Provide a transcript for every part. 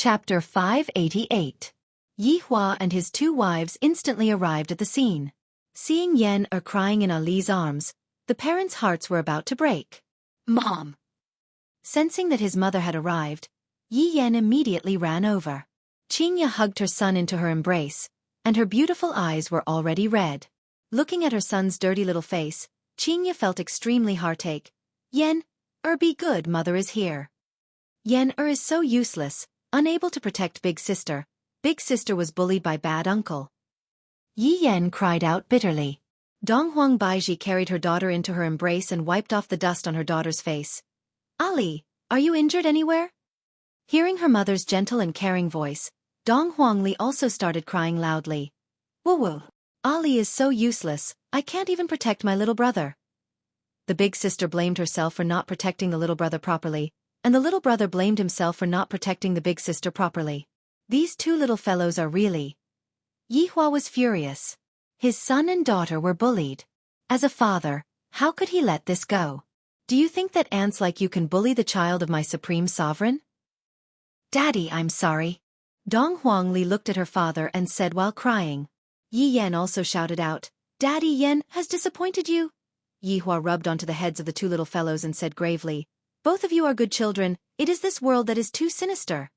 Chapter 588. Yi Hua and his two wives instantly arrived at the scene. Seeing Yan crying in Ali's arms, the parents' hearts were about to break. "Mom!" Sensing that his mother had arrived, Yi Yan immediately ran over. Qingya hugged her son into her embrace, and her beautiful eyes were already red. Looking at her son's dirty little face, Qingya felt extremely heartache. "Yan, be good, mother is here." Yan is so useless, unable to protect Big Sister. Big Sister was bullied by bad uncle. Yi Yan cried out bitterly. Donghuang Baiji carried her daughter into her embrace and wiped off the dust on her daughter's face. "Ali, are you injured anywhere?" Hearing her mother's gentle and caring voice, Donghuang Li also started crying loudly. "Woo-woo. Ali is so useless, I can't even protect my little brother." The big sister blamed herself for not protecting the little brother properly, and the little brother blamed himself for not protecting the big sister properly. These two little fellows are really... Yi Hua was furious. His son and daughter were bullied. As a father, how could he let this go? "Do you think that ants like you can bully the child of my supreme sovereign?" "Daddy, I'm sorry." Donghuang Li looked at her father and said while crying. Yi Yan also shouted out, "Daddy, Yan has disappointed you." Yi Hua rubbed onto the heads of the two little fellows and said gravely, "Both of you are good children, it is this world that is too sinister."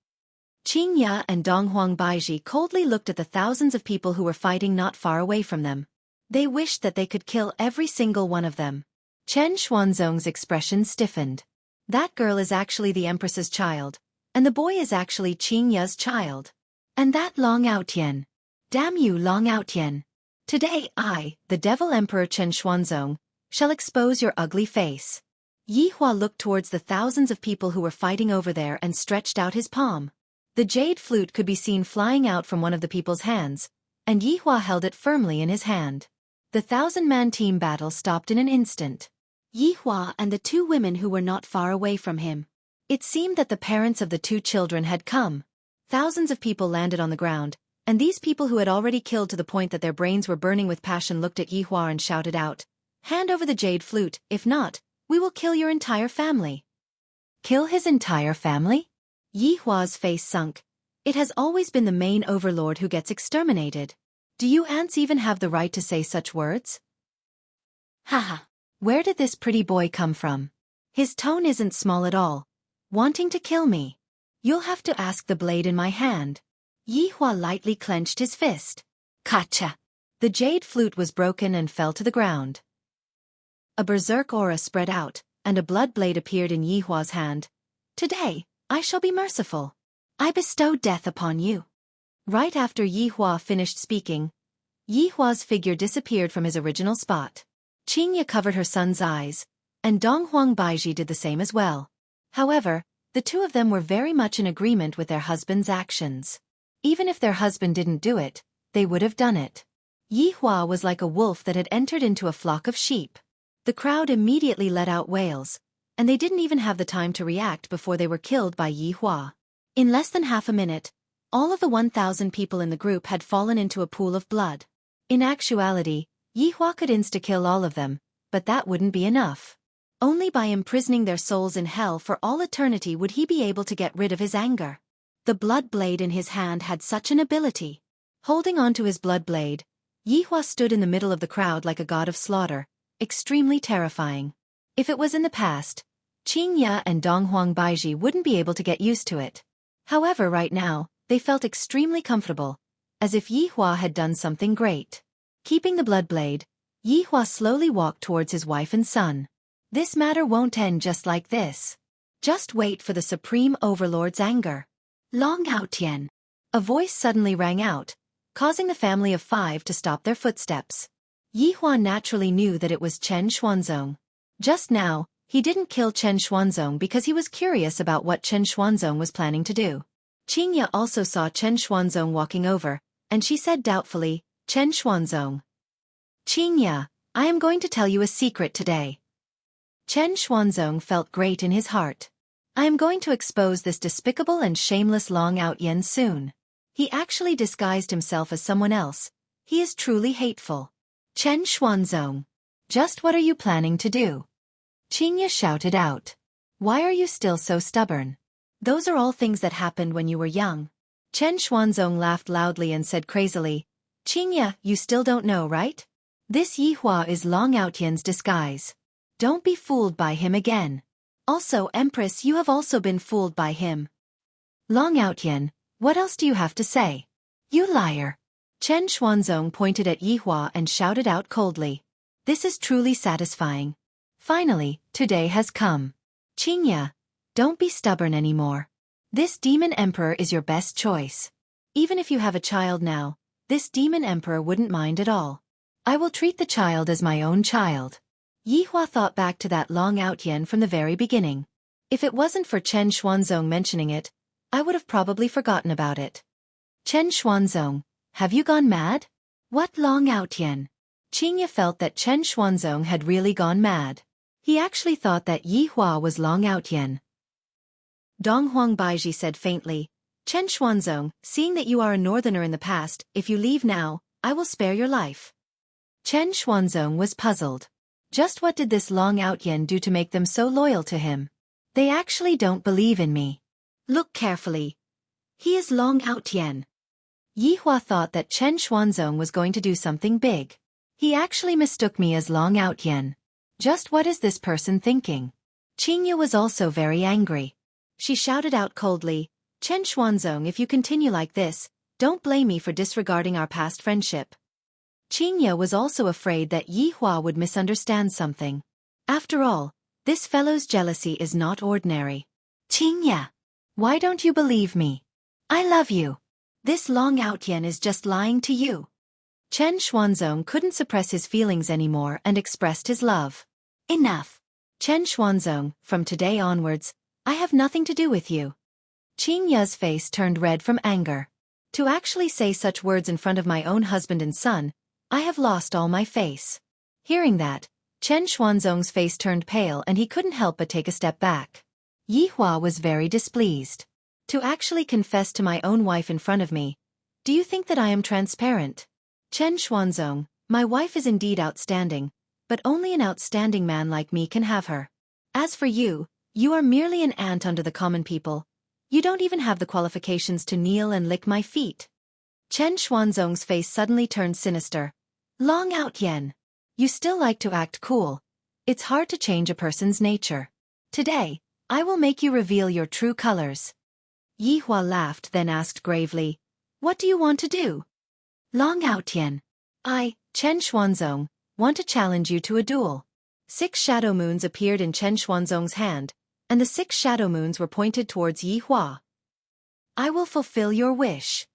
Qingya and Donghuang Baiji coldly looked at the thousands of people who were fighting not far away from them. They wished that they could kill every single one of them. Chen Xuanzong's expression stiffened. That girl is actually the Empress's child, and the boy is actually Qingya's child. And that Long Outyan. Damn you, Long Outyan. Today I, the Devil Emperor Chen Xuanzong, shall expose your ugly face. Yi Hua looked towards the thousands of people who were fighting over there and stretched out his palm. The jade flute could be seen flying out from one of the people's hands, and Yi Hua held it firmly in his hand. The 1,000-man team battle stopped in an instant. Yi Hua and the two women who were not far away from him. It seemed that the parents of the two children had come. Thousands of people landed on the ground, and these people who had already killed to the point that their brains were burning with passion looked at Yi Hua and shouted out, "Hand over the jade flute, if not, we will kill your entire family." Kill his entire family? Yi Hua's face sunk. It has always been the main overlord who gets exterminated. Do you ants even have the right to say such words? Haha. Where did this pretty boy come from? His tone isn't small at all. Wanting to kill me? You'll have to ask the blade in my hand. Yi Hua lightly clenched his fist. Kacha! The jade flute was broken and fell to the ground. A berserk aura spread out, and a blood blade appeared in Yi Hua's hand. "Today, I shall be merciful. I bestow death upon you." Right after Yi Hua finished speaking, Yi Hua's figure disappeared from his original spot. Qingya covered her son's eyes, and Donghuang Baiji did the same as well. However, the two of them were very much in agreement with their husband's actions. Even if their husband didn't do it, they would have done it. Yi Hua was like a wolf that had entered into a flock of sheep. The crowd immediately let out wails, and they didn't even have the time to react before they were killed by Yi Hua. In less than half a minute, all of the 1,000 people in the group had fallen into a pool of blood. In actuality, Yi Hua could insta-kill all of them, but that wouldn't be enough. Only by imprisoning their souls in hell for all eternity would he be able to get rid of his anger. The blood blade in his hand had such an ability. Holding on to his blood blade, Yi Hua stood in the middle of the crowd like a god of slaughter, extremely terrifying. If it was in the past, Qingya and Donghuang Baiji wouldn't be able to get used to it. However, right now, they felt extremely comfortable, as if Yi Hua had done something great. Keeping the blood blade, Yi Hua slowly walked towards his wife and son. This matter won't end just like this. Just wait for the Supreme Overlord's anger. Long Outyan. A voice suddenly rang out, causing the family of 5 to stop their footsteps. Yi Hua naturally knew that it was Chen Xuanzong. Just now, he didn't kill Chen Xuanzong because he was curious about what Chen Xuanzong was planning to do. Qingya also saw Chen Xuanzong walking over, and she said doubtfully, "Chen Xuanzong." "Qingya, I am going to tell you a secret today." Chen Xuanzong felt great in his heart. "I am going to expose this despicable and shameless Long Outyan soon. He actually disguised himself as someone else. He is truly hateful." "Chen Xuanzong, just what are you planning to do?" Qingya shouted out. "Why are you still so stubborn? Those are all things that happened when you were young. Chen Xuanzong laughed loudly and said crazily, Qingya, you still don't know, right? This Yihua is Long Outyan's disguise. Don't be fooled by him again. Also, Empress, you have also been fooled by him. Long Outyan, what else do you have to say? You liar. Chen Xuanzong pointed at Yihua and shouted out coldly. This is truly satisfying. Finally, today has come. Qingya, don't be stubborn anymore. This demon emperor is your best choice. Even if you have a child now, this demon emperor wouldn't mind at all. I will treat the child as my own child. Yihua thought back to that Long Outyan from the very beginning. If it wasn't for Chen Xuanzong mentioning it, I would have probably forgotten about it. Chen Xuanzong, have you gone mad? What Long Outyan? Qingya felt that Chen Xuanzong had really gone mad. He actually thought that Yihua was Long Outyan. Donghuang Baiji said faintly, Chen Xuanzong, seeing that you are a northerner in the past, if you leave now, I will spare your life. Chen Xuanzong was puzzled. Just what did this Long Outyan do to make them so loyal to him? They actually don't believe in me. Look carefully. He is Long Outyan. Yihua thought that Chen Xuanzong was going to do something big. He actually mistook me as Long Outyan. Just what is this person thinking? Qingya was also very angry. She shouted out coldly, Chen Xuanzong, if you continue like this, don't blame me for disregarding our past friendship. Qingya was also afraid that Yihua would misunderstand something. After all, this fellow's jealousy is not ordinary. Qingya, why don't you believe me? I love you. This Long Outyan is just lying to you. Chen Xuanzong couldn't suppress his feelings anymore and expressed his love. Enough. Chen Xuanzong, from today onwards, I have nothing to do with you. Qingya's face turned red from anger. To actually say such words in front of my own husband and son, I have lost all my face. Hearing that, Chen Xuanzong's face turned pale and he couldn't help but take a step back. Yihua was very displeased. To actually confess to my own wife in front of me. Do you think that I am transparent? Chen Xuanzong, my wife is indeed outstanding, but only an outstanding man like me can have her. As for you, you are merely an ant under the common people. You don't even have the qualifications to kneel and lick my feet. Chen Xuanzong's face suddenly turned sinister. Long Outyan. You still like to act cool. It's hard to change a person's nature. Today, I will make you reveal your true colors. Yihua laughed then asked gravely, what do you want to do? Long Outyan. I, Chen Xuanzong, want to challenge you to a duel. 6 shadow moons appeared in Chen Xuanzong's hand, and the 6 shadow moons were pointed towards Yihua. I will fulfill your wish.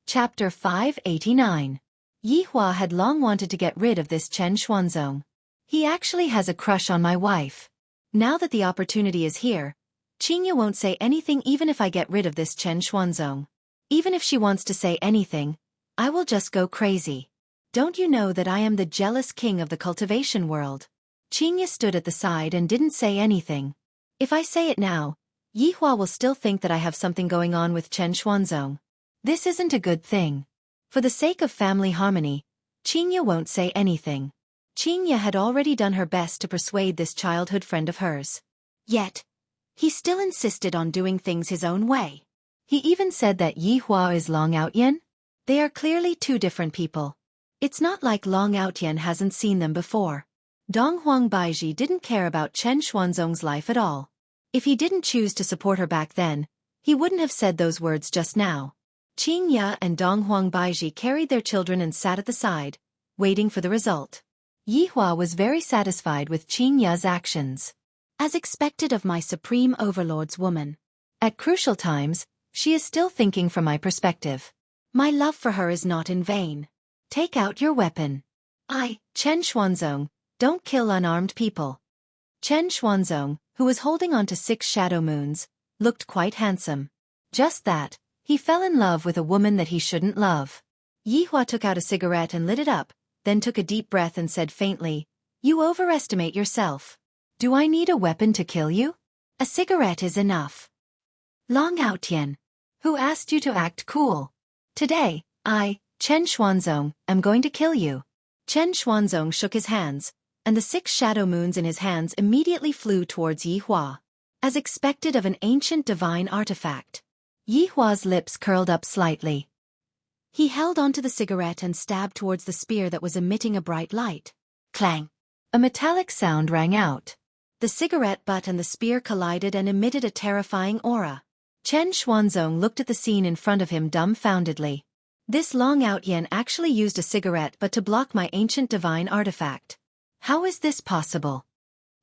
Chapter 589. Yihua had long wanted to get rid of this Chen Xuanzong. He actually has a crush on my wife. Now that the opportunity is here, Qingya won't say anything even if I get rid of this Chen Xuanzong. Even if she wants to say anything, I will just go crazy. Don't you know that I am the jealous king of the cultivation world? Qingya stood at the side and didn't say anything. If I say it now, Yihua will still think that I have something going on with Chen Xuanzong. This isn't a good thing. For the sake of family harmony, Qingya won't say anything. Qingya had already done her best to persuade this childhood friend of hers. Yet, he still insisted on doing things his own way. He even said that Yihua is Long Outyan. They are clearly two different people. It's not like Long Outyan hasn't seen them before. Donghuang Baiji didn't care about Chen Xuanzong's life at all. If he didn't choose to support her back then, he wouldn't have said those words just now. Qingya and Donghuang Baiji carried their children and sat at the side, waiting for the result. Yihua was very satisfied with Qingya's actions. As expected of my supreme overlord's woman. At crucial times, she is still thinking from my perspective. My love for her is not in vain. Take out your weapon. I, Chen Xuanzong, don't kill unarmed people. Chen Xuanzong, who was holding on to 6 shadow moons, looked quite handsome. Just that, he fell in love with a woman that he shouldn't love. Yihua took out a cigarette and lit it up, then took a deep breath and said faintly, You overestimate yourself. Do I need a weapon to kill you? A cigarette is enough. Long Outyan. Who asked you to act cool? Today, I, Chen Xuanzong, am going to kill you. Chen Xuanzong shook his hands, and the 6 shadow moons in his hands immediately flew towards Yihua. as expected of an ancient divine artifact. Yihua's lips curled up slightly. He held onto the cigarette and stabbed towards the spear that was emitting a bright light. Clang! A metallic sound rang out. The cigarette butt and the spear collided and emitted a terrifying aura. Chen Xuanzong looked at the scene in front of him dumbfoundedly. This Long Out Yen actually used a cigarette butt to block my ancient divine artifact. How is this possible?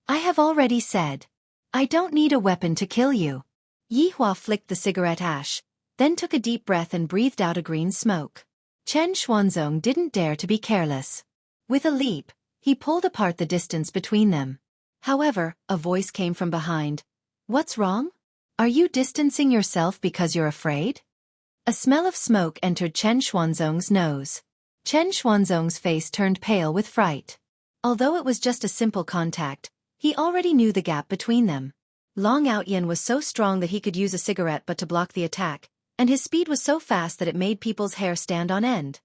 I have already said. I don't need a weapon to kill you. Yihua flicked the cigarette ash, then took a deep breath and breathed out a green smoke. Chen Xuanzong didn't dare to be careless. With a leap, he pulled apart the distance between them. However, a voice came from behind. What's wrong? Are you distancing yourself because you're afraid? A smell of smoke entered Chen Xuanzong's nose. Chen Xuanzong's face turned pale with fright. Although it was just a simple contact, he already knew the gap between them. Long Out Yen was so strong that he could use a cigarette butt to block the attack, and his speed was so fast that it made people's hair stand on end.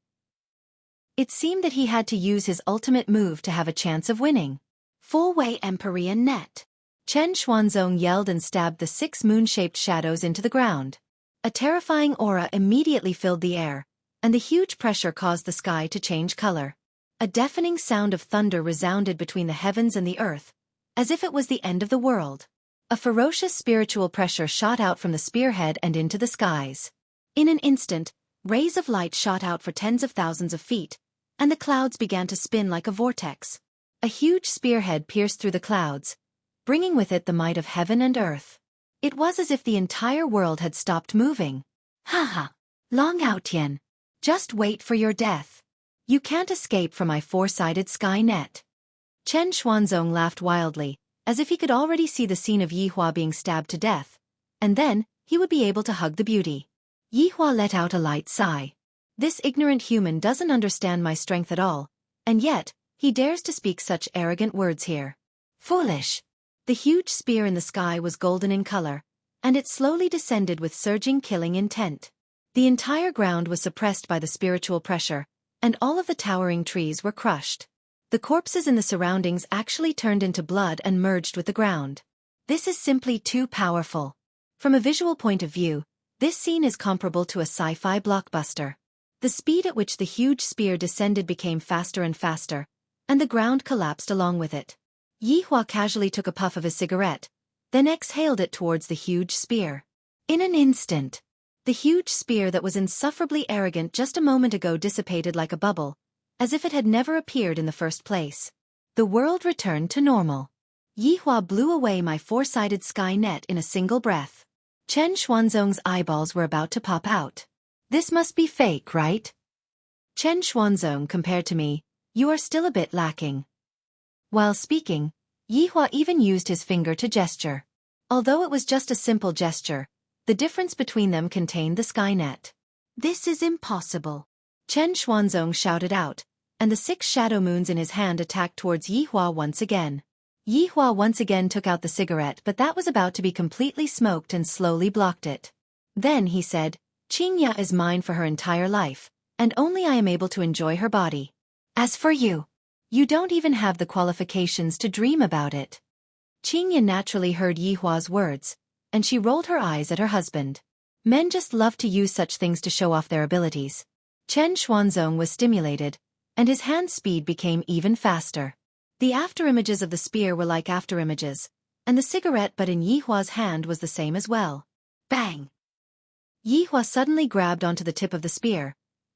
It seemed that he had to use his ultimate move to have a chance of winning. Full-way Empyrean Net. Chen Xuanzong yelled and stabbed the 6 moon-shaped shadows into the ground. A terrifying aura immediately filled the air, and the huge pressure caused the sky to change color. A deafening sound of thunder resounded between the heavens and the earth, as if it was the end of the world. A ferocious spiritual pressure shot out from the spearhead and into the skies. In an instant, rays of light shot out for tens of thousands of feet, and the clouds began to spin like a vortex. A huge spearhead pierced through the clouds, bringing with it the might of heaven and earth. It was as if the entire world had stopped moving. Haha! Long Out Yen. Just wait for your death. You can't escape from my 4-sided sky net. Chen Xuanzong laughed wildly, as if he could already see the scene of Yihua being stabbed to death, and then he would be able to hug the beauty. Yihua let out a light sigh. This ignorant human doesn't understand my strength at all, and yet, he dares to speak such arrogant words here. Foolish! The huge spear in the sky was golden in color, and it slowly descended with surging killing intent. The entire ground was suppressed by the spiritual pressure, and all of the towering trees were crushed. The corpses in the surroundings actually turned into blood and merged with the ground. This is simply too powerful. From a visual point of view, this scene is comparable to a sci-fi blockbuster. The speed at which the huge spear descended became faster and faster, and the ground collapsed along with it. Yihua casually took a puff of his cigarette, then exhaled it towards the huge spear. In an instant, the huge spear that was insufferably arrogant just a moment ago dissipated like a bubble, as if it had never appeared in the first place. The world returned to normal. Yihua blew away my 4-sided sky net in a single breath. Chen Xuanzong's eyeballs were about to pop out. This must be fake, right? Chen Xuanzong, compared to me, you are still a bit lacking. While speaking, Yihua even used his finger to gesture. Although it was just a simple gesture, the difference between them contained the Skynet. This is impossible. Chen Xuanzong shouted out, and the 6 shadow moons in his hand attacked towards Yihua once again. Yihua once again took out the cigarette, but that was about to be completely smoked and slowly blocked it. Then he said, Qingya is mine for her entire life, and only I am able to enjoy her body. As for you, you don't even have the qualifications to dream about it. Qingya naturally heard Yihua's words, and she rolled her eyes at her husband. Men just love to use such things to show off their abilities. Chen Xuanzong was stimulated, and his hand speed became even faster. The afterimages of the spear were like afterimages, and the cigarette butt in Yihua's hand was the same as well. Bang! Yihua suddenly grabbed onto the tip of the spear,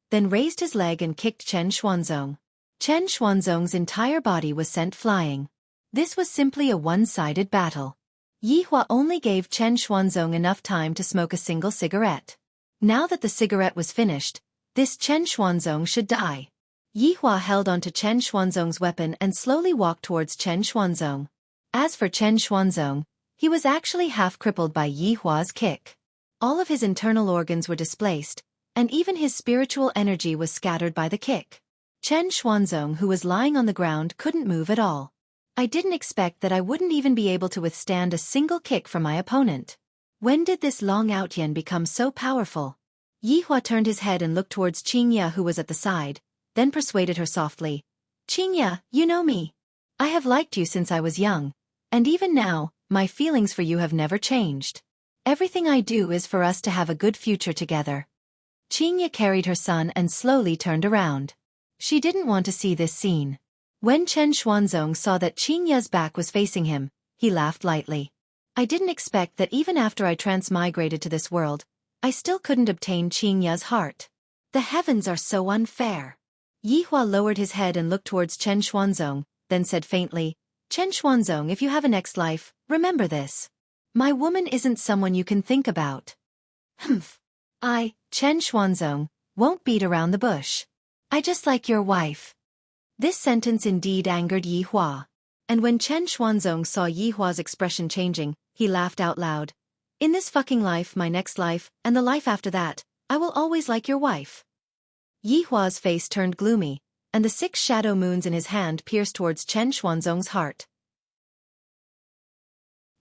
then raised his leg and kicked Chen Xuanzong. Chen Xuanzong's entire body was sent flying. This was simply a one-sided battle. Yihua only gave Chen Xuanzong enough time to smoke a single cigarette. Now that the cigarette was finished, this Chen Xuanzong should die. Yihua held onto Chen Xuanzong's weapon and slowly walked towards Chen Xuanzong. As for Chen Xuanzong, he was actually half crippled by Yihua's kick. All of his internal organs were displaced, and even his spiritual energy was scattered by the kick. Chen Xuanzong, who was lying on the ground, couldn't move at all. I didn't expect that I wouldn't even be able to withstand a single kick from my opponent. When did this Long Out Yen become so powerful? Yihua turned his head and looked towards Qingya, who was at the side, then persuaded her softly. Qingya, you know me. I have liked you since I was young, and even now, my feelings for you have never changed. Everything I do is for us to have a good future together. Qingya carried her son and slowly turned around. She didn't want to see this scene. When Chen Xuanzong saw that Qingya's back was facing him, he laughed lightly. I didn't expect that even after I transmigrated to this world, I still couldn't obtain Qingya's heart. The heavens are so unfair. Yihua lowered his head and looked towards Chen Xuanzong, then said faintly, Chen Xuanzong, if you have a next life, remember this. My woman isn't someone you can think about. Humph. I, Chen Xuanzong, won't beat around the bush. I just like your wife. This sentence indeed angered Yihua. And when Chen Xuanzong saw Yihua's expression changing, he laughed out loud. In this fucking life, my next life, and the life after that, I will always like your wife. Yihua's face turned gloomy, and the 6 shadow moons in his hand pierced towards Chen Xuanzong's heart.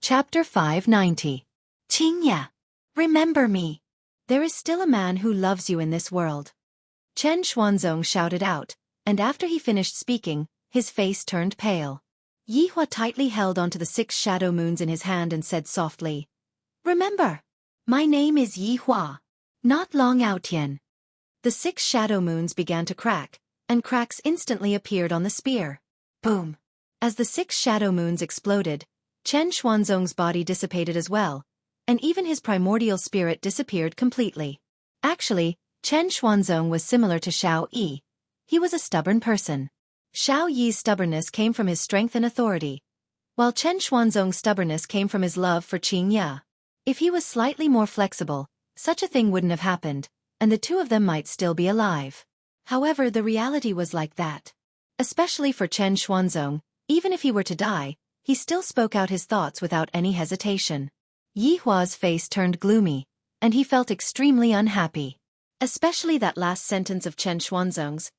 Chapter 590. Qingya, remember me. There is still a man who loves you in this world. Chen Xuanzong shouted out, and after he finished speaking, his face turned pale. Yihua tightly held onto the 6 shadow moons in his hand and said softly, Remember, my name is Yihua, not Long Outian. The 6 shadow moons began to crack, and cracks instantly appeared on the spear. Boom! As the 6 shadow moons exploded, Chen Xuanzong's body dissipated as well, and even his primordial spirit disappeared completely. Actually, Chen Xuanzong was similar to Xiao Yi. He was a stubborn person. Xiao Yi's stubbornness came from his strength and authority, while Chen Xuanzong's stubbornness came from his love for Qingya. If he was slightly more flexible, such a thing wouldn't have happened, and the two of them might still be alive. However, the reality was like that. Especially for Chen Xuanzong, even if he were to die, he still spoke out his thoughts without any hesitation. Yihua's face turned gloomy, and he felt extremely unhappy. Especially that last sentence of Chen Xuanzong's.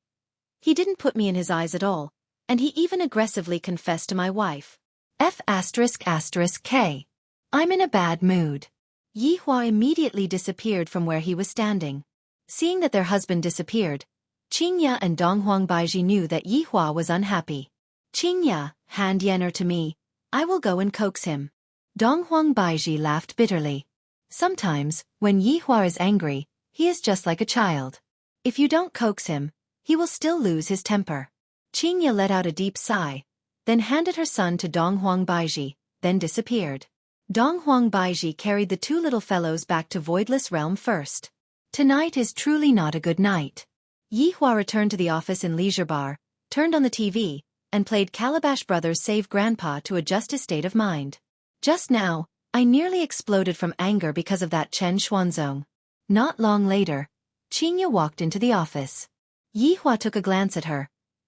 He didn't put me in his eyes at all, and he even aggressively confessed to my wife. F***K. I'm in a bad mood. Yihua immediately disappeared from where he was standing. Seeing that their husband disappeared, Qingya and Donghuang Baizhi knew that Yihua was unhappy. Qingya, hand Yener to me. I will go and coax him. Donghuang Baizhi laughed bitterly. Sometimes, when Yihua is angry, he is just like a child. If you don't coax him, he will still lose his temper. Qingya let out a deep sigh, then handed her son to Donghuang Baizhi, then disappeared. Donghuang Baizhi carried the 2 little fellows back to Voidless Realm first. Tonight is truly not a good night. Yihua returned to the office in Leisure Bar, turned on the TV, and played Calabash Brothers Save Grandpa to adjust his state of mind. Just now, I nearly exploded from anger because of that Chen Xuanzong. Not long later, Qingya walked into the office. Yihua took a glance at her,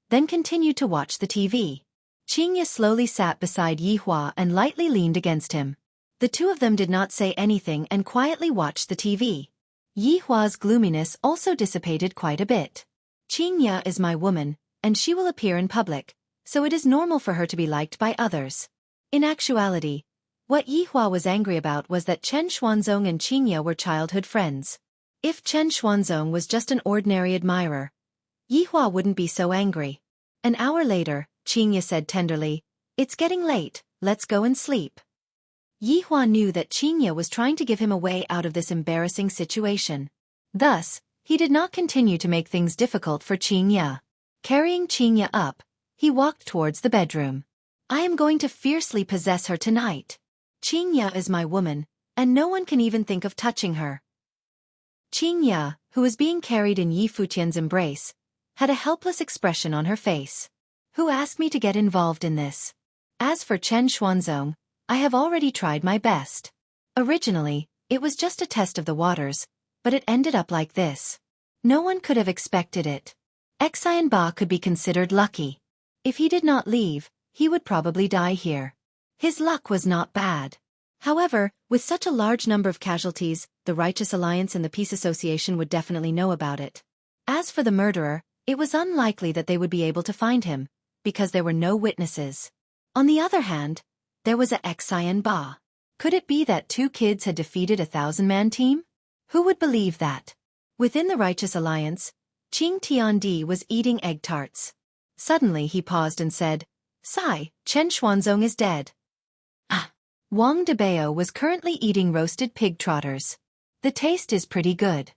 then continued to watch the TV. Qingya slowly sat beside Yihua and lightly leaned against him. The two of them did not say anything and quietly watched the TV. Yihua's gloominess also dissipated quite a bit. Qingya is my woman, and she will appear in public, so it is normal for her to be liked by others. In actuality, what Yihua was angry about was that Chen Xuanzong and Qingya were childhood friends. If Chen Xuanzong was just an ordinary admirer, Yihua wouldn't be so angry. An hour later, Qingya said tenderly, It's getting late, let's go and sleep. Yihua knew that Qingya was trying to give him a way out of this embarrassing situation. Thus, he did not continue to make things difficult for Qingya. Carrying Qingya up, he walked towards the bedroom. I am going to fiercely possess her tonight. Qingya is my woman, and no one can even think of touching her. Qingya, who was being carried in Yi Futian's embrace, had a helpless expression on her face. Who asked me to get involved in this? As for Chen Xuanzong, I have already tried my best. Originally, it was just a test of the waters, but it ended up like this. No one could have expected it. Xian Ba could be considered lucky. If he did not leave, he would probably die here. His luck was not bad. However, with such a large number of casualties, the Righteous Alliance and the Peace Association would definitely know about it. As for the murderer, it was unlikely that they would be able to find him, because there were no witnesses. On the other hand, there was a Xian Ba. Could it be that 2 kids had defeated a 1,000-man team? Who would believe that? Within the Righteous Alliance, Qing Tiandi was eating egg tarts. Suddenly he paused and said, Sai, Chen Xuanzong is dead. Ah! Wang Debao was currently eating roasted pig trotters. The taste is pretty good.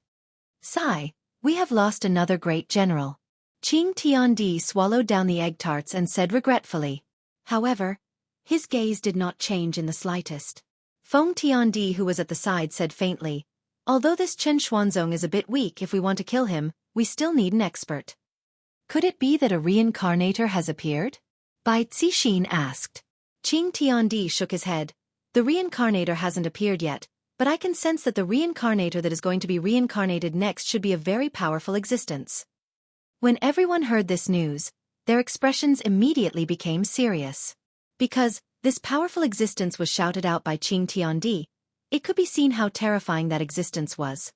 Sigh, we have lost another great general. Qing Tiandi swallowed down the egg tarts and said regretfully. However, his gaze did not change in the slightest. Feng Tiandi, who was at the side, said faintly, although this Chen Xuanzong is a bit weak, if we want to kill him, we still need an expert. Could it be that a reincarnator has appeared? Bai Zixin asked. Qing Tiandi shook his head. The reincarnator hasn't appeared yet, but I can sense that the reincarnator that is going to be reincarnated next should be a very powerful existence. When everyone heard this news, their expressions immediately became serious. Because this powerful existence was shouted out by Qing Tiandi, it could be seen how terrifying that existence was.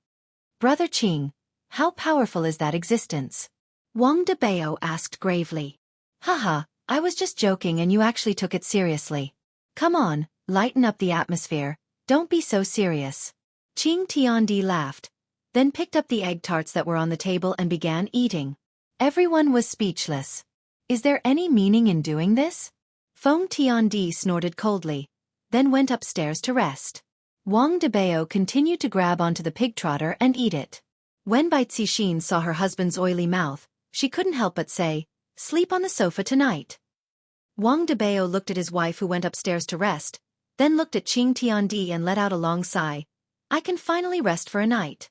Brother Qing, how powerful is that existence? Wang Debao asked gravely. Haha, I was just joking and you actually took it seriously. Come on, lighten up the atmosphere, don't be so serious. Qing Tiandi laughed, then picked up the egg tarts that were on the table and began eating. Everyone was speechless. Is there any meaning in doing this? Feng Tiandi snorted coldly, then went upstairs to rest. Wang Debao continued to grab onto the pig trotter and eat it. When Bai Zixin saw her husband's oily mouth, she couldn't help but say, sleep on the sofa tonight. Wang Debao looked at his wife who went upstairs to rest, then looked at Qing Tiandi and let out a long sigh. I can finally rest for a night.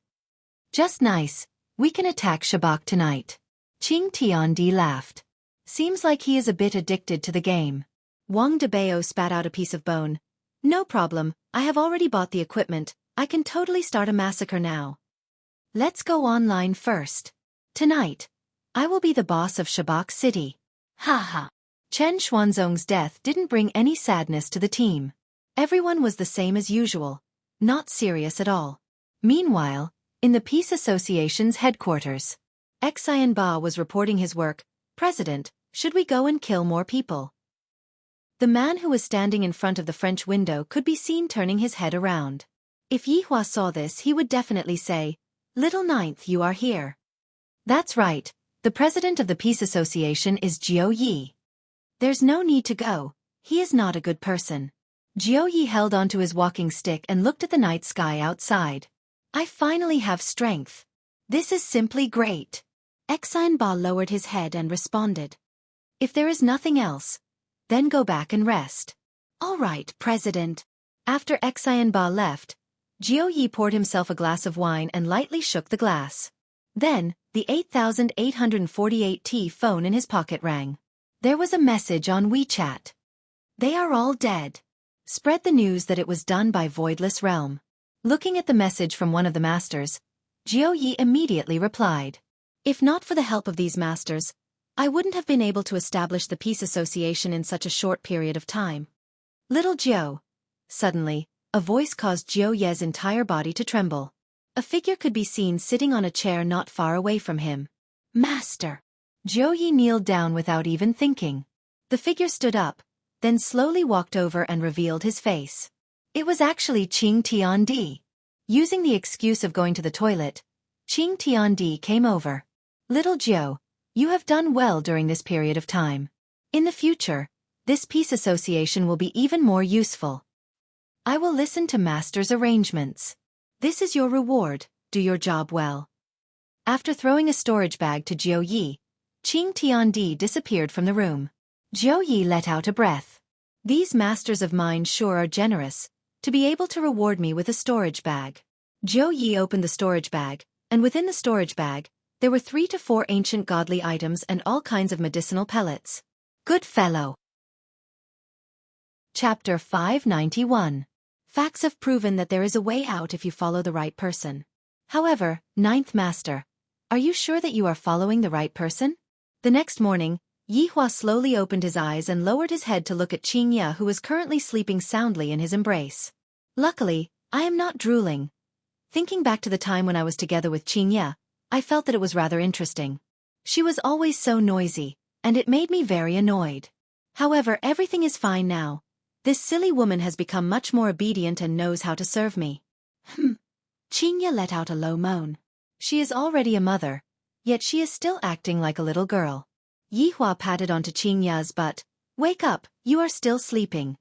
Just nice, we can attack Shabak tonight. Qing Tiandi laughed. Seems like he is a bit addicted to the game. Wang Debao spat out a piece of bone. No problem, I have already bought the equipment, I can totally start a massacre now. Let's go online first. Tonight, I will be the boss of Shabak City. Haha. Chen Xuanzong's death didn't bring any sadness to the team. Everyone was the same as usual, not serious at all. Meanwhile, in the Peace Association's headquarters, Xian Ba was reporting his work. President, should we go and kill more people? The man who was standing in front of the French window could be seen turning his head around. If Yihua saw this, he would definitely say, Little Ninth, you are here. That's right, the president of the Peace Association is Jiu Yi. There's no need to go, he is not a good person. Jiu Yi held onto his walking stick and looked at the night sky outside. I finally have strength. This is simply great. Xian Ba lowered his head and responded. If there is nothing else, then go back and rest. All right, President. After Xian Ba left, Jiu Yi poured himself a glass of wine and lightly shook the glass. Then, the 8848T phone in his pocket rang. There was a message on WeChat. They are all dead. Spread the news that it was done by Voidless Realm. Looking at the message from one of the masters, Jiu Yi immediately replied. If not for the help of these masters, I wouldn't have been able to establish the Peace Association in such a short period of time. Little Jiu. Suddenly, a voice caused Jiu Ye's entire body to tremble. A figure could be seen sitting on a chair not far away from him. Master. Jiu Yi kneeled down without even thinking. The figure stood up, then slowly walked over and revealed his face. It was actually Qing Tiandi. Using the excuse of going to the toilet, Qing Tiandi came over. Little Jiu, you have done well during this period of time. In the future, this Peace Association will be even more useful. I will listen to Master's arrangements. This is your reward, do your job well. After throwing a storage bag to Jiu Yi, Qing Tiandi disappeared from the room. Jiu Yi let out a breath. These masters of mine sure are generous, to be able to reward me with a storage bag. Jiu Yi opened the storage bag, and within the storage bag, there were 3 to 4 ancient godly items and all kinds of medicinal pellets. Good fellow. Chapter 591. Facts have proven that there is a way out if you follow the right person. However, Ninth Master, are you sure that you are following the right person? The next morning, Yihua slowly opened his eyes and lowered his head to look at Qing Ye, who was currently sleeping soundly in his embrace. Luckily, I am not drooling. Thinking back to the time when I was together with Qing Ye, I felt that it was rather interesting. She was always so noisy, and it made me very annoyed. However, everything is fine now. This silly woman has become much more obedient and knows how to serve me. Qing Ye let out a low moan. She is already a mother, yet she is still acting like a little girl. Yihua patted onto Qing Ye's butt. Wake up, you are still sleeping.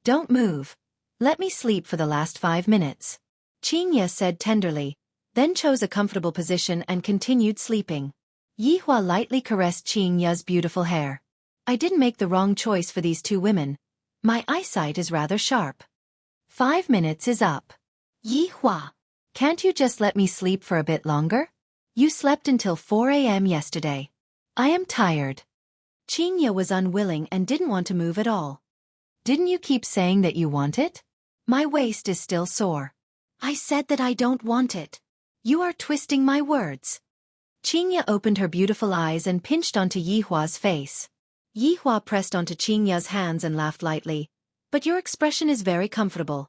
Don't move, Let me sleep for the last 5 minutes. Qingye said tenderly, then chose a comfortable position and continued sleeping. Yihua lightly caressed Qingye's beautiful hair. I didn't make the wrong choice for these two women. My eyesight is rather sharp. 5 minutes is up. Yihua, can't you just let me sleep for a bit longer? You slept until 4 a.m. yesterday. I am tired. Qingye was unwilling and didn't want to move at all. Didn't you keep saying that you want it? My waist is still sore. I said that I don't want it. You are twisting my words. Qingye opened her beautiful eyes and pinched onto Yihua's face. Yihua pressed onto Qingye's hands and laughed lightly. But your expression is very comfortable.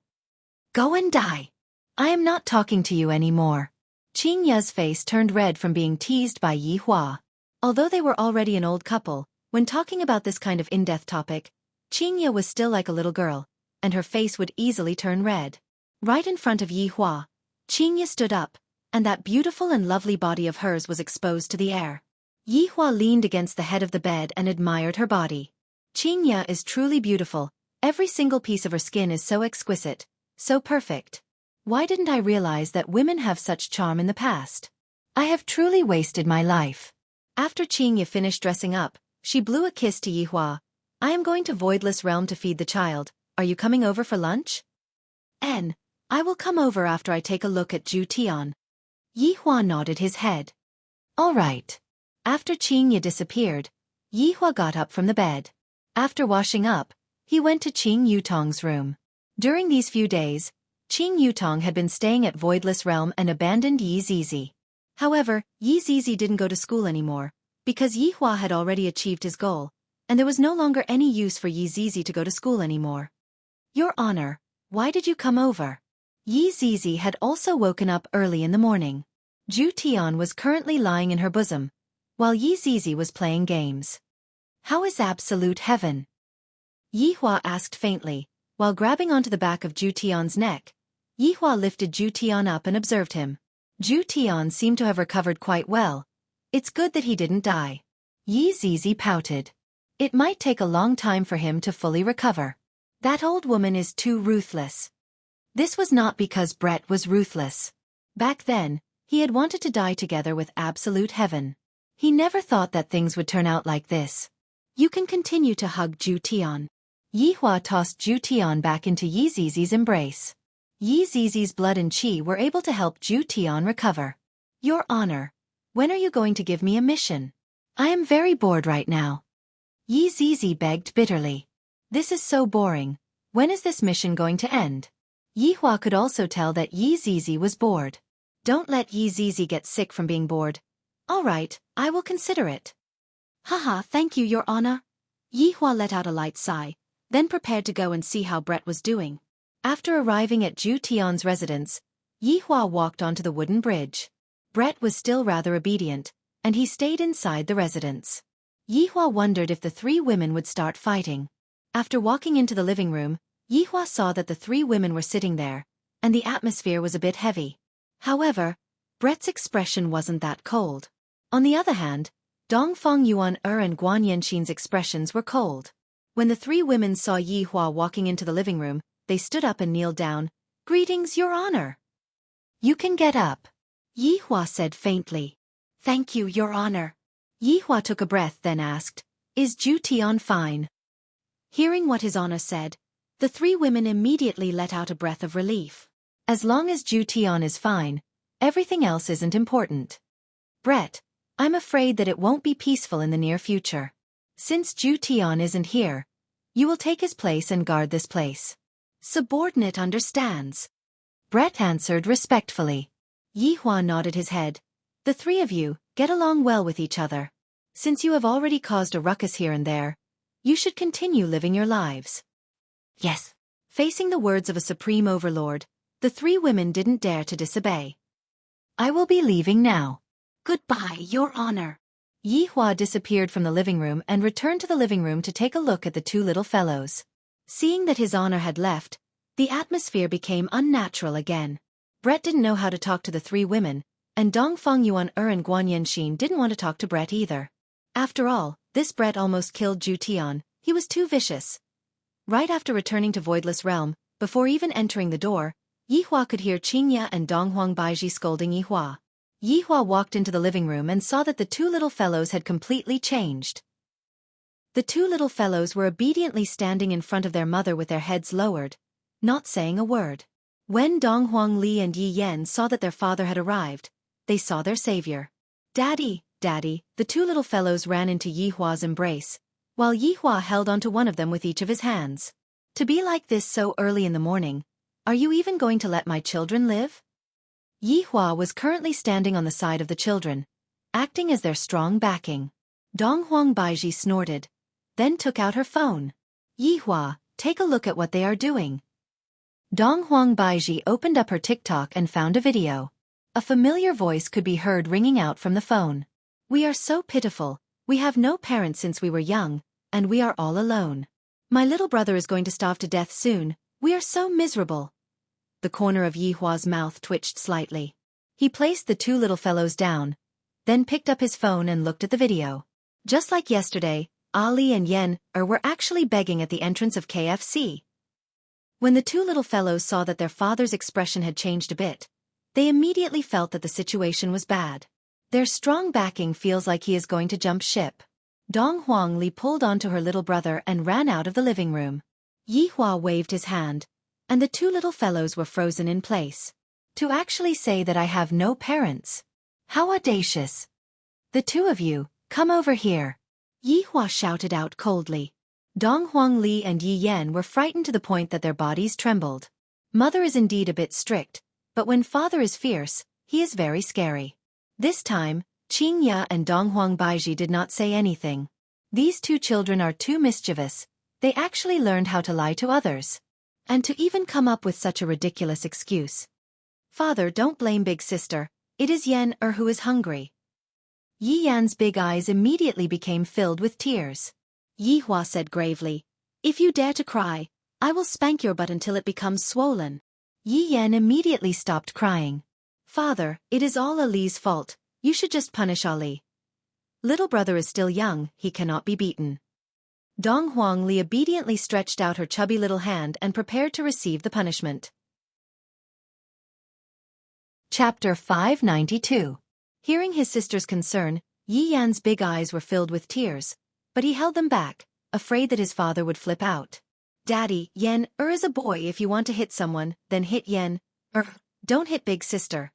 Go and die. I am not talking to you anymore. Qingye's face turned red from being teased by Yihua. Although they were already an old couple, when talking about this kind of in-depth topic, Qingye was still like a little girl, and her face would easily turn red. Right in front of Yihua, Qingye stood up, and that beautiful and lovely body of hers was exposed to the air. Yihua leaned against the head of the bed and admired her body. Qingye is truly beautiful. Every single piece of her skin is so exquisite, so perfect. Why didn't I realize that women have such charm in the past? I have truly wasted my life. After Qingye finished dressing up, she blew a kiss to Yihua. I am going to Voidless Realm to feed the child. Are you coming over for lunch? I will come over after I take a look at Zhu Tian. Yihua nodded his head. All right. After Qingye disappeared, Yihua got up from the bed. After washing up, he went to Qing Yutong's room. During these few days, Qing Yutong had been staying at Voidless Realm and abandoned Yi Zizi. However, Yi Zizi didn't go to school anymore, because Yihua had already achieved his goal, and there was no longer any use for Yi Zizi to go to school anymore. Your Honor, why did you come over? Yi Zizi had also woken up early in the morning. Zhu Tian was currently lying in her bosom, while Yi Zizi was playing games. How is absolute heaven? Yihua asked faintly, while grabbing onto the back of Zhu Tian's neck. Yihua lifted Zhu Tian up and observed him. Zhu Tian seemed to have recovered quite well. It's good that he didn't die. Yi Zizi pouted. It might take a long time for him to fully recover. That old woman is too ruthless. This was not because Brett was ruthless. Back then, he had wanted to die together with absolute heaven. He never thought that things would turn out like this. You can continue to hug Zhu Tian. Yihua tossed Zhu Tian back into Yi Zizi's embrace. Yi Zizi's blood and qi were able to help Zhu Tian recover. Your Honor, when are you going to give me a mission? I am very bored right now. Yi Zizi begged bitterly. This is so boring. When is this mission going to end? Yihua could also tell that Yi Zizi was bored. Don't let Yi Zizi get sick from being bored. All right, I will consider it. Haha, thank you, Your Honor. Yihua let out a light sigh, then prepared to go and see how Brett was doing. After arriving at Zhu Tian's residence, Yihua walked onto the wooden bridge. Brett was still rather obedient, and he stayed inside the residence. Yihua wondered if the three women would start fighting. After walking into the living room, Yihua saw that the three women were sitting there, and the atmosphere was a bit heavy. However, Brett's expression wasn't that cold. On the other hand, Dongfang Yuan and Guan Yanxin's expressions were cold. When the three women saw Yihua walking into the living room, they stood up and kneeled down. Greetings, Your Honor. You can get up. Yihua said faintly. Thank you, Your Honor. Yihua took a breath then asked, Is Zhu Tian fine? Hearing what His Honor said, the three women immediately let out a breath of relief. As long as Zhu Tian is fine, everything else isn't important. Brett, I'm afraid that it won't be peaceful in the near future. Since Zhu Tian isn't here, you will take his place and guard this place. Subordinate understands. Brett answered respectfully. Yihua nodded his head. The three of you, get along well with each other. Since you have already caused a ruckus here and there, you should continue living your lives. Yes. Facing the words of a supreme overlord, the three women didn't dare to disobey. I will be leaving now. Goodbye, Your Honor. Yihua disappeared from the living room and returned to the living room to take a look at the two little fellows. Seeing that His Honor had left, the atmosphere became unnatural again. Brett didn't know how to talk to the three women, and Dongfang Yuan and Guan Yanxin didn't want to talk to Brett either. After all, this Brett almost killed Zhu Tian. He was too vicious. Right after returning to Voidless Realm, Before even entering the door, Yihua could hear Qingya and Donghuang Baiji scolding Yihua. Yihua walked into the living room and saw that the two little fellows had completely changed. The two little fellows were obediently standing in front of their mother with their heads lowered, not saying a word. When Donghuang Li and Yi Yan saw that their father had arrived, they saw their savior. "Daddy, Daddy," the two little fellows ran into Yihua's embrace, while Yihua held onto one of them with each of his hands. "To be like this so early in the morning, are you even going to let my children live?" Yihua was currently standing on the side of the children, acting as their strong backing. Donghuang Baiji snorted, then took out her phone. "Yihua, take a look at what they are doing." Donghuang Baiji opened up her TikTok and found a video. A familiar voice could be heard ringing out from the phone. "We are so pitiful, we have no parents since we were young, and we are all alone. My little brother is going to starve to death soon, we are so miserable." The corner of Yihua's mouth twitched slightly. He placed the two little fellows down, then picked up his phone and looked at the video. Just like yesterday, Ali and Yen were actually begging at the entrance of KFC. When the two little fellows saw that their father's expression had changed a bit, they immediately felt that the situation was bad. Their strong backing feels like he is going to jump ship. Donghuang Li pulled onto her little brother and ran out of the living room. Yihua waved his hand, and the two little fellows were frozen in place. "To actually say that I have no parents. How audacious. The two of you, come over here," Yihua shouted out coldly. Donghuang Li and Yi Yan were frightened to the point that their bodies trembled. Mother is indeed a bit strict, but when father is fierce, he is very scary. This time, Qingya and Donghuang Baiji did not say anything. These two children are too mischievous, they actually learned how to lie to others. And to even come up with such a ridiculous excuse. "Father, don't blame big sister, it is Yen who is hungry." Yi Yan's big eyes immediately became filled with tears. Yihua said gravely, "If you dare to cry, I will spank your butt until it becomes swollen." Yi Yan immediately stopped crying. "Father, it is all Ali's fault, you should just punish Ali. Little brother is still young, he cannot be beaten." Donghuang Li obediently stretched out her chubby little hand and prepared to receive the punishment. Chapter 592. Hearing his sister's concern, Yi Yan's big eyes were filled with tears, but he held them back, afraid that his father would flip out. "Daddy, Yen is a boy. If you want to hit someone, then hit Yen. Don't hit big sister."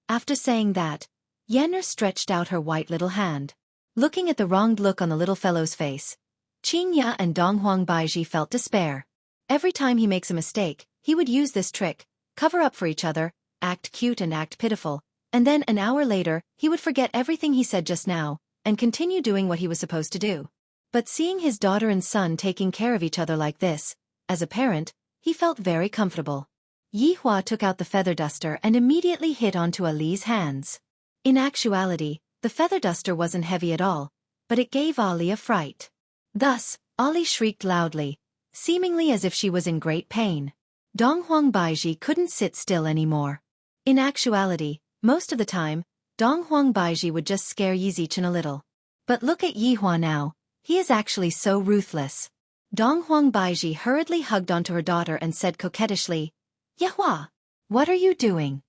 After saying that, Yen stretched out her white little hand. Looking at the wronged look on the little fellow's face, Qingya and Donghuang Baiji felt despair. Every time he makes a mistake, he would use this trick, cover up for each other, act cute and act pitiful, and then an hour later, he would forget everything he said just now, and continue doing what he was supposed to do. But seeing his daughter and son taking care of each other like this, as a parent, he felt very comfortable. Yihua took out the feather duster and immediately hit onto Ali's hands. In actuality, the feather duster wasn't heavy at all, but it gave Ali a fright. Thus, Ali shrieked loudly, seemingly as if she was in great pain. Donghuang Baiji couldn't sit still anymore. In actuality, most of the time, Donghuang Baiji would just scare Yizichin a little. But look at Yihua now, he is actually so ruthless. Donghuang Baiji hurriedly hugged onto her daughter and said coquettishly, "Yihua, what are you doing?"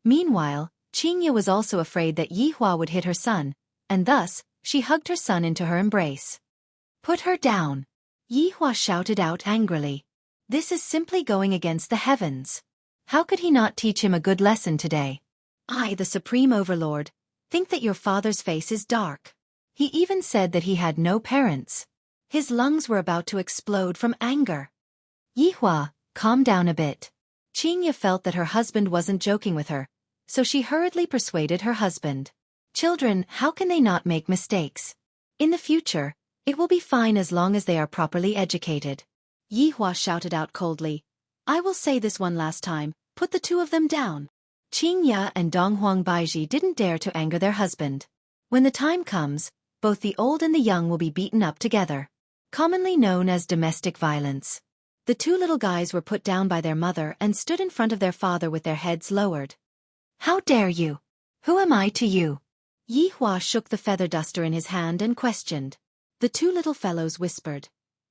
Meanwhile, Qingya was also afraid that Yihua would hit her son, and thus, she hugged her son into her embrace. "Put her down," Yihua shouted out angrily. "This is simply going against the heavens. How could he not teach him a good lesson today? I, the Supreme Overlord, think that your father's face is dark. He even said that he had no parents." His lungs were about to explode from anger. "Yihua, calm down a bit." Qingya felt that her husband wasn't joking with her, so she hurriedly persuaded her husband. "Children, how can they not make mistakes? In the future, it will be fine as long as they are properly educated." Yihua shouted out coldly, "I will say this one last time, put the two of them down." Qingya and Donghuang Baiji didn't dare to anger their husband. When the time comes, both the old and the young will be beaten up together. Commonly known as domestic violence. The two little guys were put down by their mother and stood in front of their father with their heads lowered. "How dare you? Who am I to you?" Yihua shook the feather duster in his hand and questioned. The two little fellows whispered,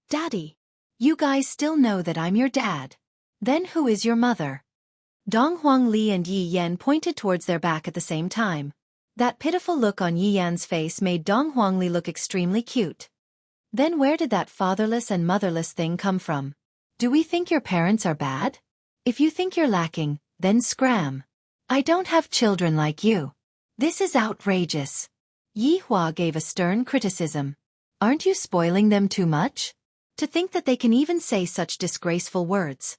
"Daddy, you guys still know that I'm your dad." Then who is your mother? Dong Huangli and Yi Yan pointed towards their back at the same time. That pitiful look on Yi Yan's face made Dong Huangli look extremely cute. Then where did that fatherless and motherless thing come from? Do we think your parents are bad? If you think you're lacking, then scram. I don't have children like you. This is outrageous. Yi Hua gave a stern criticism. Aren't you spoiling them too much? To think that they can even say such disgraceful words.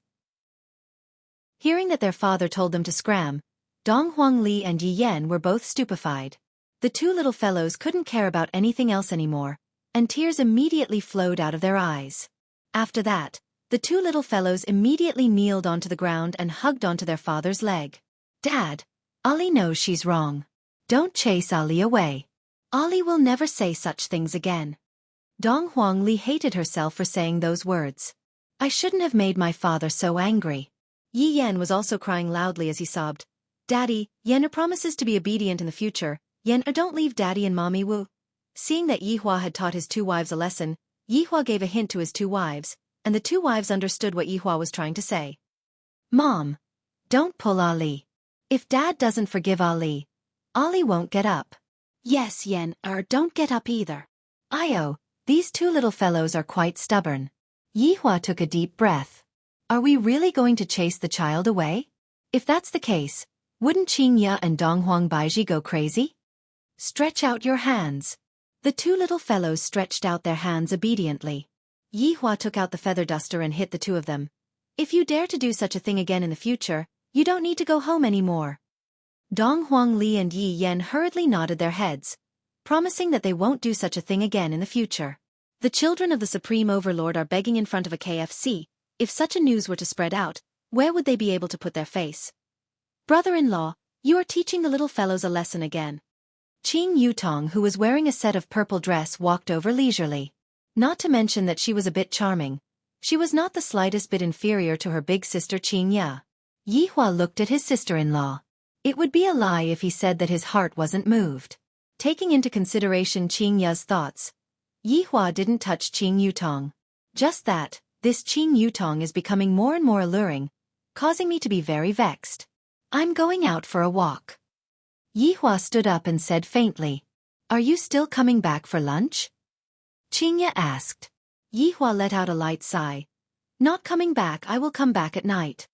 Hearing that their father told them to scram, Dong Huangli and Yi Yan were both stupefied. The two little fellows couldn't care about anything else anymore, and tears immediately flowed out of their eyes. After that, the two little fellows immediately kneeled onto the ground and hugged onto their father's leg. Dad, Ali knows she's wrong. Don't chase Ali away. Ali will never say such things again. Dong Huangli hated herself for saying those words. I shouldn't have made my father so angry. Yi Yan was also crying loudly as he sobbed. Daddy, Yen'er promises to be obedient in the future. Yen'er don't leave Daddy and Mommy Wu. Seeing that Yi Hua had taught his two wives a lesson, Yi Hua gave a hint to his two wives, and the two wives understood what Yi Hua was trying to say. Mom, don't pull Ali. If Dad doesn't forgive Ali, Ali won't get up. Yes, Yen'er, don't get up either. Io, these two little fellows are quite stubborn. Yi Hua took a deep breath. Are we really going to chase the child away? If that's the case, wouldn't Qingya and Donghuang Baiji go crazy? Stretch out your hands. The two little fellows stretched out their hands obediently. Yi Hua took out the feather duster and hit the two of them. If you dare to do such a thing again in the future, you don't need to go home anymore. Dong Huangli and Yi Yan hurriedly nodded their heads, promising that they won't do such a thing again in the future. The children of the Supreme Overlord are begging in front of a KFC. If such a news were to spread out, where would they be able to put their face? Brother-in-law, you are teaching the little fellows a lesson again. Qing Yutong, who was wearing a set of purple dress, walked over leisurely. Not to mention that she was a bit charming. She was not the slightest bit inferior to her big sister Qingya. Yi Hua looked at his sister-in-law. It would be a lie if he said that his heart wasn't moved. Taking into consideration Qingya's thoughts, Yi Hua didn't touch Qing Yutong. Just that, this Qing Yutong is becoming more and more alluring, causing me to be very vexed. I'm going out for a walk. Yi Hua stood up and said faintly, Are you still coming back for lunch? Qingya asked. Yi Hua let out a light sigh. Not coming back, I will come back at night.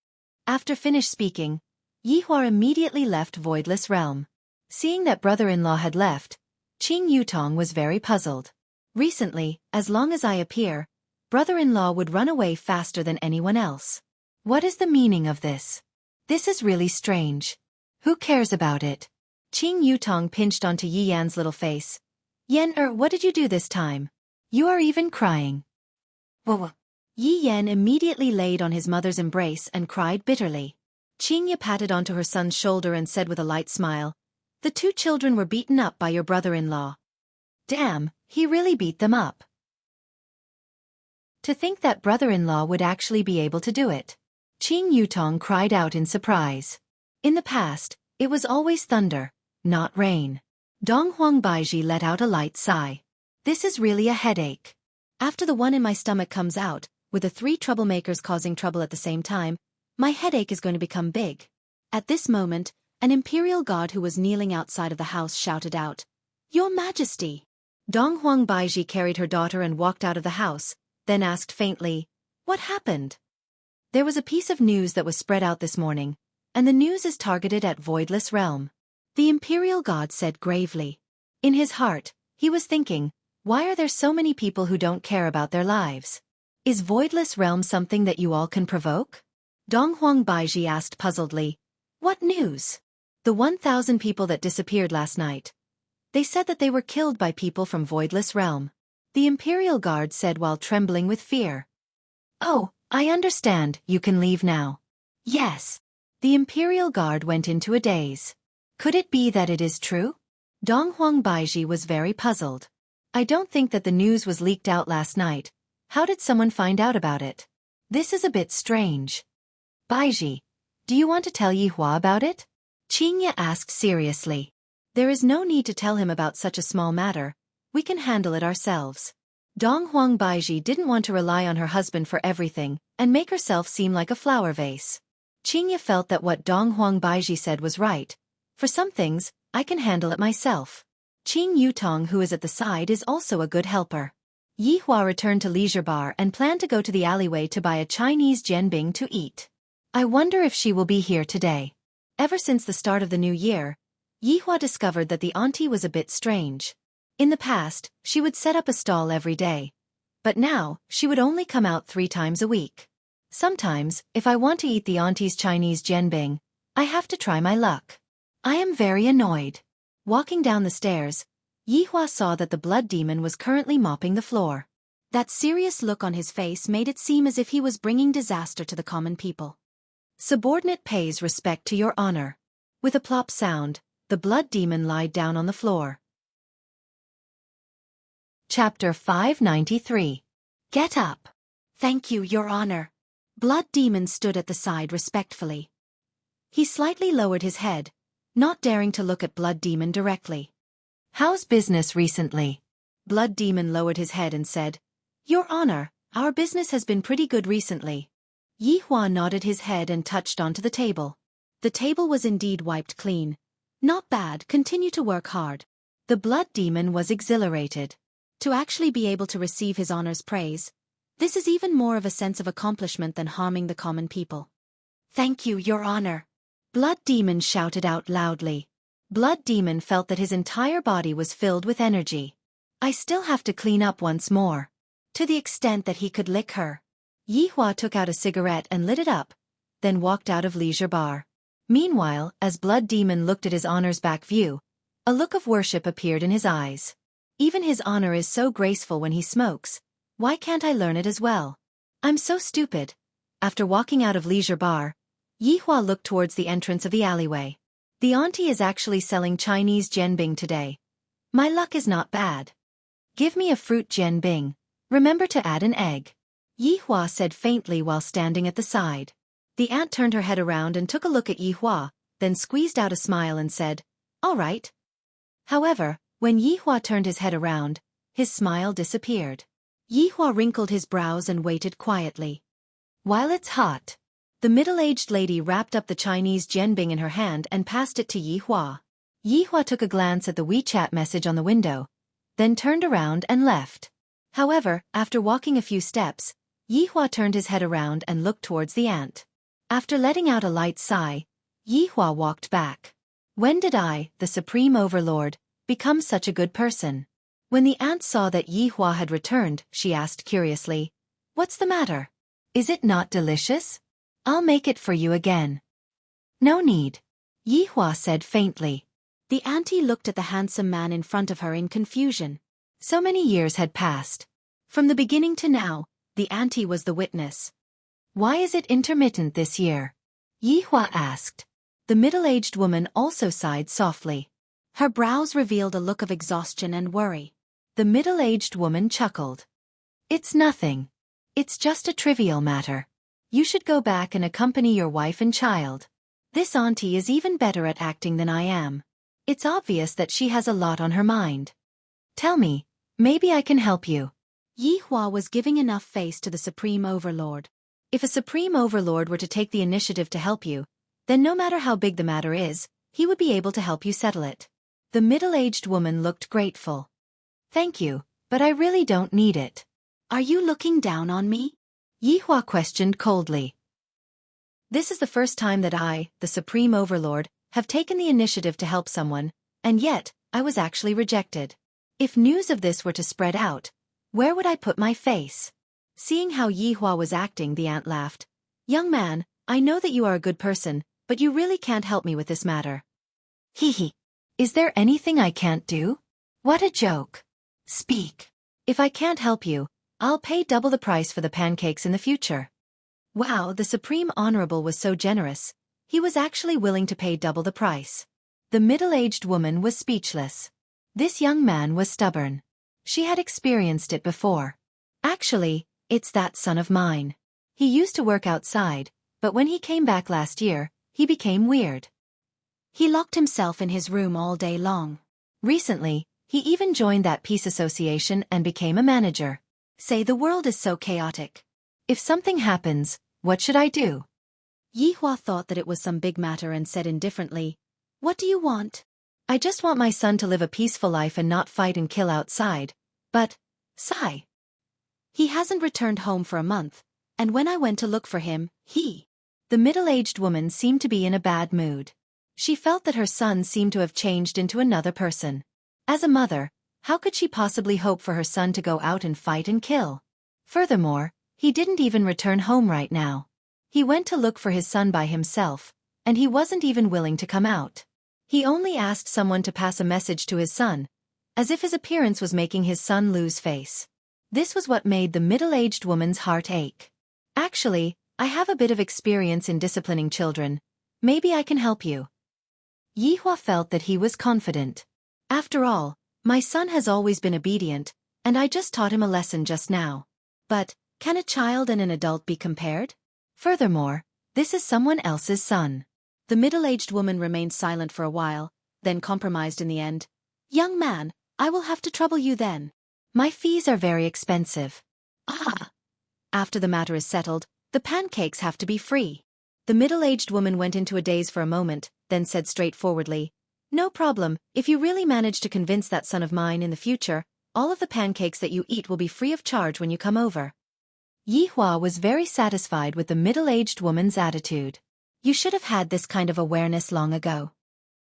After finished speaking, Yi Hua immediately left Voidless Realm. Seeing that brother-in-law had left, Qing Yutong was very puzzled. Recently, as long as I appear, brother-in-law would run away faster than anyone else. What is the meaning of this? This is really strange. Who cares about it? Qing Yutong pinched onto Yi Yan's little face. Yen'er, what did you do this time? You are even crying. Whoa. Yi Yan immediately laid on his mother's embrace and cried bitterly. Qingya patted onto her son's shoulder and said with a light smile, The two children were beaten up by your brother-in-law. Damn, he really beat them up. To think that brother-in-law would actually be able to do it. Qing Yutong cried out in surprise. In the past, it was always thunder, not rain. Donghuang Baiji let out a light sigh. This is really a headache. After the one in my stomach comes out, with the three troublemakers causing trouble at the same time, my headache is going to become big. At this moment, an imperial guard who was kneeling outside of the house shouted out, Your Majesty! Donghuang Baiji carried her daughter and walked out of the house, then asked faintly, What happened? There was a piece of news that was spread out this morning, and the news is targeted at Voidless Realm. The imperial god said gravely. In his heart, he was thinking, why are there so many people who don't care about their lives? Is Voidless Realm something that you all can provoke? Donghuang Baiji asked puzzledly. What news? The 1,000 people that disappeared last night. They said that they were killed by people from Voidless Realm. The imperial guard said while trembling with fear. Oh, I understand, you can leave now. Yes. The imperial guard went into a daze. Could it be that it is true? Donghuang Baiji was very puzzled. I don't think that the news was leaked out last night. How did someone find out about it? This is a bit strange. Baiji, do you want to tell Yi Hua about it? Qingya asked seriously. There is no need to tell him about such a small matter. We can handle it ourselves. Dong Huang Baiji didn't want to rely on her husband for everything and make herself seem like a flower vase. Qingye felt that what Dong Huang Baiji said was right. For some things, I can handle it myself. Qing Yutong, who is at the side, is also a good helper. Yi Hua returned to Leisure Bar and planned to go to the alleyway to buy a Chinese jianbing to eat. I wonder if she will be here today. Ever since the start of the new year, Yi Hua discovered that the auntie was a bit strange. In the past, she would set up a stall every day. But now, she would only come out 3 times a week. Sometimes, if I want to eat the auntie's Chinese jianbing, I have to try my luck. I am very annoyed. Walking down the stairs, Yi Hua saw that the blood demon was currently mopping the floor. That serious look on his face made it seem as if he was bringing disaster to the common people. Subordinate pays respect to your honor. With a plop sound, the blood demon lied down on the floor. Chapter 593. Get up. Thank you, Your Honor. Blood demon stood at the side respectfully. He slightly lowered his head, not daring to look at blood demon directly. How's business recently? Blood demon lowered his head and said, Your Honor, our business has been pretty good recently. Yi Hua nodded his head and touched onto the table. The table was indeed wiped clean. Not bad, continue to work hard. The blood demon was exhilarated. To actually be able to receive his honor's praise, this is even more of a sense of accomplishment than harming the common people. Thank you, Your Honor. Blood demon shouted out loudly. Blood demon felt that his entire body was filled with energy. I still have to clean up once more. To the extent that he could lick her. Yi Hua took out a cigarette and lit it up, then walked out of Leisure Bar. Meanwhile, as blood demon looked at his honor's back view, a look of worship appeared in his eyes. Even his honor is so graceful when he smokes. Why can't I learn it as well? I'm so stupid. After walking out of Leisure Bar, Yi Hua looked towards the entrance of the alleyway. The auntie is actually selling Chinese jianbing today. My luck is not bad. Give me a fruit jianbing. Remember to add an egg. Yi Hua said faintly while standing at the side. The aunt turned her head around and took a look at Yi Hua, then squeezed out a smile and said, All right. However, when Yi Hua turned his head around, his smile disappeared. Yi Hua wrinkled his brows and waited quietly. While it's hot. The middle-aged lady wrapped up the Chinese jianbing in her hand and passed it to Yi Hua. Yi Hua took a glance at the WeChat message on the window, then turned around and left. However, after walking a few steps, Yi Hua turned his head around and looked towards the aunt. After letting out a light sigh, Yi Hua walked back. When did I, the Supreme Overlord, become such a good person? When the aunt saw that Yi Hua had returned, she asked curiously, What's the matter? Is it not delicious? I'll make it for you again. No need. Yi Hua said faintly. The auntie looked at the handsome man in front of her in confusion. So many years had passed. From the beginning to now, the auntie was the witness. Why is it intermittent this year? Yi Hua asked. The middle-aged woman also sighed softly. Her brows revealed a look of exhaustion and worry. The middle-aged woman chuckled. It's nothing. It's just a trivial matter. You should go back and accompany your wife and child. This auntie is even better at acting than I am. It's obvious that she has a lot on her mind. Tell me, maybe I can help you. Yi Hua was giving enough face to the Supreme Overlord. If a Supreme Overlord were to take the initiative to help you, then no matter how big the matter is, he would be able to help you settle it. The middle-aged woman looked grateful. Thank you, but I really don't need it. Are you looking down on me? Yi Hua questioned coldly. This is the first time that I, the Supreme Overlord, have taken the initiative to help someone, and yet, I was actually rejected. If news of this were to spread out, where would I put my face? Seeing how Yi Hua was acting, the aunt laughed. Young man, I know that you are a good person, but you really can't help me with this matter. Hee hee. Is there anything I can't do? What a joke. Speak. If I can't help you, I'll pay double the price for the pancakes in the future. Wow, the Supreme Honorable was so generous. He was actually willing to pay double the price. The middle-aged woman was speechless. This young man was stubborn. She had experienced it before. Actually, it's that son of mine. He used to work outside, but when he came back last year, he became weird. He locked himself in his room all day long. Recently, he even joined that peace association and became a manager. Say the world is so chaotic. If something happens, what should I do? Yihua thought that it was some big matter and said indifferently, "What do you want?" "I just want my son to live a peaceful life and not fight and kill outside. But, sigh. He hasn't returned home for a month, and when I went to look for him, The middle-aged woman seemed to be in a bad mood. She felt that her son seemed to have changed into another person. As a mother, how could she possibly hope for her son to go out and fight and kill? Furthermore, he didn't even return home right now. He went to look for his son by himself, and he wasn't even willing to come out. He only asked someone to pass a message to his son, as if his appearance was making his son lose face. This was what made the middle-aged woman's heart ache. "Actually, I have a bit of experience in disciplining children. Maybe I can help you." Yihua felt that he was confident. "After all, my son has always been obedient, and I just taught him a lesson just now. But, can a child and an adult be compared? Furthermore, this is someone else's son." The middle-aged woman remained silent for a while, then compromised in the end. "Young man, I will have to trouble you then. My fees are very expensive." "Ah! After the matter is settled, the pancakes have to be free." The middle-aged woman went into a daze for a moment, then said straightforwardly, "No problem, if you really manage to convince that son of mine in the future, all of the pancakes that you eat will be free of charge when you come over." Yihua was very satisfied with the middle-aged woman's attitude. "You should have had this kind of awareness long ago.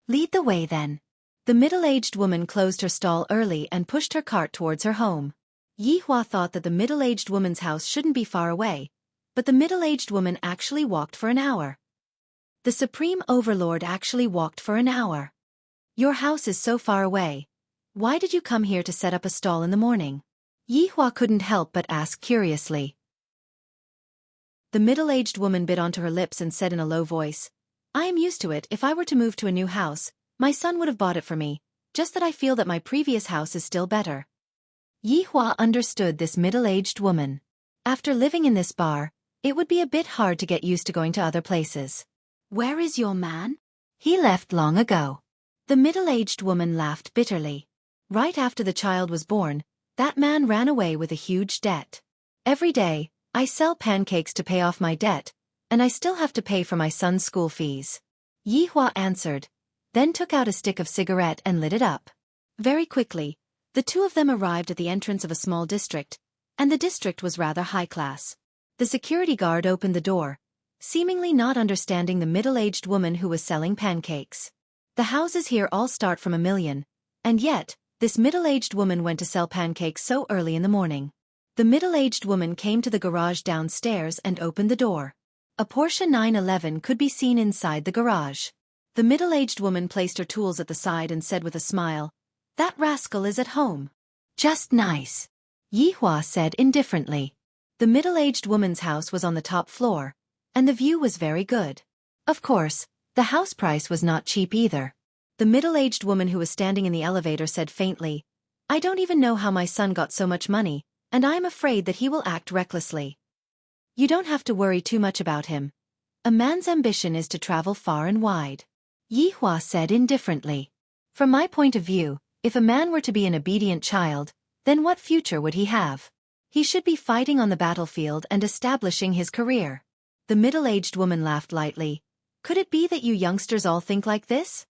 Lead the way then." The middle-aged woman closed her stall early and pushed her cart towards her home. Yihua thought that the middle-aged woman's house shouldn't be far away, but the middle-aged woman actually walked for an hour. The Supreme Overlord actually walked for an hour. "Your house is so far away. Why did you come here to set up a stall in the morning?" Yihua couldn't help but ask curiously. The middle-aged woman bit onto her lips and said in a low voice, "I am used to it. If I were to move to a new house, my son would have bought it for me, just that I feel that my previous house is still better." Yihua understood this middle-aged woman. After living in this bar, it would be a bit hard to get used to going to other places. "Where is your man?" "He left long ago." The middle-aged woman laughed bitterly. "Right after the child was born, that man ran away with a huge debt. Every day, I sell pancakes to pay off my debt, and I still have to pay for my son's school fees." Yihua answered, then took out a stick of cigarette and lit it up. Very quickly, the two of them arrived at the entrance of a small district, and the district was rather high class. The security guard opened the door, seemingly not understanding the middle-aged woman who was selling pancakes. "The houses here all start from 1 million, and yet, this middle-aged woman went to sell pancakes so early in the morning." The middle-aged woman came to the garage downstairs and opened the door. A Porsche 911 could be seen inside the garage. The middle-aged woman placed her tools at the side and said with a smile, "That rascal is at home." "Just nice," Yihua said indifferently. The middle-aged woman's house was on the top floor, and the view was very good. Of course, the house price was not cheap either. The middle-aged woman who was standing in the elevator said faintly, "I don't even know how my son got so much money, and I am afraid that he will act recklessly." "You don't have to worry too much about him. A man's ambition is to travel far and wide," Yihua said indifferently. "From my point of view, if a man were to be an obedient child, then what future would he have? He should be fighting on the battlefield and establishing his career." The middle-aged woman laughed lightly. "Could it be that you youngsters all think like this?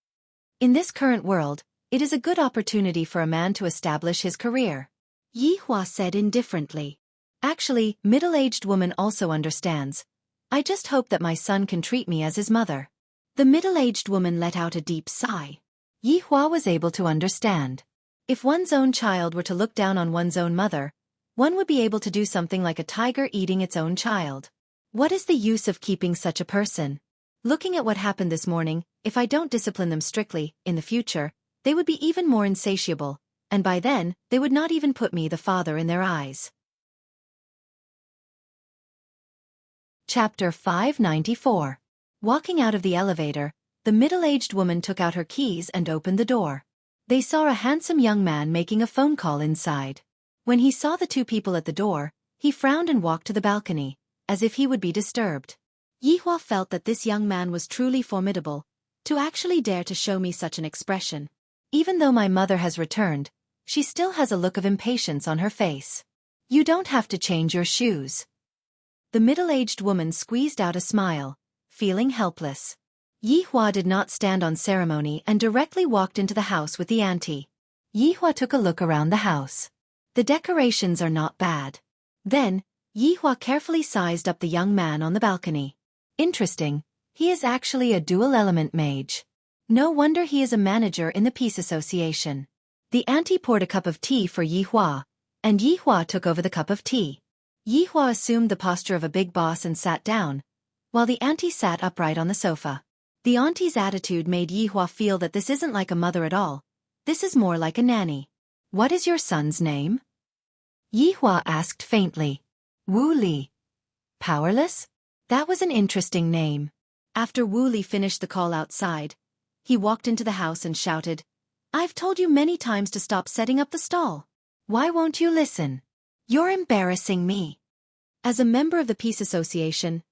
In this current world, it is a good opportunity for a man to establish his career," Yihua said indifferently. "Actually, middle-aged woman also understands. I just hope that my son can treat me as his mother." The middle-aged woman let out a deep sigh. Yihua was able to understand. If one's own child were to look down on one's own mother, one would be able to do something like a tiger eating its own child. What is the use of keeping such a person? Looking at what happened this morning, if I don't discipline them strictly, in the future, they would be even more insatiable, and by then, they would not even put me the father in their eyes. Chapter 594. Walking out of the elevator, the middle-aged woman took out her keys and opened the door. They saw a handsome young man making a phone call inside. When he saw the two people at the door, he frowned and walked to the balcony, as if he would be disturbed. Yihua felt that this young man was truly formidable, to actually dare to show me such an expression. Even though my mother has returned, she still has a look of impatience on her face. You don't have to change your shoes. The middle-aged woman squeezed out a smile, feeling helpless. Yihua did not stand on ceremony and directly walked into the house with the auntie. Yihua took a look around the house. The decorations are not bad. Then, Yihua carefully sized up the young man on the balcony. Interesting, he is actually a dual-element mage. No wonder he is a manager in the Peace Association. The auntie poured a cup of tea for Yihua, and Yihua took over the cup of tea. Yihua assumed the posture of a big boss and sat down, while the auntie sat upright on the sofa. The auntie's attitude made Yihua feel that this isn't like a mother at all. This is more like a nanny. What is your son's name? Yihua asked faintly. Wu Li. Powerless? That was an interesting name. After Wu Li finished the call outside, he walked into the house and shouted, I've told you many times to stop setting up the stall. Why won't you listen? You're embarrassing me. As a member of the Peace Association,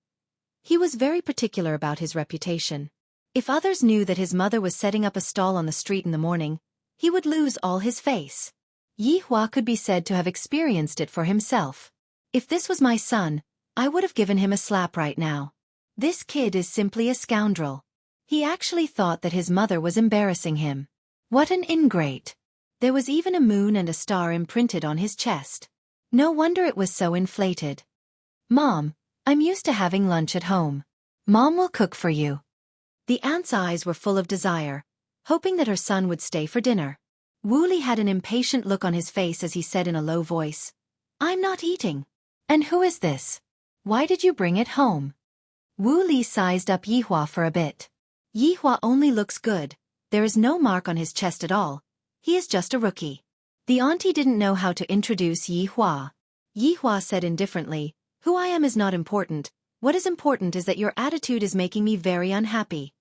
he was very particular about his reputation. If others knew that his mother was setting up a stall on the street in the morning, he would lose all his face. Yihua could be said to have experienced it for himself. If this was my son, I would have given him a slap right now. This kid is simply a scoundrel. He actually thought that his mother was embarrassing him. What an ingrate. There was even a moon and a star imprinted on his chest. No wonder it was so inflated. Mom, I'm used to having lunch at home. Mom will cook for you. The aunt's eyes were full of desire, hoping that her son would stay for dinner. Wu Li had an impatient look on his face as he said in a low voice, I'm not eating. And who is this? Why did you bring it home? Wu Li sized up Yihua for a bit. Yihua only looks good. There is no mark on his chest at all. He is just a rookie. The auntie didn't know how to introduce Yihua. Yihua said indifferently, Who I am is not important. What is important is that your attitude is making me very unhappy.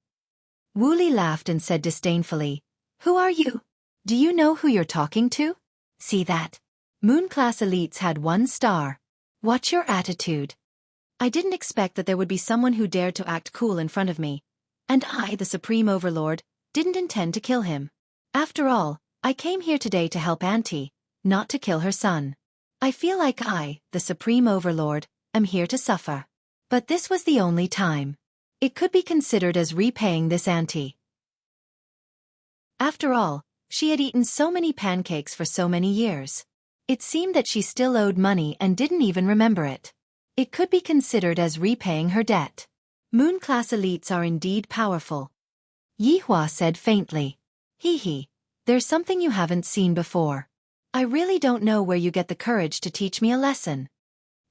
Wu Li laughed and said disdainfully, Who are you? Do you know who you're talking to? See that? Moon class elites had 1 star. What's your attitude? I didn't expect that there would be someone who dared to act cool in front of me. And I, the Supreme Overlord, didn't intend to kill him. After all, I came here today to help Auntie, not to kill her son. I feel like I, the Supreme Overlord, am here to suffer. But this was the only time. It could be considered as repaying this Auntie. After all, she had eaten so many pancakes for so many years. It seemed that she still owed money and didn't even remember it. It could be considered as repaying her debt. Moon class elites are indeed powerful. Yihua said faintly. Hee, there's something you haven't seen before. I really don't know where you get the courage to teach me a lesson.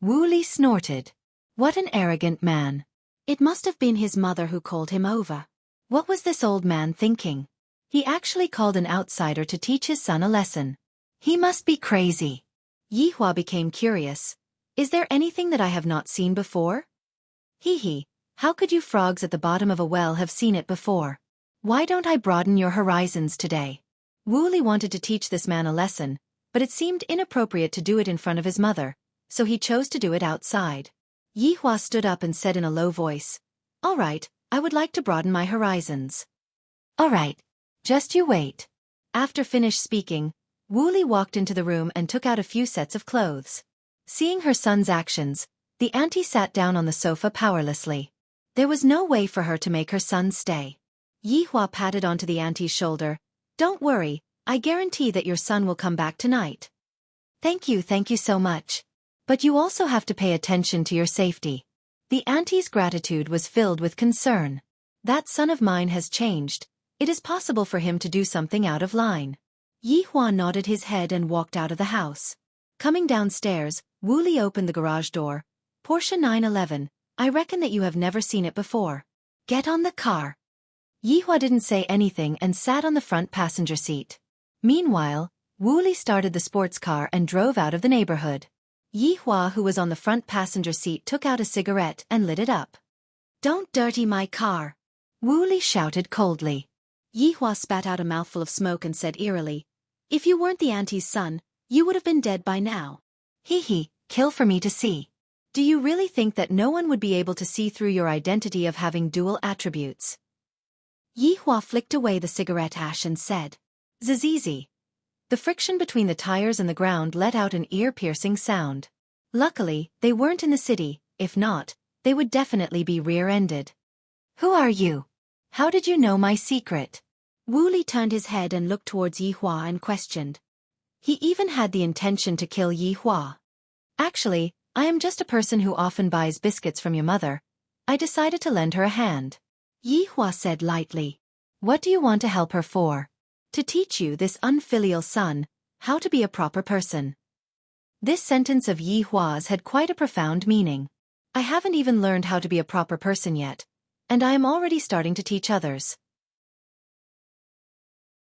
Wu Li snorted. What an arrogant man. It must have been his mother who called him over. What was this old man thinking? He actually called an outsider to teach his son a lesson. He must be crazy. Yihua became curious. Is there anything that I have not seen before? Hee, how could you frogs at the bottom of a well have seen it before? Why don't I broaden your horizons today? Wu Li wanted to teach this man a lesson, but it seemed inappropriate to do it in front of his mother, so he chose to do it outside. Yihua stood up and said in a low voice, All right, I would like to broaden my horizons. All right, just you wait. After finished speaking, Wu Li walked into the room and took out a few sets of clothes. Seeing her son's actions, the auntie sat down on the sofa powerlessly. There was no way for her to make her son stay. Yihua patted onto the auntie's shoulder. Don't worry, I guarantee that your son will come back tonight. Thank you so much. But you also have to pay attention to your safety. The auntie's gratitude was filled with concern. That son of mine has changed. It is possible for him to do something out of line. Yihua nodded his head and walked out of the house. Coming downstairs, Wu Li opened the garage door. Porsche 911, I reckon that you have never seen it before. Get on the car. Yihua didn't say anything and sat on the front passenger seat. Meanwhile, Wu Li started the sports car and drove out of the neighborhood. Yihua, who was on the front passenger seat, took out a cigarette and lit it up. Don't dirty my car. Wu Li shouted coldly. Yihua spat out a mouthful of smoke and said eerily, If you weren't the auntie's son, you would have been dead by now. Hee, kill for me to see. Do you really think that no one would be able to see through your identity of having dual attributes? Yihua flicked away the cigarette ash and said, Zizizi. The friction between the tires and the ground let out an ear-piercing sound. Luckily, they weren't in the city. If not, they would definitely be rear-ended. Who are you? How did you know my secret? Wu Li turned his head and looked towards Yi Hua and questioned. He even had the intention to kill Yi Hua. Actually, I am just a person who often buys biscuits from your mother. I decided to lend her a hand. Yi Hua said lightly. What do you want to help her for? To teach you, this unfilial son, how to be a proper person. This sentence of Yi Hua's had quite a profound meaning. I haven't even learned how to be a proper person yet, and I am already starting to teach others.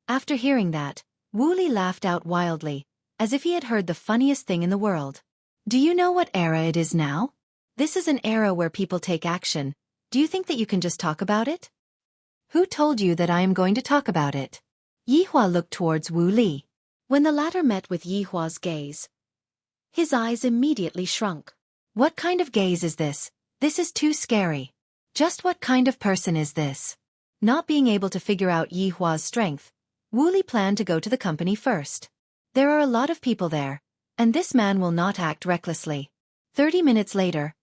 After hearing that, Wu Li laughed out wildly, as if he had heard the funniest thing in the world. Do you know what era it is now? This is an era where people take action. Do you think that you can just talk about it? Who told you that I am going to talk about it? Yi Hua looked towards Wu Li. When the latter met with Yi Hua's gaze, his eyes immediately shrunk. What kind of gaze is this? This is too scary. Just what kind of person is this? Not being able to figure out Yi Hua's strength, Wu Li planned to go to the company first. There are a lot of people there, and this man will not act recklessly. 30 minutes later,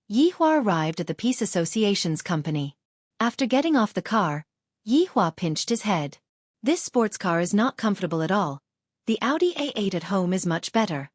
Yi Hua arrived at the Peace Association's company. After getting off the car, Yi Hua pinched his head. This sports car is not comfortable at all. The Audi A8 at home is much better.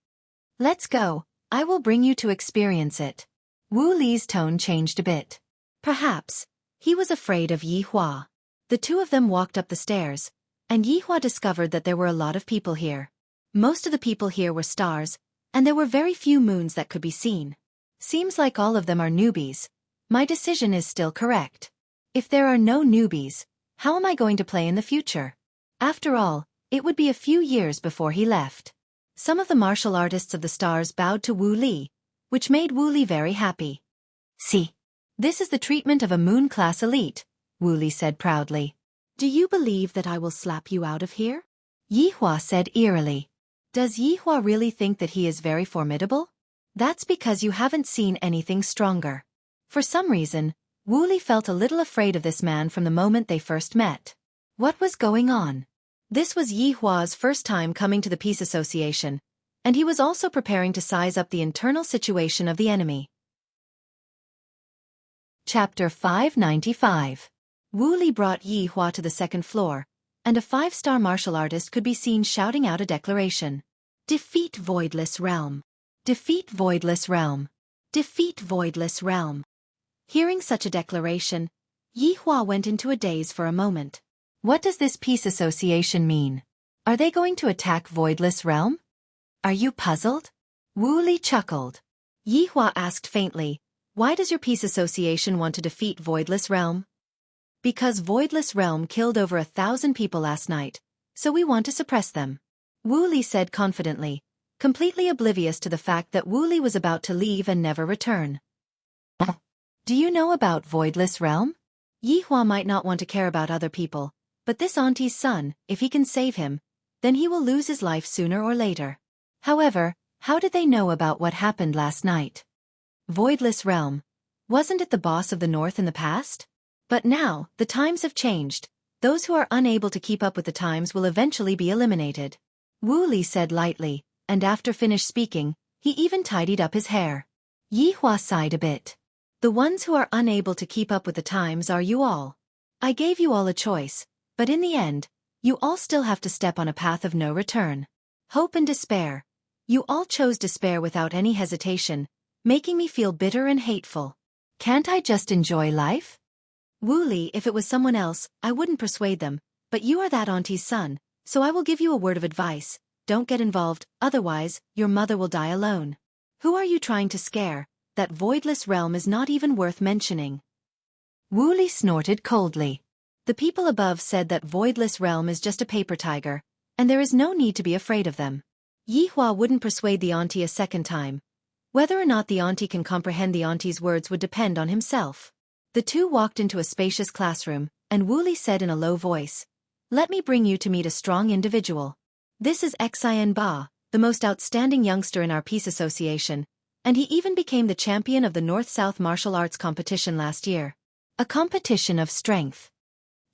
Let's go, I will bring you to experience it. Wu Li's tone changed a bit. Perhaps he was afraid of Yi Hua. The two of them walked up the stairs, and Yi Hua discovered that there were a lot of people here. Most of the people here were stars, and there were very few moons that could be seen. Seems like all of them are newbies. My decision is still correct. If there are no newbies, how am I going to play in the future? After all, it would be a few years before he left. Some of the martial artists of the stars bowed to Wu Li, which made Wu Li very happy. See, this is the treatment of a moon-class elite, Wu Li said proudly. Do you believe that I will slap you out of here? Yi Hua said eerily. Does Yi Hua really think that he is very formidable? That's because you haven't seen anything stronger. For some reason, Wu Li felt a little afraid of this man from the moment they first met. What was going on? This was Yi Hua's first time coming to the Peace Association, and he was also preparing to size up the internal situation of the enemy. Chapter 595. Wu Li brought Yi Hua to the second floor, and a 5-star martial artist could be seen shouting out a declaration. Defeat Voidless Realm. Defeat Voidless Realm. Defeat Voidless Realm. Hearing such a declaration, Yi Hua went into a daze for a moment. What does this Peace Association mean? Are they going to attack Voidless Realm? Are you puzzled? Wu Li chuckled. Yi Hua asked faintly, why does your Peace Association want to defeat Voidless Realm? Because Voidless Realm killed over 1,000 people last night, so we want to suppress them. Wu Li said confidently, completely oblivious to the fact that Wu Li was about to leave and never return. Do you know about Voidless Realm? Yi Hua might not want to care about other people, but this auntie's son, if he can save him, then he will lose his life sooner or later. However, how did they know about what happened last night? Voidless Realm. Wasn't it the boss of the North in the past? But now, the times have changed. Those who are unable to keep up with the times will eventually be eliminated. Wu Li said lightly, and after finished speaking, he even tidied up his hair. Yi Hua sighed a bit. The ones who are unable to keep up with the times are you all. I gave you all a choice, but in the end, you all still have to step on a path of no return. Hope and despair. You all chose despair without any hesitation, making me feel bitter and hateful. Can't I just enjoy life? Wu Li, if it was someone else, I wouldn't persuade them, but you are that auntie's son, so I will give you a word of advice. Don't get involved, otherwise, your mother will die alone. Who are you trying to scare? That Voidless Realm is not even worth mentioning. Wu Li snorted coldly. The people above said that Voidless Realm is just a paper tiger, and there is no need to be afraid of them. Yi Hua wouldn't persuade the auntie a second time. Whether or not the auntie can comprehend the auntie's words would depend on himself. The two walked into a spacious classroom, and Wu Li said in a low voice, "Let me bring you to meet a strong individual. This is Xiaofan Ba, the most outstanding youngster in our Peace Association, and he even became the champion of the North-South Martial Arts competition last year. A competition of strength."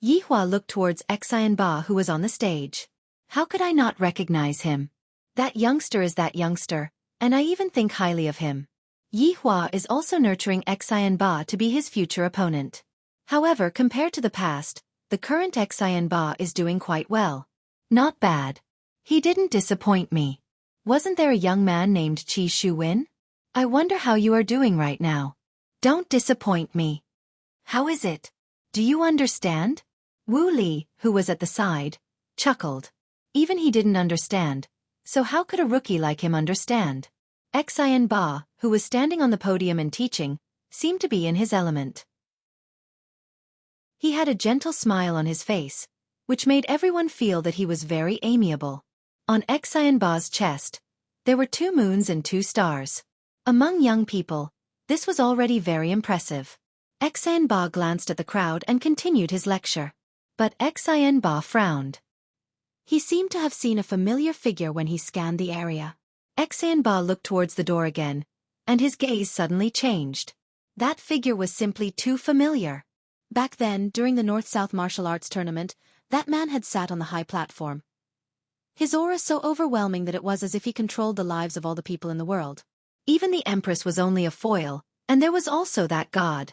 Yi Hua looked towards Xiaofan Ba who was on the stage. How could I not recognize him? That youngster is that youngster, and I even think highly of him. Yi Hua is also nurturing Xian Ba to be his future opponent. However, compared to the past, the current Xian Ba is doing quite well. Not bad. He didn't disappoint me. Wasn't there a young man named Qi Shuwen? I wonder how you are doing right now. Don't disappoint me. How is it? Do you understand? Wu Li, who was at the side, chuckled. Even he didn't understand, so how could a rookie like him understand? Xian Ba, who was standing on the podium and teaching, seemed to be in his element. He had a gentle smile on his face, which made everyone feel that he was very amiable. On Xian Ba's chest, there were 2 moons and 2 stars. Among young people, this was already very impressive. Xian Ba glanced at the crowd and continued his lecture. But Xian Ba frowned. He seemed to have seen a familiar figure when he scanned the area. Xian Ba looked towards the door again, and his gaze suddenly changed. That figure was simply too familiar. Back then, during the North-South Martial Arts Tournament, that man had sat on the high platform. His aura so overwhelming that it was as if he controlled the lives of all the people in the world. Even the Empress was only a foil, and there was also that god.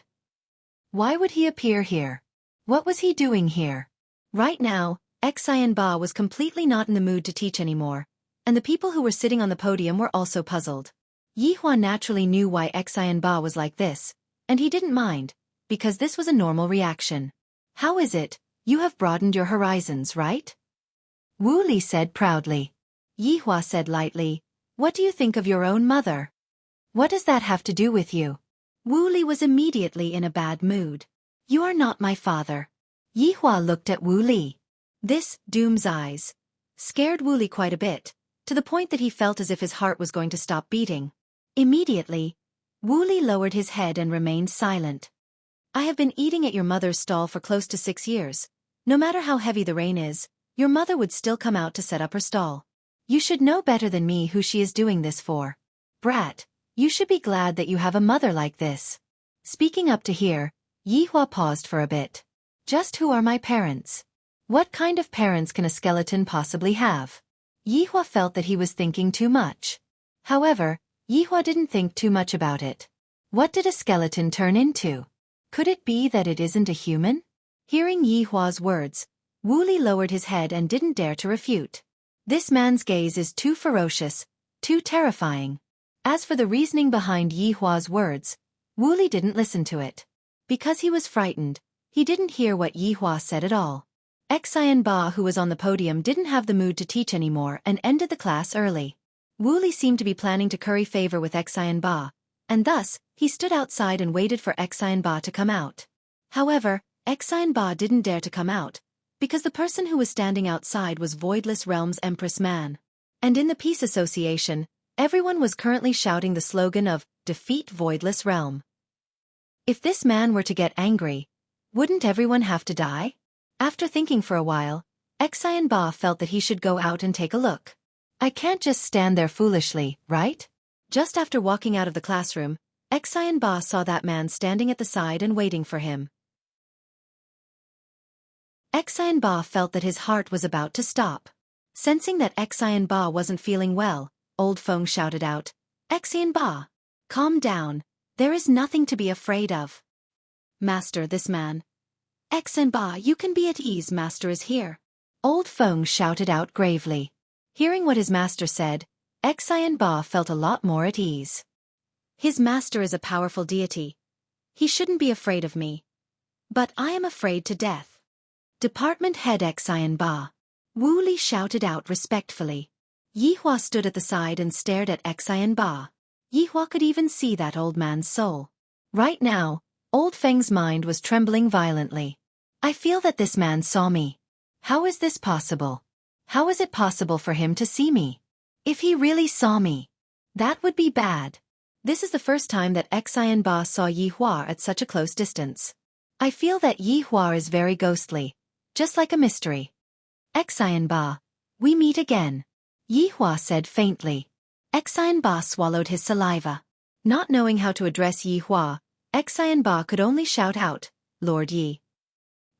Why would he appear here? What was he doing here? Right now, Xian Ba was completely not in the mood to teach anymore, and the people who were sitting on the podium were also puzzled. Yi Hua naturally knew why Xian Ba was like this, and he didn't mind, because this was a normal reaction. How is it? You have broadened your horizons, right? Wu Li said proudly. Yi Hua said lightly, what do you think of your own mother? What does that have to do with you? Wu Li was immediately in a bad mood. You are not my father. Yi Hua looked at Wu Li. This, Doom's eyes, scared Wu Li quite a bit, to the point that he felt as if his heart was going to stop beating. Immediately, Wu Li lowered his head and remained silent. I have been eating at your mother's stall for close to 6 years. No matter how heavy the rain is, your mother would still come out to set up her stall. You should know better than me who she is doing this for. Brat, you should be glad that you have a mother like this. Speaking up to here, Yi Hua paused for a bit. Just who are my parents? What kind of parents can a skeleton possibly have? Yi Hua felt that he was thinking too much. However, Yi Hua didn't think too much about it. What did a skeleton turn into? Could it be that it isn't a human? Hearing Yi Hua's words, Wu Li lowered his head and didn't dare to refute. This man's gaze is too ferocious, too terrifying. As for the reasoning behind Yi Hua's words, Wu Li didn't listen to it. Because he was frightened, he didn't hear what Yi Hua said at all. Xian Ba, who was on the podium, didn't have the mood to teach anymore and ended the class early. Wu Li seemed to be planning to curry favor with Xian Ba, and thus, he stood outside and waited for Xian Ba to come out. However, Xian Ba didn't dare to come out, because the person who was standing outside was Voidless Realm's Empress Man. And in the Peace Association, everyone was currently shouting the slogan of, Defeat Voidless Realm. If this man were to get angry, wouldn't everyone have to die? After thinking for a while, Xian Ba felt that he should go out and take a look. I can't just stand there foolishly, right? Just after walking out of the classroom, Xian Ba saw that man standing at the side and waiting for him. Xian Ba felt that his heart was about to stop. Sensing that Xian Ba wasn't feeling well, Old Feng shouted out, Xian Ba, calm down, there is nothing to be afraid of. Master, this man. Xian Ba, you can be at ease, Master is here. Old Feng shouted out gravely. Hearing what his master said, Xian Ba felt a lot more at ease. His master is a powerful deity. He shouldn't be afraid of me. But I am afraid to death. Department Head Xian Ba. Wu Li shouted out respectfully. Yi Hua stood at the side and stared at Xian Ba. Yi Hua could even see that old man's soul. Right now, Old Feng's mind was trembling violently. I feel that this man saw me. How is this possible? How is it possible for him to see me? If he really saw me, that would be bad. This is the first time that Xian Ba saw Yi Hua at such a close distance. I feel that Yi Hua is very ghostly, just like a mystery. Xian Ba, we meet again. Yi Hua said faintly. Xian Ba swallowed his saliva. Not knowing how to address Yi Hua, Xian Ba could only shout out, Lord Yi.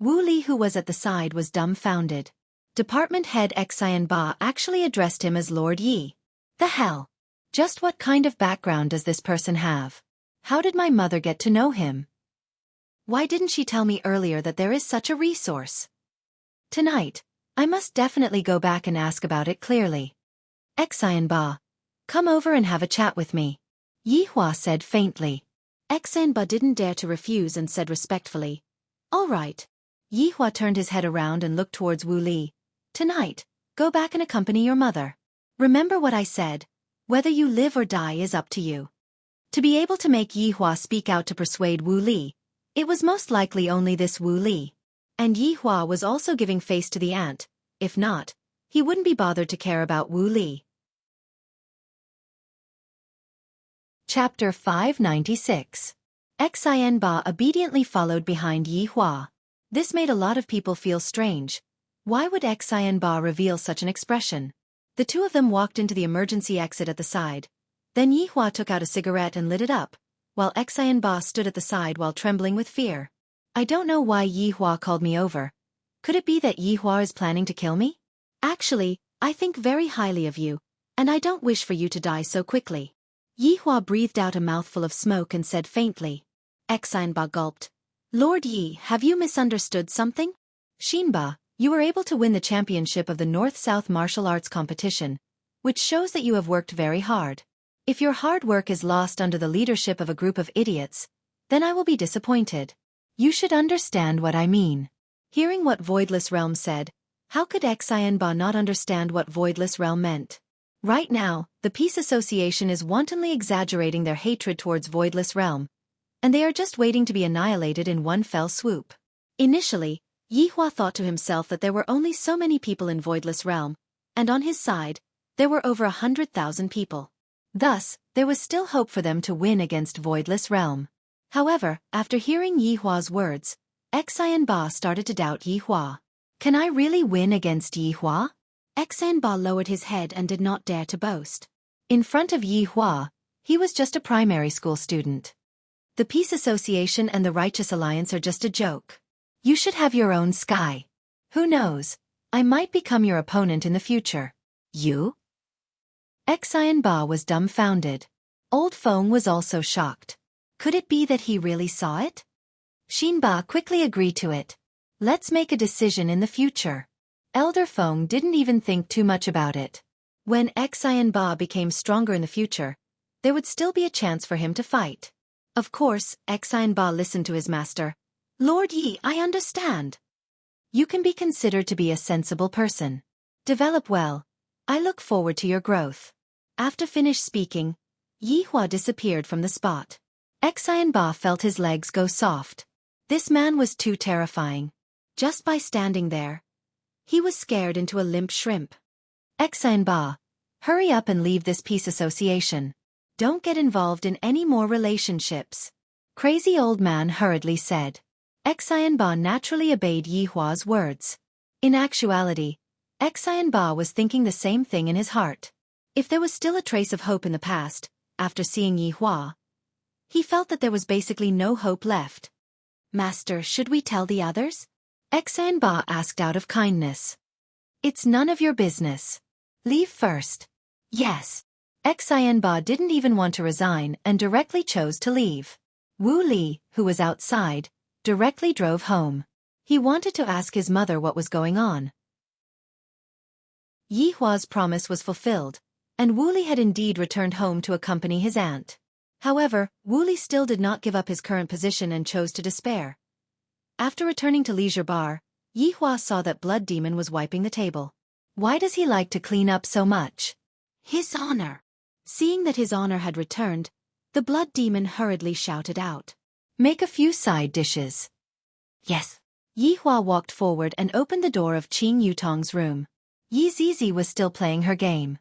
Wu Li, who was at the side, was dumbfounded. Department head Xian Ba actually addressed him as Lord Yi. The hell? Just what kind of background does this person have? How did my mother get to know him? Why didn't she tell me earlier that there is such a resource? Tonight, I must definitely go back and ask about it clearly. Xian Ba, come over and have a chat with me, Yi Hua said faintly. Xian Ba didn't dare to refuse and said respectfully, all right. Yi Hua turned his head around and looked towards Wu Li. Tonight, go back and accompany your mother. Remember what I said, whether you live or die is up to you. To be able to make Yi Hua speak out to persuade Wu Li, it was most likely only this Wu Li. And Yi Hua was also giving face to the aunt. If not, he wouldn't be bothered to care about Wu Li. Chapter 596. Xian Ba obediently followed behind Yi Hua. This made a lot of people feel strange. Why would Xian Ba reveal such an expression? The two of them walked into the emergency exit at the side. Then Yi Hua took out a cigarette and lit it up, while Xian Ba stood at the side while trembling with fear. I don't know why Yi Hua called me over. Could it be that Yi Hua is planning to kill me? Actually, I think very highly of you, and I don't wish for you to die so quickly. Yi Hua breathed out a mouthful of smoke and said faintly. Xian Ba gulped. Lord Yi, have you misunderstood something? Xinba, you were able to win the championship of the North-South martial arts competition, which shows that you have worked very hard. If your hard work is lost under the leadership of a group of idiots, then I will be disappointed. You should understand what I mean. Hearing what Voidless Realm said, how could Xian Ba not understand what Voidless Realm meant? Right now, the Peace Association is wantonly exaggerating their hatred towards Voidless Realm, and they are just waiting to be annihilated in one fell swoop. Initially, Yi Hua thought to himself that there were only so many people in Voidless Realm, and on his side, there were over 100,000 people. Thus, there was still hope for them to win against Voidless Realm. However, after hearing Yi Hua's words, Xian Ba started to doubt Yi Hua. Can I really win against Yi Hua? Xian Ba lowered his head and did not dare to boast. In front of Yi Hua, he was just a primary school student. The Peace Association and the Righteous Alliance are just a joke. You should have your own sky. Who knows, I might become your opponent in the future. You? Xian Ba was dumbfounded. Old Feng was also shocked. Could it be that he really saw it? Xinba quickly agreed to it. Let's make a decision in the future. Elder Feng didn't even think too much about it. When Xian Ba became stronger in the future, there would still be a chance for him to fight. Of course, Xian Ba listened to his master. Lord Yi, I understand. You can be considered to be a sensible person. Develop well. I look forward to your growth. After finished speaking, Yi Hua disappeared from the spot. Xian Ba felt his legs go soft. This man was too terrifying. Just by standing there, he was scared into a limp shrimp. Xian Ba, hurry up and leave this peace association. Don't get involved in any more relationships. Crazy old man hurriedly said. Xian Ba naturally obeyed Yi Hua's words. In actuality, Xian Ba was thinking the same thing in his heart. If there was still a trace of hope in the past, after seeing Yi Hua, he felt that there was basically no hope left. Master, should we tell the others? Xian Ba asked out of kindness. It's none of your business. Leave first. Yes. Xian Ba didn't even want to resign and directly chose to leave. Wu Li, who was outside, directly drove home. He wanted to ask his mother what was going on. Yi Hua's promise was fulfilled, and Wu Li had indeed returned home to accompany his aunt. However, Wu Li still did not give up his current position and chose to despair. After returning to Leisure Bar, Yi Hua saw that Blood Demon was wiping the table. Why does he like to clean up so much? His honor. Seeing that his honor had returned, the Blood Demon hurriedly shouted out. Make a few side dishes. Yes. Yi Hua walked forward and opened the door of Qing Yutong's room. Yi Zizi was still playing her game.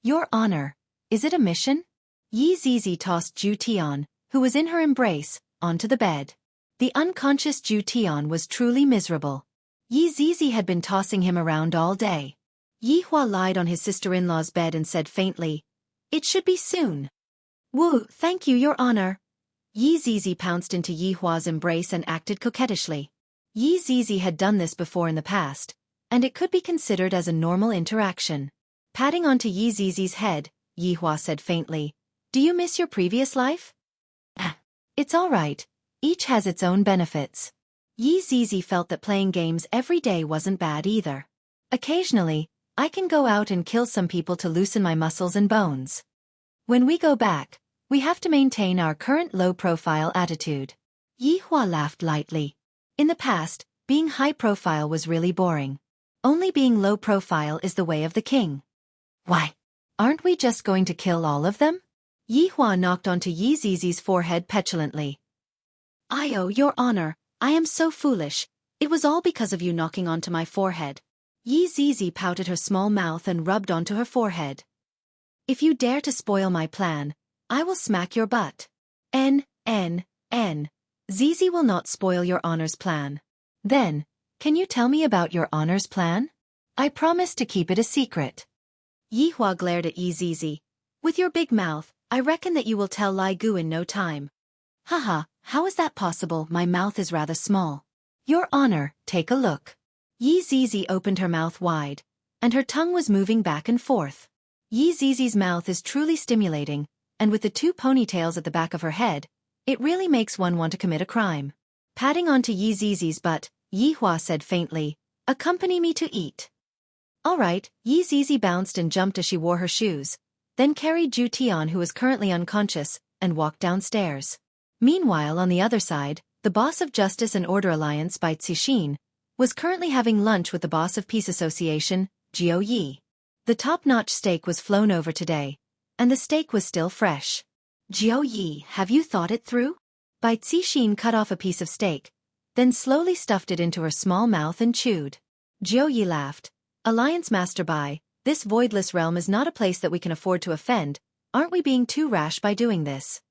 Your honor, is it a mission? Yi Zizi tossed Zhu Tian, who was in her embrace, onto the bed. The unconscious Zhu Tian was truly miserable. Yi Zizi had been tossing him around all day. Yi Hua lied on his sister-in-law's bed and said faintly, It should be soon. Wu, thank you, your honor. Yi Zizi pounced into Yi Hua's embrace and acted coquettishly. Yi Zizi had done this before in the past, and it could be considered as a normal interaction. Patting onto Yi Zizi's head, Yihua said faintly, "Do you miss your previous life?" "It's all right. Each has its own benefits." Yi Zizi felt that playing games every day wasn't bad either. "Occasionally, I can go out and kill some people to loosen my muscles and bones. When we go back, we have to maintain our current low-profile attitude." Yihua laughed lightly. In the past, being high-profile was really boring. Only being low-profile is the way of the king. "Why? Aren't we just going to kill all of them?" Yihua knocked onto Yi Zizi's forehead petulantly. Your honor, I am so foolish. It was all because of you knocking onto my forehead." Yi Zizi pouted her small mouth and rubbed onto her forehead. "If you dare to spoil my plan, I will smack your butt." N. Zizi will not spoil your honor's plan." "Then, can you tell me about your honor's plan?" "I promise to keep it a secret." Yihua glared at Yi Zizi. "With your big mouth, I reckon that you will tell Lai Gu in no time." "Haha, how is that possible? My mouth is rather small." "Your honor, take a look." Yi Zizi opened her mouth wide, and her tongue was moving back and forth. Yi Zizi's mouth is truly stimulating, and with the two ponytails at the back of her head, it really makes one want to commit a crime. Patting onto Yi Zizi's butt, Yihua said faintly, "Accompany me to eat." "All right." Yi Zizi bounced and jumped as she wore her shoes, then carried Ju Tian, who was currently unconscious, and walked downstairs. Meanwhile, on the other side, the boss of Justice and Order Alliance Bai Cixin was currently having lunch with the boss of Peace Association, Jiu Yi. The top-notch steak was flown over today, and the steak was still fresh. "Jiu Yi, have you thought it through?" Bai Cixin cut off a piece of steak, then slowly stuffed it into her small mouth and chewed. Jiu Yi laughed. "Alliance Master Bai, this voidless realm is not a place that we can afford to offend. Aren't we being too rash by doing this?"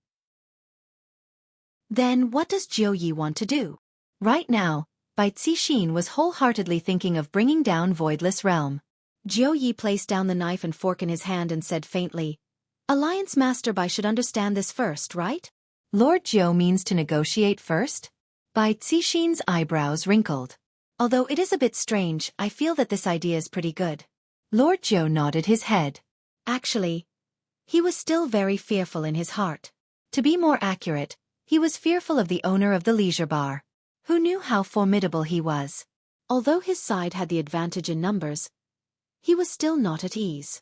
Then what does Jiu Yi want to do? Right now, Bai Cixin was wholeheartedly thinking of bringing down Voidless Realm. Jiu Yi placed down the knife and fork in his hand and said faintly, "Alliance Master Bai should understand this first, right?" "Lord Jiu means to negotiate first?" Bai Cixin's eyebrows wrinkled. "Although it is a bit strange, I feel that this idea is pretty good." Lord Jiu nodded his head. Actually, he was still very fearful in his heart. To be more accurate, he was fearful of the owner of the leisure bar. Who knew how formidable he was? Although his side had the advantage in numbers, he was still not at ease.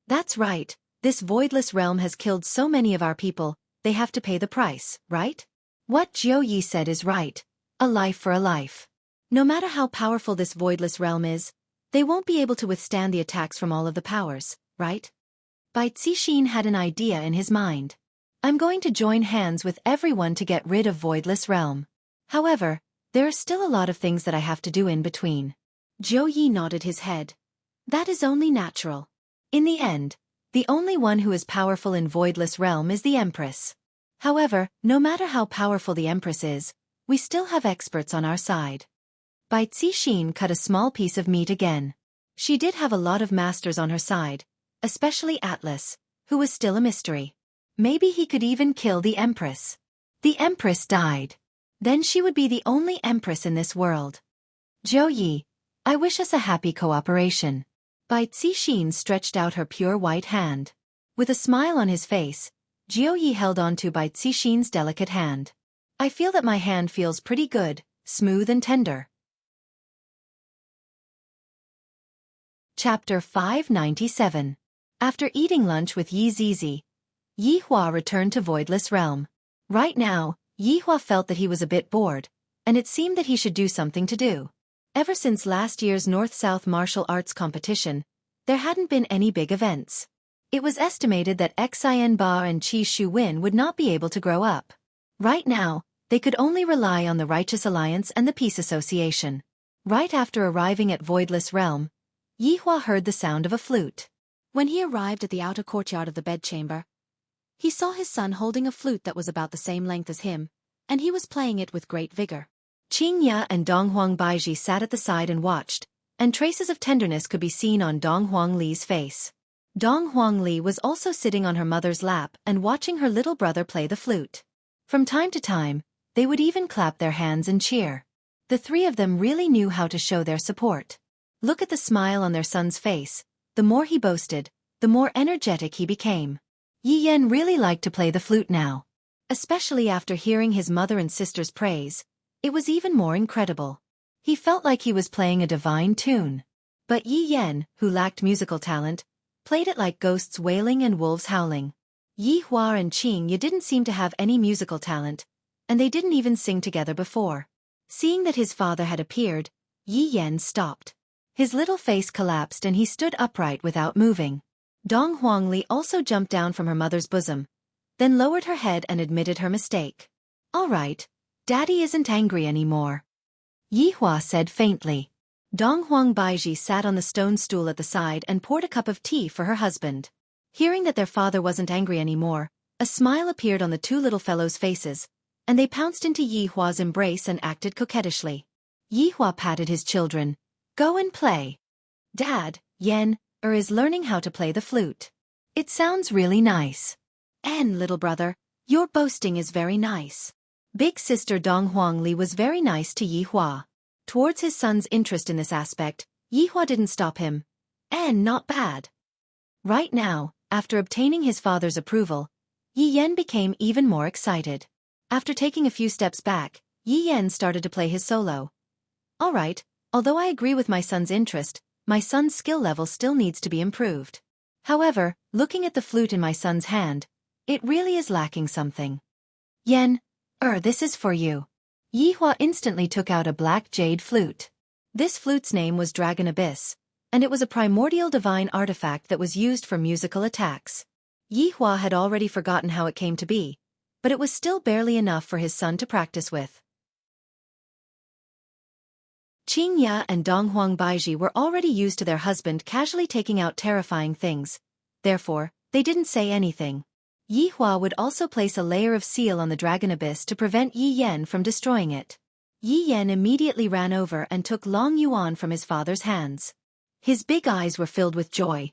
"That's right, this voidless realm has killed so many of our people, they have to pay the price, right?" What Jiu Yi said is right. A life for a life. No matter how powerful this voidless realm is, they won't be able to withstand the attacks from all of the powers, right? Bai Cixin had an idea in his mind. "I'm going to join hands with everyone to get rid of voidless realm. However, there are still a lot of things that I have to do in between." Jiu Yi nodded his head. "That is only natural. In the end, the only one who is powerful in Voidless Realm is the Empress. However, no matter how powerful the Empress is, we still have experts on our side." Bai Cixin cut a small piece of meat again. She did have a lot of masters on her side, especially Atlas, who was still a mystery. Maybe he could even kill the Empress. The Empress died. Then she would be the only Empress in this world. "Jiu Yi, I wish us a happy cooperation." Bai Cixin stretched out her pure white hand. With a smile on his face, Jiu Yi held on to Bai Cixin's delicate hand. "I feel that my hand feels pretty good, smooth and tender." Chapter 597. After eating lunch with Yi Zizi, Yihua returned to Voidless Realm. Right now, Yihua felt that he was a bit bored, and it seemed that he should do something to do. Ever since last year's North-South martial arts competition, there hadn't been any big events. It was estimated that Xin Ba and Qi Shuwen would not be able to grow up. Right now, they could only rely on the Righteous Alliance and the Peace Association. Right after arriving at Voidless Realm, Yihua heard the sound of a flute. When he arrived at the outer courtyard of the bedchamber, he saw his son holding a flute that was about the same length as him, and he was playing it with great vigor. Qing Ya and Donghuang Baiji sat at the side and watched, and traces of tenderness could be seen on Donghuang Li's face. Donghuang Li was also sitting on her mother's lap and watching her little brother play the flute. From time to time, they would even clap their hands and cheer. The three of them really knew how to show their support. Look at the smile on their son's face. The more he boasted, the more energetic he became. Yi Yan really liked to play the flute now. Especially after hearing his mother and sister's praise, it was even more incredible. He felt like he was playing a divine tune. But Yi Yan, who lacked musical talent, played it like ghosts wailing and wolves howling. Yi Hua and Qing Ye didn't seem to have any musical talent, and they didn't even sing together before. Seeing that his father had appeared, Yi Yan stopped. His little face collapsed and he stood upright without moving. Dong Huangli also jumped down from her mother's bosom, then lowered her head and admitted her mistake. "All right, Daddy isn't angry anymore," Yi Hua said faintly. Dong Huang Baiji sat on the stone stool at the side and poured a cup of tea for her husband. Hearing that their father wasn't angry anymore, a smile appeared on the two little fellows' faces, and they pounced into Yi Hua's embrace and acted coquettishly. Yi Hua patted his children. "Go and play. Dad, Yan, is learning how to play the flute. It sounds really nice. And little brother, your boasting is very nice." Big sister Dong Huangli was very nice to Yi Hua. Towards his son's interest in this aspect, Yi Hua didn't stop him. And not bad. Right now, after obtaining his father's approval, Yi Yan became even more excited. After taking a few steps back, Yi Yan started to play his solo. "All right, although I agree with my son's interest, my son's skill level still needs to be improved. However, looking at the flute in my son's hand, it really is lacking something. Yan, this is for you." Yi Hua instantly took out a black jade flute. This flute's name was Dragon Abyss, and it was a primordial divine artifact that was used for musical attacks. Yi Hua had already forgotten how it came to be, but it was still barely enough for his son to practice with. Qing Ya and Dong Huang Baiji were already used to their husband casually taking out terrifying things, therefore, they didn't say anything. Yi Hua would also place a layer of seal on the Dragon Abyss to prevent Yi Yan from destroying it. Yi Yan immediately ran over and took Long Yuan from his father's hands. His big eyes were filled with joy.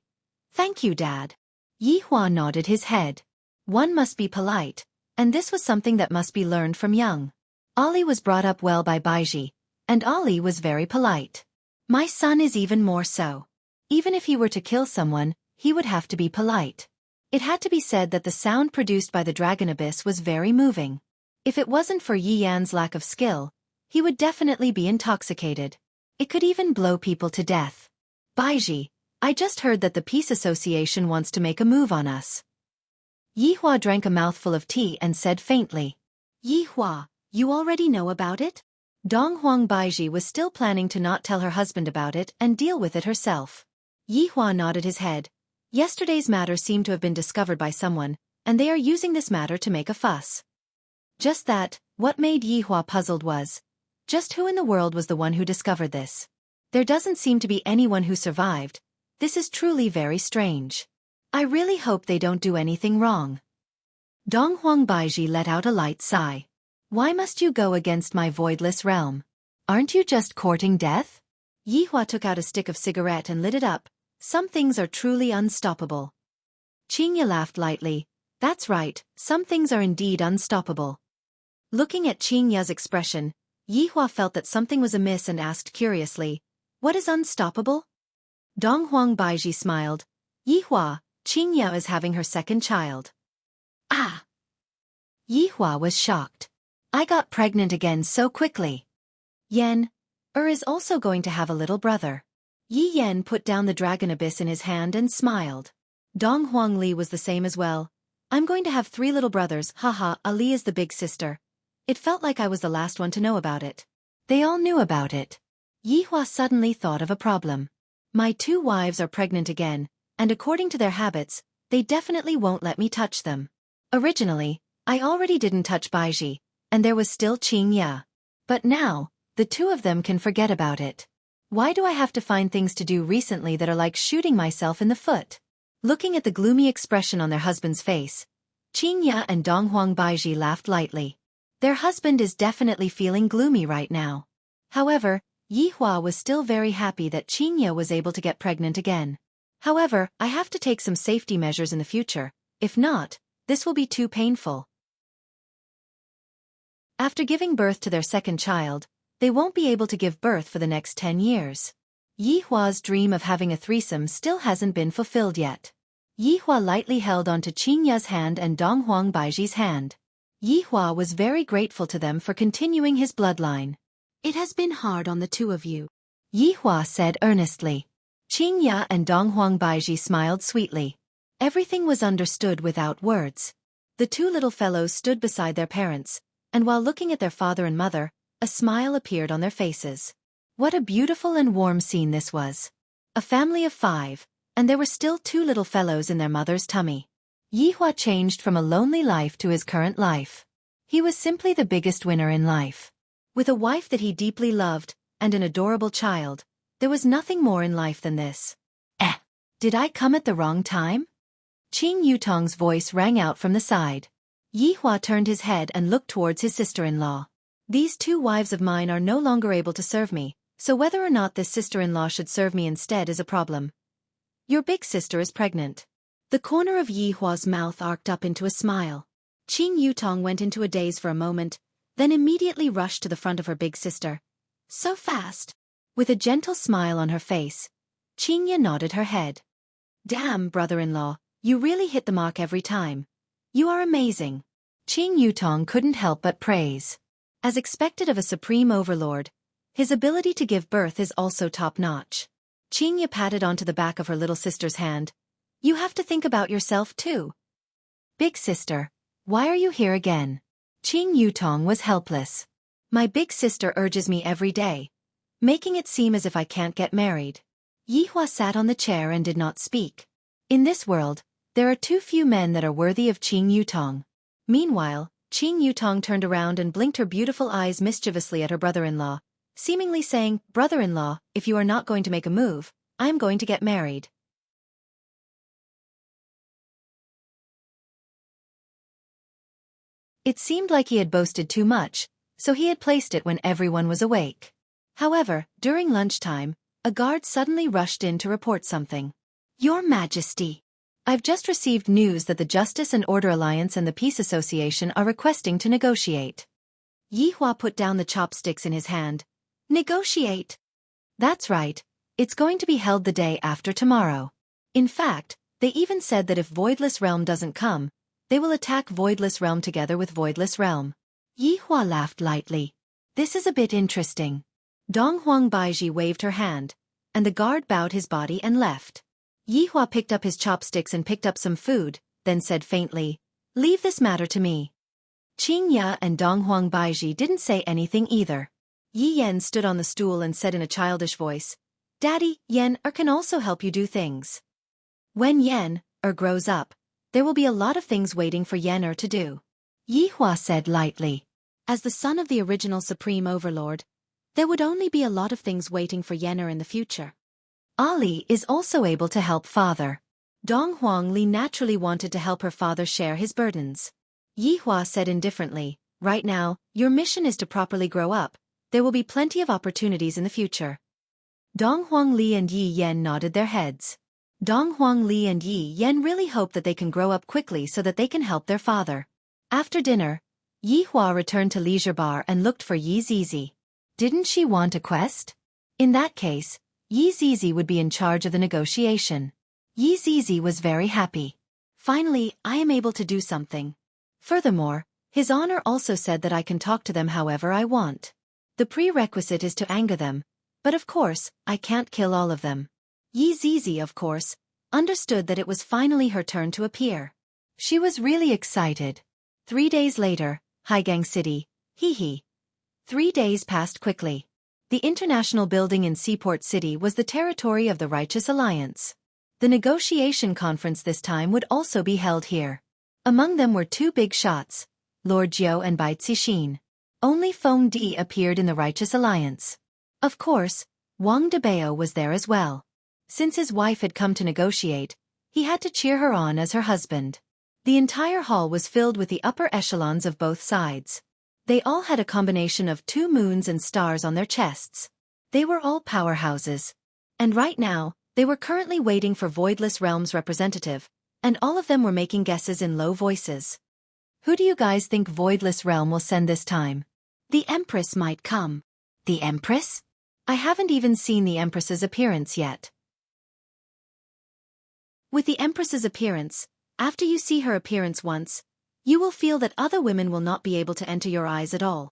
"Thank you, Dad." Yi Hua nodded his head. One must be polite, and this was something that must be learned from young. Ali was brought up well by Baiji, and Ali was very polite. My son is even more so. Even if he were to kill someone, he would have to be polite. It had to be said that the sound produced by the Dragon Abyss was very moving. If it wasn't for Yi Yan's lack of skill, he would definitely be intoxicated. It could even blow people to death. "Baiji, I just heard that the Peace Association wants to make a move on us." Yi Hua drank a mouthful of tea and said faintly. "Yi Hua, you already know about it?" Dong Huang Baiji was still planning to not tell her husband about it and deal with it herself. Yi Hua nodded his head. Yesterday's matter seemed to have been discovered by someone, and they are using this matter to make a fuss. Just that, what made Yi Hua puzzled was, just who in the world was the one who discovered this? There doesn't seem to be anyone who survived. This is truly very strange. I really hope they don't do anything wrong. Dong Huang Baiji let out a light sigh. Why must you go against my voidless realm? Aren't you just courting death? Yi Hua took out a stick of cigarette and lit it up. Some things are truly unstoppable. Qing Ye laughed lightly. That's right, some things are indeed unstoppable. Looking at Qing Ye's expression, Yi Hua felt that something was amiss and asked curiously, "What is unstoppable?" Dong Huang Baiji smiled. "Yi Hua, Qing Ye is having her second child." "Ah!" Yi Hua was shocked. "I got pregnant again so quickly." Yan, is also going to have a little brother. Yi Yan put down the Dragon Abyss in his hand and smiled. Dong Huang Li was the same as well. "I'm going to have 3 little brothers, haha, Ali is the big sister." It felt like I was the last one to know about it. They all knew about it. Yi Hua suddenly thought of a problem. My 2 wives are pregnant again, and according to their habits, they definitely won't let me touch them. Originally, I already didn't touch Baiji, and there was still Qing Ya. But now, the 2 of them can forget about it. Why do I have to find things to do recently that are like shooting myself in the foot? Looking at the gloomy expression on their husband's face, Qing Ya and Dong Huang Baiji laughed lightly. Their husband is definitely feeling gloomy right now. However, Yi Hua was still very happy that Qing Ya was able to get pregnant again. However, I have to take some safety measures in the future. If not, this will be too painful. After giving birth to their second child, they won't be able to give birth for the next 10 years. Yi Hua's dream of having a threesome still hasn't been fulfilled yet. Yi Hua lightly held onto Qing Ya's hand and Dong Huang Baiji's hand. Yi Hua was very grateful to them for continuing his bloodline. It has been hard on the two of you, Yi Hua said earnestly. Qing Ya and Dong Huang Baiji smiled sweetly. Everything was understood without words. The two little fellows stood beside their parents, and while looking at their father and mother, a smile appeared on their faces. What a beautiful and warm scene this was. A family of 5, and there were still 2 little fellows in their mother's tummy. Yi Hua changed from a lonely life to his current life. He was simply the biggest winner in life. With a wife that he deeply loved, and an adorable child, there was nothing more in life than this. Did I come at the wrong time? Qing Yutong's voice rang out from the side. Yi Hua turned his head and looked towards his sister-in-law. These 2 wives of mine are no longer able to serve me, so whether or not this sister-in-law should serve me instead is a problem. Your big sister is pregnant. The corner of Yi Hua's mouth arced up into a smile. Qing Yutong went into a daze for a moment, then immediately rushed to the front of her big sister. So fast. With a gentle smile on her face, Qing Ya nodded her head. Damn, brother-in-law, you really hit the mark every time. You are amazing. Qing Yutong couldn't help but praise. As expected of a supreme overlord, his ability to give birth is also top-notch. Qing Ya patted onto the back of her little sister's hand. You have to think about yourself too. Big sister, why are you here again? Qing Yutong was helpless. My big sister urges me every day, making it seem as if I can't get married. Yi Hua sat on the chair and did not speak. In this world, there are too few men that are worthy of Qing Yutong. Meanwhile, Qing Yutong turned around and blinked her beautiful eyes mischievously at her brother-in-law, seemingly saying, Brother-in-law, if you are not going to make a move, I am going to get married. It seemed like he had boasted too much, so he had placed it when everyone was awake. However, during lunchtime, a guard suddenly rushed in to report something. Your Majesty, I've just received news that the Justice and Order Alliance and the Peace Association are requesting to negotiate. Yi Hua put down the chopsticks in his hand. Negotiate? That's right. It's going to be held the day after tomorrow. In fact, they even said that if Voidless Realm doesn't come, they will attack Voidless Realm together with Voidless Realm. Yi Hua laughed lightly. This is a bit interesting. Dong Huang Baiji waved her hand, and the guard bowed his body and left. Yi Hua picked up his chopsticks and picked up some food, then said faintly, Leave this matter to me. Qing Ya and Dong Huang Baiji didn't say anything either. Yi Yan stood on the stool and said in a childish voice, Daddy, Yan can also help you do things. When Yan grows up, there will be a lot of things waiting for Yan to do. Yi Hua said lightly. As the son of the original Supreme Overlord, there would only be a lot of things waiting for Yan in the future. Ali is also able to help father. Dong Huang Li naturally wanted to help her father share his burdens. Yi Hua said indifferently, Right now, your mission is to properly grow up. There will be plenty of opportunities in the future. Dong Huang Li and Yi Yan nodded their heads. Dong Huang Li and Yi Yan really hope that they can grow up quickly so that they can help their father. After dinner, Yi Hua returned to Leisure Bar and looked for Yi Zizi. Didn't she want a quest? In that case, Yi Zizi would be in charge of the negotiation. Yi Zizi was very happy. Finally, I am able to do something. Furthermore, His Honor also said that I can talk to them however I want. The prerequisite is to anger them, but of course, I can't kill all of them. Yi Zizi, of course, understood that it was finally her turn to appear. She was really excited. 3 days later, Haigang City, hee. 3 days passed quickly. The international building in Seaport City was the territory of the Righteous Alliance. The negotiation conference this time would also be held here. Among them were 2 big shots, Lord Jiu and Bai Cixin. Only Feng Di appeared in the Righteous Alliance. Of course, Wang Debao was there as well. Since his wife had come to negotiate, he had to cheer her on as her husband. The entire hall was filled with the upper echelons of both sides. They all had a combination of 2 moons and stars on their chests. They were all powerhouses. And right now, they were currently waiting for Voidless Realm's representative, and all of them were making guesses in low voices. Who do you guys think Voidless Realm will send this time? The Empress might come. The Empress? I haven't even seen the Empress's appearance yet. With the Empress's appearance, after you see her appearance once, you will feel that other women will not be able to enter your eyes at all.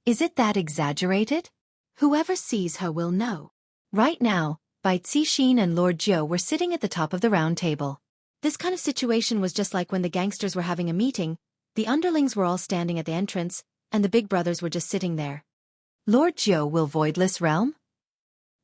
Is it that exaggerated? Whoever sees her will know. Right now, Bai Cixin and Lord Jiu were sitting at the top of the round table. This kind of situation was just like when the gangsters were having a meeting, the underlings were all standing at the entrance, and the big brothers were just sitting there. Lord Jiu will voidless realm?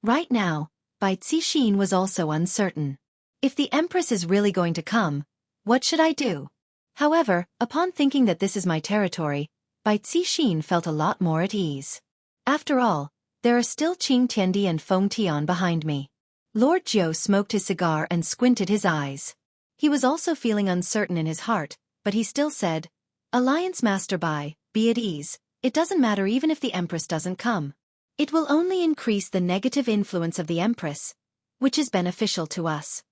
Right now, Bai Cixin was also uncertain. If the Empress is really going to come, what should I do? However, upon thinking that this is my territory, Bai Cixin felt a lot more at ease. After all, there are still Qing Tiandi and Feng Tian behind me. Lord Jiu smoked his cigar and squinted his eyes. He was also feeling uncertain in his heart, but he still said, Alliance Master Bai, be at ease, it doesn't matter even if the Empress doesn't come. It will only increase the negative influence of the Empress, which is beneficial to us.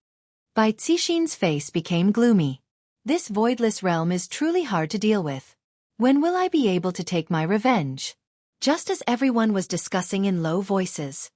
Bai Cixin's face became gloomy. This voidless realm is truly hard to deal with. When will I be able to take my revenge? Just as everyone was discussing in low voices.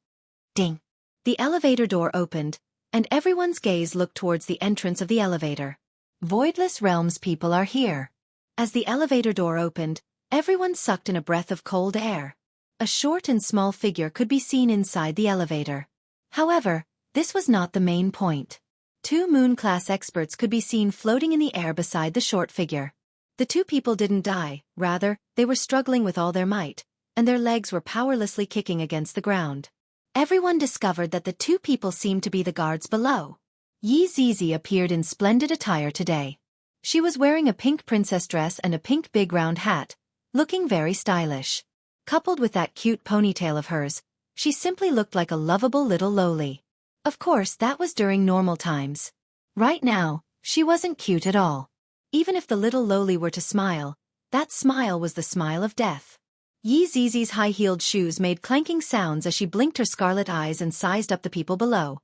Ding! The elevator door opened, and everyone's gaze looked towards the entrance of the elevator. Voidless realms people are here. As the elevator door opened, everyone sucked in a breath of cold air. A short and small figure could be seen inside the elevator. However, this was not the main point. 2 moon-class experts could be seen floating in the air beside the short figure. The 2 people didn't die, rather, they were struggling with all their might, and their legs were powerlessly kicking against the ground. Everyone discovered that the 2 people seemed to be the guards below. Yi Zizi appeared in splendid attire today. She was wearing a pink princess dress and a pink big round hat, looking very stylish. Coupled with that cute ponytail of hers, she simply looked like a lovable little loli. Of course, that was during normal times. Right now, she wasn't cute at all. Even if the little loli were to smile, that smile was the smile of death. Yi Zizi's high-heeled shoes made clanking sounds as she blinked her scarlet eyes and sized up the people below.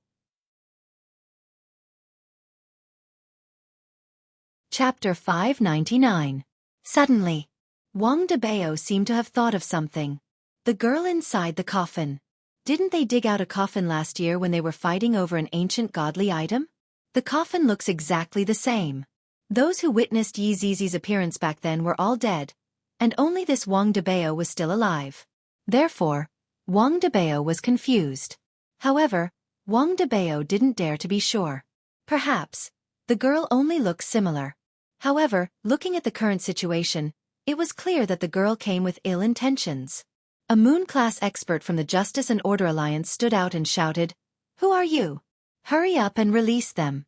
Chapter 599. Suddenly, Wang Debao seemed to have thought of something. The girl inside the coffin. Didn't they dig out a coffin last year when they were fighting over an ancient godly item? The coffin looks exactly the same. Those who witnessed Yi Zizi's appearance back then were all dead, and only this Wang Debao was still alive. Therefore, Wang Debao was confused. However, Wang Debao didn't dare to be sure. Perhaps, the girl only looks similar. However, looking at the current situation, it was clear that the girl came with ill intentions. A moon-class expert from the Justice and Order Alliance stood out and shouted, "Who are you? Hurry up and release them."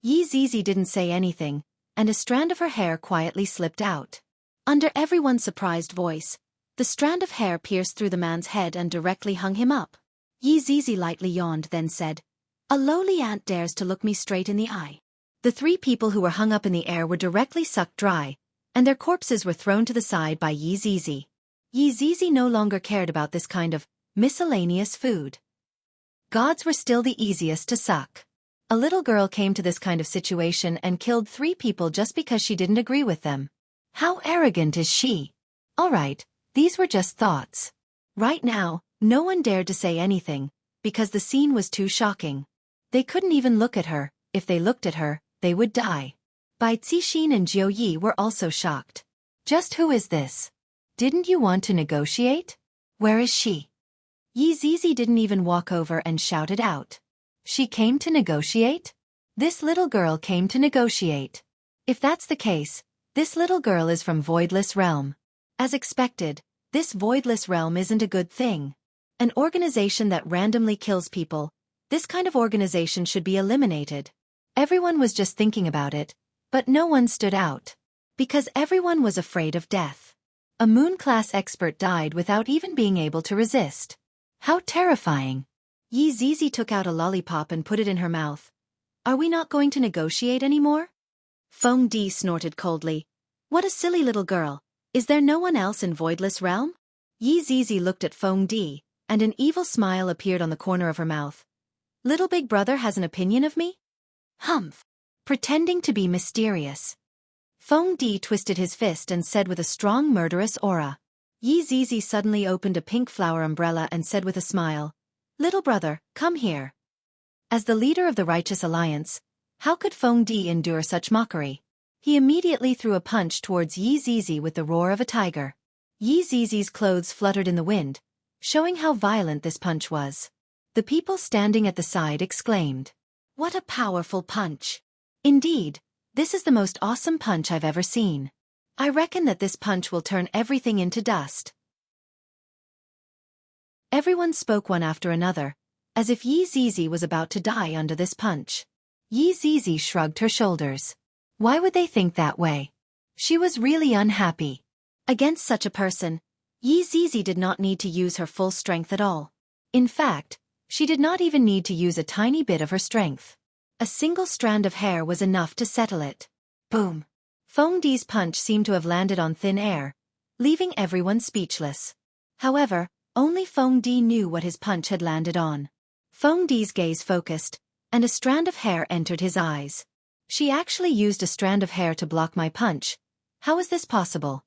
Yi Zizi didn't say anything, and a strand of her hair quietly slipped out. Under everyone's surprised voice, the strand of hair pierced through the man's head and directly hung him up. Yi Zizi lightly yawned, then said, "A lowly ant dares to look me straight in the eye." The 3 people who were hung up in the air were directly sucked dry, and their corpses were thrown to the side by Yi Zizi. Yi Zizi no longer cared about this kind of miscellaneous food. Gods were still the easiest to suck. A little girl came to this kind of situation and killed 3 people just because she didn't agree with them. How arrogant is she? Alright, these were just thoughts. Right now, no one dared to say anything, because the scene was too shocking. They couldn't even look at her. If they looked at her, they would die. Bai Cixin and Jiu Yi were also shocked. Just who is this? Didn't you want to negotiate? Where is she? Yi Zizi didn't even walk over and shouted out. She came to negotiate? This little girl came to negotiate. If that's the case, this little girl is from Voidless Realm. As expected, this Voidless Realm isn't a good thing. An organization that randomly kills people, this kind of organization should be eliminated. Everyone was just thinking about it, but no one stood out. Because everyone was afraid of death. A moon-class expert died without even being able to resist. How terrifying. Yi Zizi took out a lollipop and put it in her mouth. Are we not going to negotiate anymore? Feng Di snorted coldly. What a silly little girl. Is there no one else in Voidless Realm? Yi Zizi looked at Feng Di, and an evil smile appeared on the corner of her mouth. Little big brother has an opinion of me? Humph. Pretending to be mysterious. Feng Di twisted his fist and said with a strong murderous aura. Yi Zizi suddenly opened a pink flower umbrella and said with a smile, "Little brother, come here." As the leader of the Righteous Alliance, how could Feng Di endure such mockery? He immediately threw a punch towards Yi Zizi with the roar of a tiger. Yi Zizi's clothes fluttered in the wind, showing how violent this punch was. The people standing at the side exclaimed, "What a powerful punch! Indeed, this is the most awesome punch I've ever seen. I reckon that this punch will turn everything into dust." Everyone spoke one after another, as if Yi Zizi was about to die under this punch. Yi Zizi shrugged her shoulders. Why would they think that way? She was really unhappy. Against such a person, Yi Zizi did not need to use her full strength at all. In fact, she did not even need to use a tiny bit of her strength. A single strand of hair was enough to settle it. Boom! Feng Di's punch seemed to have landed on thin air, leaving everyone speechless. However, only Feng Di knew what his punch had landed on. Feng Di's gaze focused, and a strand of hair entered his eyes. She actually used a strand of hair to block my punch. How is this possible?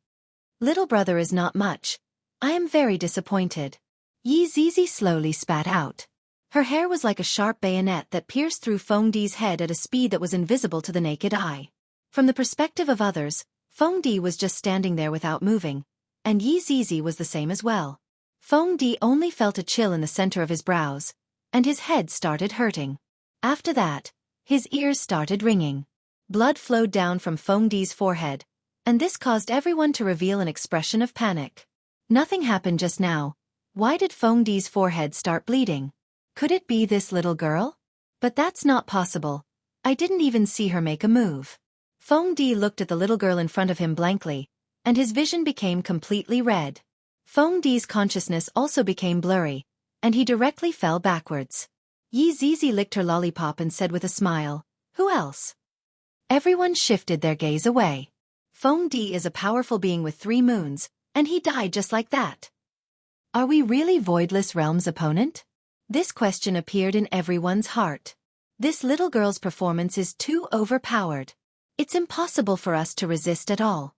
Little brother is not much. I am very disappointed. Yi Zizi slowly spat out. Her hair was like a sharp bayonet that pierced through Feng Di's head at a speed that was invisible to the naked eye. From the perspective of others, Feng Di was just standing there without moving, and Yi Zizi was the same as well. Feng Di only felt a chill in the center of his brows, and his head started hurting. After that, his ears started ringing. Blood flowed down from Feng Di's forehead, and this caused everyone to reveal an expression of panic. Nothing happened just now. Why did Feng Di's forehead start bleeding? Could it be this little girl? But that's not possible. I didn't even see her make a move. Feng Di looked at the little girl in front of him blankly, and his vision became completely red. Feng Di's consciousness also became blurry, and he directly fell backwards. Yi Zizi licked her lollipop and said with a smile, "Who else?" Everyone shifted their gaze away. Feng Di is a powerful being with 3 moons, and he died just like that. Are we really Voidless Realm's opponent? This question appeared in everyone's heart. This little girl's performance is too overpowered. It's impossible for us to resist at all.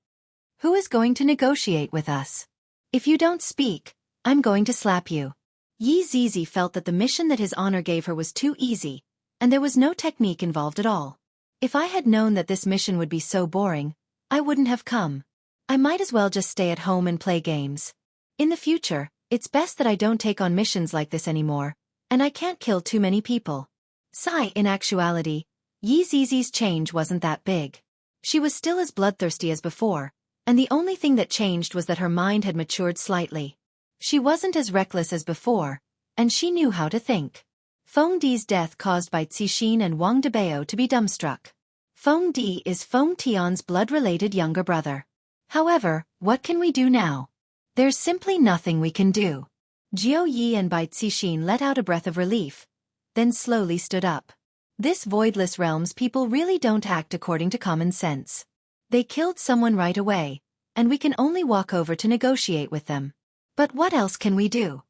Who is going to negotiate with us? If you don't speak, I'm going to slap you. Yi Zizi felt that the mission that his honor gave her was too easy, and there was no technique involved at all. If I had known that this mission would be so boring, I wouldn't have come. I might as well just stay at home and play games. In the future, it's best that I don't take on missions like this anymore, and I can't kill too many people. Sigh. In actuality, Yi Zizi's change wasn't that big. She was still as bloodthirsty as before, and the only thing that changed was that her mind had matured slightly. She wasn't as reckless as before, and she knew how to think. Feng Di's death caused by Cixin and Wang Debao to be dumbstruck. Feng Di is Feng Tian's blood-related younger brother. However, what can we do now? There's simply nothing we can do. Jiao Yi and Bai Cixin let out a breath of relief, then slowly stood up. This Voidless Realm's people really don't act according to common sense. They killed someone right away, and we can only walk over to negotiate with them. But what else can we do?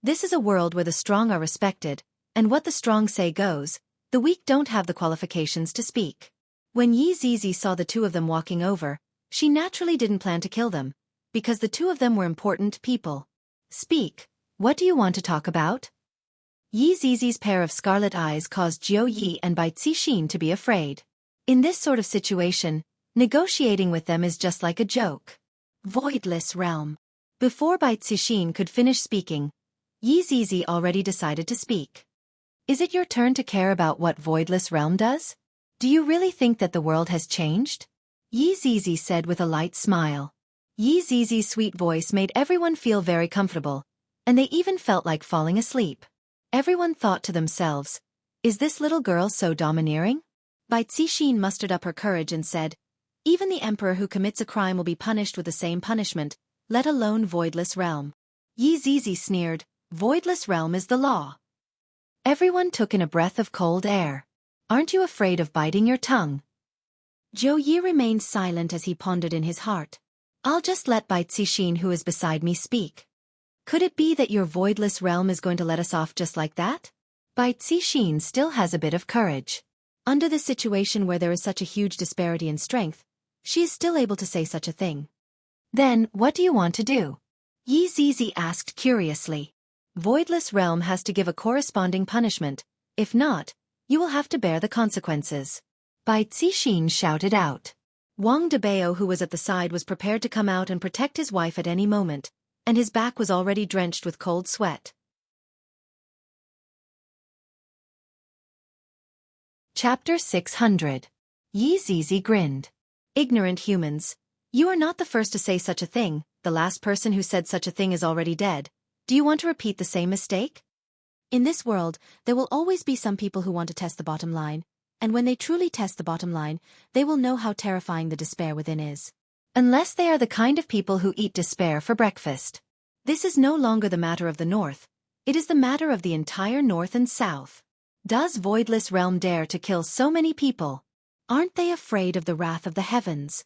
This is a world where the strong are respected, and what the strong say goes. The weak don't have the qualifications to speak. When Yi Zizi saw the 2 of them walking over, she naturally didn't plan to kill them, because the 2 of them were important people. Speak, what do you want to talk about? Yi Zizi's pair of scarlet eyes caused Jiao Yi and Bai Cixin to be afraid. In this sort of situation, negotiating with them is just like a joke. Voidless Realm. Before Bai Cixin could finish speaking, Yi Zizi already decided to speak. Is it your turn to care about what Voidless Realm does? Do you really think that the world has changed? Yi Zizi said with a light smile. Yi Zizi's sweet voice made everyone feel very comfortable, and they even felt like falling asleep. Everyone thought to themselves, is this little girl so domineering? Bai Cixin mustered up her courage and said, even the emperor who commits a crime will be punished with the same punishment, let alone Voidless Realm. Yi Zizi sneered, Voidless Realm is the law. Everyone took in a breath of cold air. Aren't you afraid of biting your tongue? Jiao Yi remained silent as he pondered in his heart. I'll just let Bai Cixin who is beside me speak. Could it be that your Voidless Realm is going to let us off just like that? Bai Cixin still has a bit of courage. Under the situation where there is such a huge disparity in strength, She is still able to say such a thing. Then, what do you want to do? Yi Zizi asked curiously. Voidless Realm has to give a corresponding punishment. If not, you will have to bear the consequences. Bai Zixin shouted out. Wang Debao, who was at the side, was prepared to come out and protect his wife at any moment, and his back was already drenched with cold sweat. Chapter 600. Yi Zizi grinned. Ignorant humans. You are not the first to say such a thing. The last person who said such a thing is already dead. Do you want to repeat the same mistake? In this world, there will always be some people who want to test the bottom line, and when they truly test the bottom line, they will know how terrifying the despair within is. Unless they are the kind of people who eat despair for breakfast. This is no longer the matter of the North. It is the matter of the entire North and South. Does Voidless Realm dare to kill so many people? Aren't they afraid of the wrath of the heavens?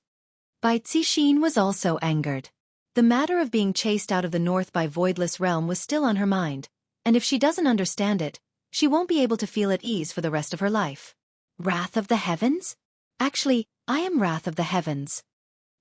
Bai Zixin was also angered. The matter of being chased out of the North by Voidless Realm was still on her mind, and if she doesn't understand it, she won't be able to feel at ease for the rest of her life. Wrath of the heavens? Actually, I am Wrath of the heavens.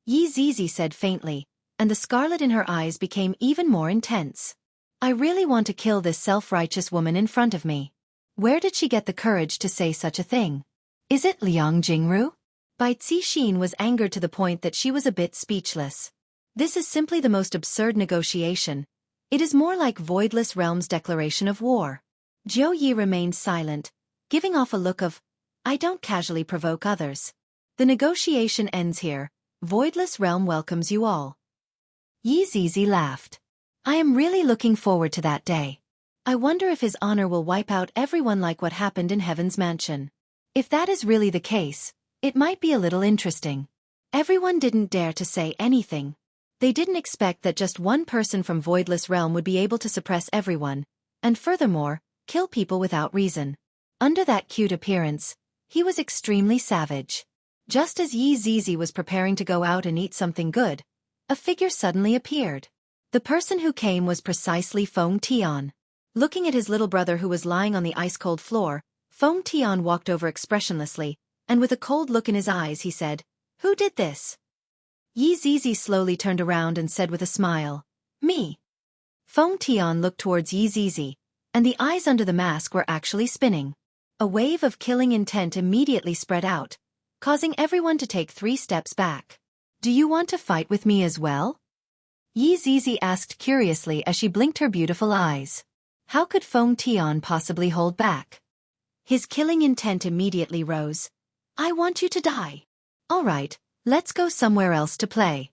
Yi Zizi said faintly, and the scarlet in her eyes became even more intense. I really want to kill this self-righteous woman in front of me. Where did she get the courage to say such a thing? Is it Liang Jingru? Bai Zixin was angered to the point that she was a bit speechless. This is simply the most absurd negotiation. It is more like Voidless Realm's declaration of war. Jiu Yi remained silent, giving off a look of, I don't casually provoke others. The negotiation ends here. Voidless Realm welcomes you all. Yi Zizi laughed. I am really looking forward to that day. I wonder if his honor will wipe out everyone like what happened in Heaven's Mansion. If that is really the case, it might be a little interesting. Everyone didn't dare to say anything. They didn't expect that just one person from Voidless Realm would be able to suppress everyone, and furthermore, kill people without reason. Under that cute appearance, he was extremely savage. Just as Yi Zizi was preparing to go out and eat something good, a figure suddenly appeared. The person who came was precisely Feng Tian. Looking at his little brother who was lying on the ice-cold floor, Feng Tian walked over expressionlessly, and with a cold look in his eyes he said, Who did this? Yi Zizi slowly turned around and said with a smile, Me. Feng Tian looked towards Yi Zizi, and the eyes under the mask were actually spinning. A wave of killing intent immediately spread out, causing everyone to take 3 steps back. Do you want to fight with me as well? Yi Zizi asked curiously as she blinked her beautiful eyes. How could Feng Tian possibly hold back? His killing intent immediately rose. I want you to die. All right, let's go somewhere else to play.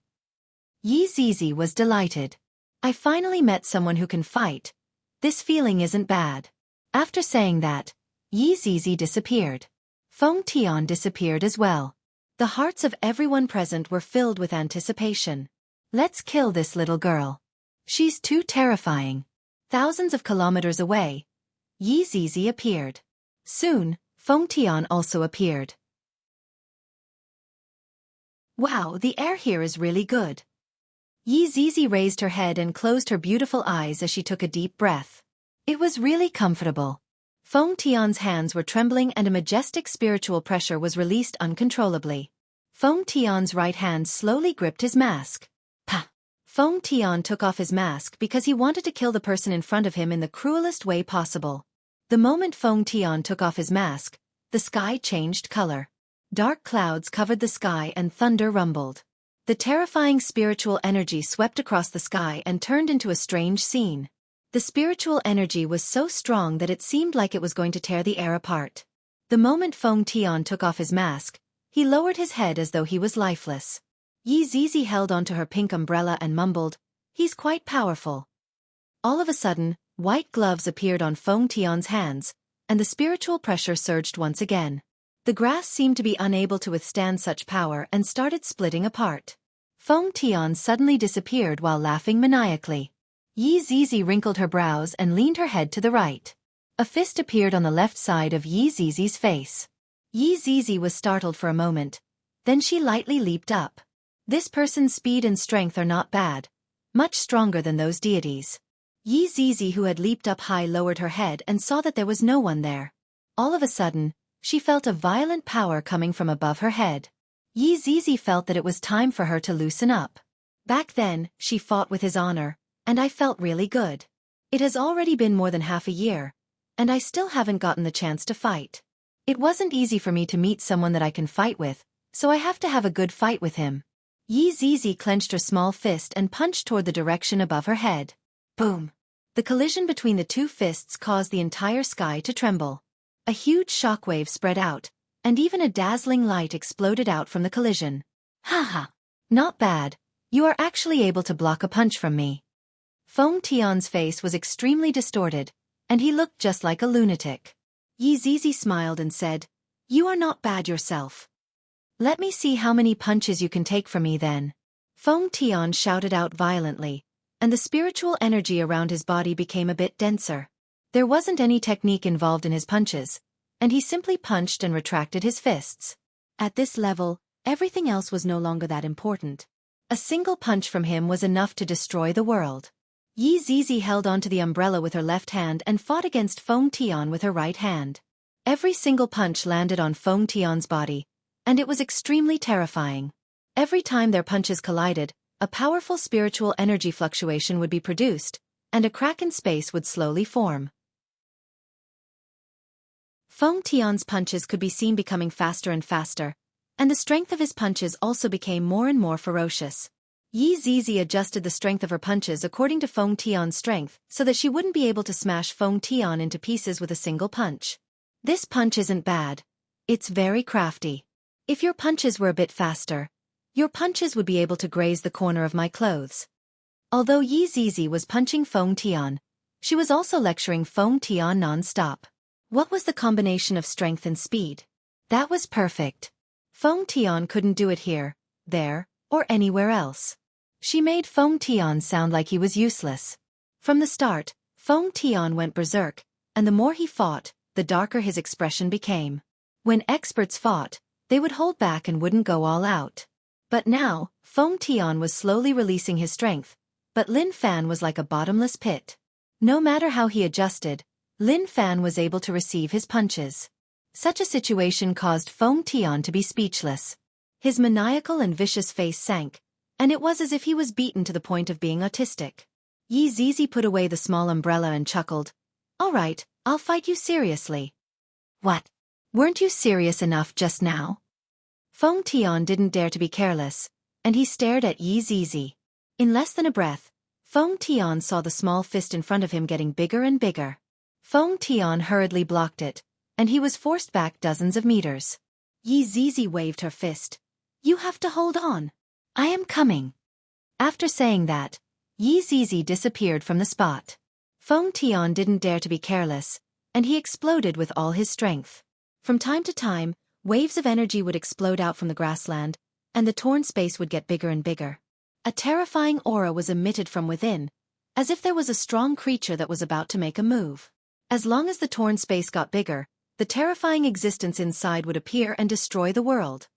Yi Zizi was delighted. I finally met someone who can fight. This feeling isn't bad. After saying that, Yi Zizi disappeared. Feng Tian disappeared as well. The hearts of everyone present were filled with anticipation. Let's kill this little girl. She's too terrifying. Thousands of kilometers away, Yi Zizi appeared. Soon, Feng Tian also appeared. Wow, the air here is really good. Yi Zizi raised her head and closed her beautiful eyes as she took a deep breath. It was really comfortable. Feng Tian's hands were trembling and a majestic spiritual pressure was released uncontrollably. Feng Tian's right hand slowly gripped his mask. Pah! Feng Tian took off his mask because he wanted to kill the person in front of him in the cruelest way possible. The moment Feng Tian took off his mask, the sky changed color. Dark clouds covered the sky and thunder rumbled. The terrifying spiritual energy swept across the sky and turned into a strange scene. The spiritual energy was so strong that it seemed like it was going to tear the air apart. The moment Feng Tian took off his mask, he lowered his head as though he was lifeless. Yi Zizi held onto her pink umbrella and mumbled, He's quite powerful. All of a sudden, white gloves appeared on Feng Tian's hands, and the spiritual pressure surged once again. The grass seemed to be unable to withstand such power and started splitting apart. Feng Tian suddenly disappeared while laughing maniacally. Yi Zizi wrinkled her brows and leaned her head to the right. A fist appeared on the left side of Yi Zizi's face. Yi Zizi was startled for a moment. Then she lightly leaped up. This person's speed and strength are not bad. Much stronger than those deities. Yi Zizi, who had leaped up high, lowered her head and saw that there was no one there. All of a sudden, she felt a violent power coming from above her head. Yi Zizi felt that it was time for her to loosen up. Back then, she fought with his honor, and I felt really good. It has already been more than half a year, and I still haven't gotten the chance to fight. It wasn't easy for me to meet someone that I can fight with, so I have to have a good fight with him. Yi Zizi clenched her small fist and punched toward the direction above her head. Boom! The collision between the two fists caused the entire sky to tremble. A huge shockwave spread out, and even a dazzling light exploded out from the collision. Haha! Not bad. You are actually able to block a punch from me. Feng Tian's face was extremely distorted, and he looked just like a lunatic. Yi Zizi smiled and said, "You are not bad yourself. Let me see how many punches you can take from me then." Feng Tian shouted out violently, and the spiritual energy around his body became a bit denser. There wasn't any technique involved in his punches, and he simply punched and retracted his fists. At this level, everything else was no longer that important. A single punch from him was enough to destroy the world. Yi Zizi held onto the umbrella with her left hand and fought against Feng Tian with her right hand. Every single punch landed on Feng Tian's body, and it was extremely terrifying. Every time their punches collided, a powerful spiritual energy fluctuation would be produced, and a crack in space would slowly form. Feng Tian's punches could be seen becoming faster and faster, and the strength of his punches also became more and more ferocious. Yi Zizi adjusted the strength of her punches according to Feng Tian's strength so that she wouldn't be able to smash Feng Tian into pieces with a single punch. This punch isn't bad. It's very crafty. If your punches were a bit faster, your punches would be able to graze the corner of my clothes. Although Yi Zizi was punching Feng Tian, she was also lecturing Feng Tian non-stop. What was the combination of strength and speed? That was perfect. Feng Tian couldn't do it here, there, or anywhere else. She made Feng Tian sound like he was useless. From the start, Feng Tian went berserk, and the more he fought, the darker his expression became. When experts fought, they would hold back and wouldn't go all out. But now, Feng Tian was slowly releasing his strength, but Lin Fan was like a bottomless pit. No matter how he adjusted, Lin Fan was able to receive his punches. Such a situation caused Feng Tian to be speechless. His maniacal and vicious face sank, and it was as if he was beaten to the point of being autistic. Yi Zizi put away the small umbrella and chuckled. "All right, I'll fight you seriously." "What? Weren't you serious enough just now?" Feng Tian didn't dare to be careless, and he stared at Yi Zizi. In less than a breath, Feng Tian saw the small fist in front of him getting bigger and bigger. Feng Tian hurriedly blocked it, and he was forced back dozens of meters. Yi Zizi waved her fist. "You have to hold on. I am coming." After saying that, Yi Zizi disappeared from the spot. Feng Tian didn't dare to be careless, and he exploded with all his strength. From time to time, waves of energy would explode out from the grassland, and the torn space would get bigger and bigger. A terrifying aura was emitted from within, as if there was a strong creature that was about to make a move. As long as the torn space got bigger, the terrifying existence inside would appear and destroy the world.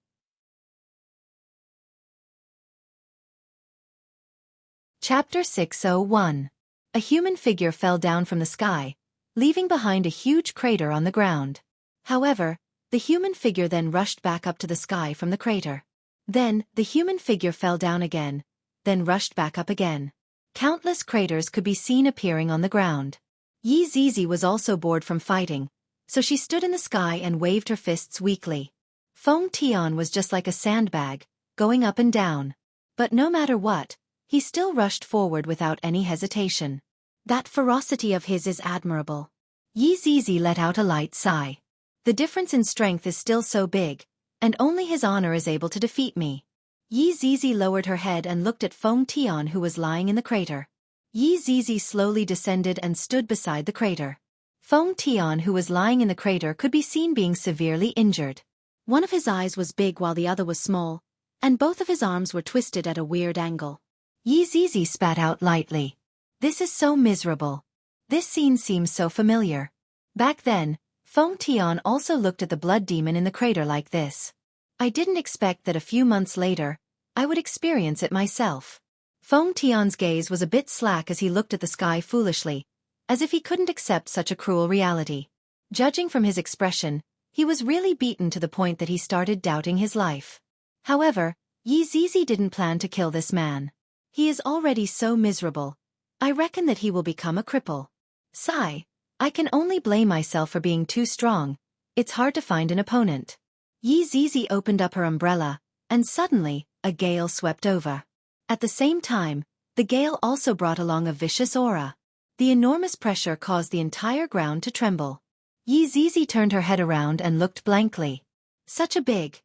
Chapter 601. A human figure fell down from the sky, leaving behind a huge crater on the ground. However, the human figure then rushed back up to the sky from the crater. Then, the human figure fell down again, then rushed back up again. Countless craters could be seen appearing on the ground. Yi Zizi was also bored from fighting, so she stood in the sky and waved her fists weakly. Feng Tian was just like a sandbag, going up and down. But no matter what, he still rushed forward without any hesitation. That ferocity of his is admirable. Yi Zizi let out a light sigh. The difference in strength is still so big, and only his honor is able to defeat me. Yi Zizi lowered her head and looked at Feng Tian, who was lying in the crater. Yi Zizi slowly descended and stood beside the crater. Feng Tian, who was lying in the crater, could be seen being severely injured. One of his eyes was big while the other was small, and both of his arms were twisted at a weird angle. Yi Zizi spat out lightly. "This is so miserable. This scene seems so familiar." Back then, Feng Tian also looked at the blood demon in the crater like this. I didn't expect that a few months later, I would experience it myself. Feng Tian's gaze was a bit slack as he looked at the sky foolishly, as if he couldn't accept such a cruel reality. Judging from his expression, he was really beaten to the point that he started doubting his life. However, Yi Zizi didn't plan to kill this man. He is already so miserable. I reckon that he will become a cripple. Sigh. I can only blame myself for being too strong. It's hard to find an opponent. Yi Zizi opened up her umbrella, and suddenly, a gale swept over. At the same time, the gale also brought along a vicious aura. The enormous pressure caused the entire ground to tremble. Yi Zizi turned her head around and looked blankly. Such a big